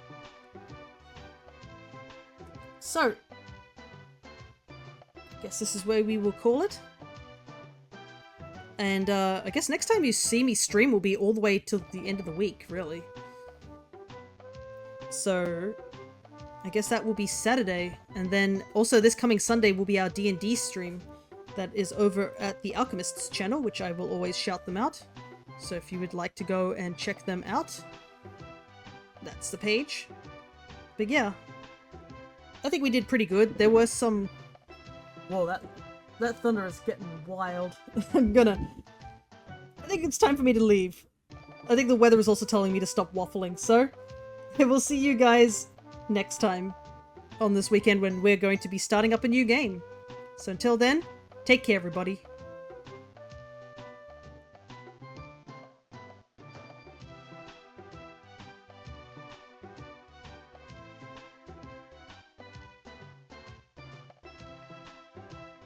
So, I guess this is where we will call it. And I guess next time you see me stream will be all the way till the end of the week, really. So, I guess that will be Saturday. And then also this coming Sunday will be our D&D stream that is over at the Alchemist's channel, which I will always shout them out. So if you would like to go and check them out, that's the page. But yeah, I think we did pretty good. There were some... Whoa, that thunder is getting wild. I think it's time for me to leave. I think the weather is also telling me to stop waffling, so I will see you guys next time on this weekend when we're going to be starting up a new game. So until then, take care everybody.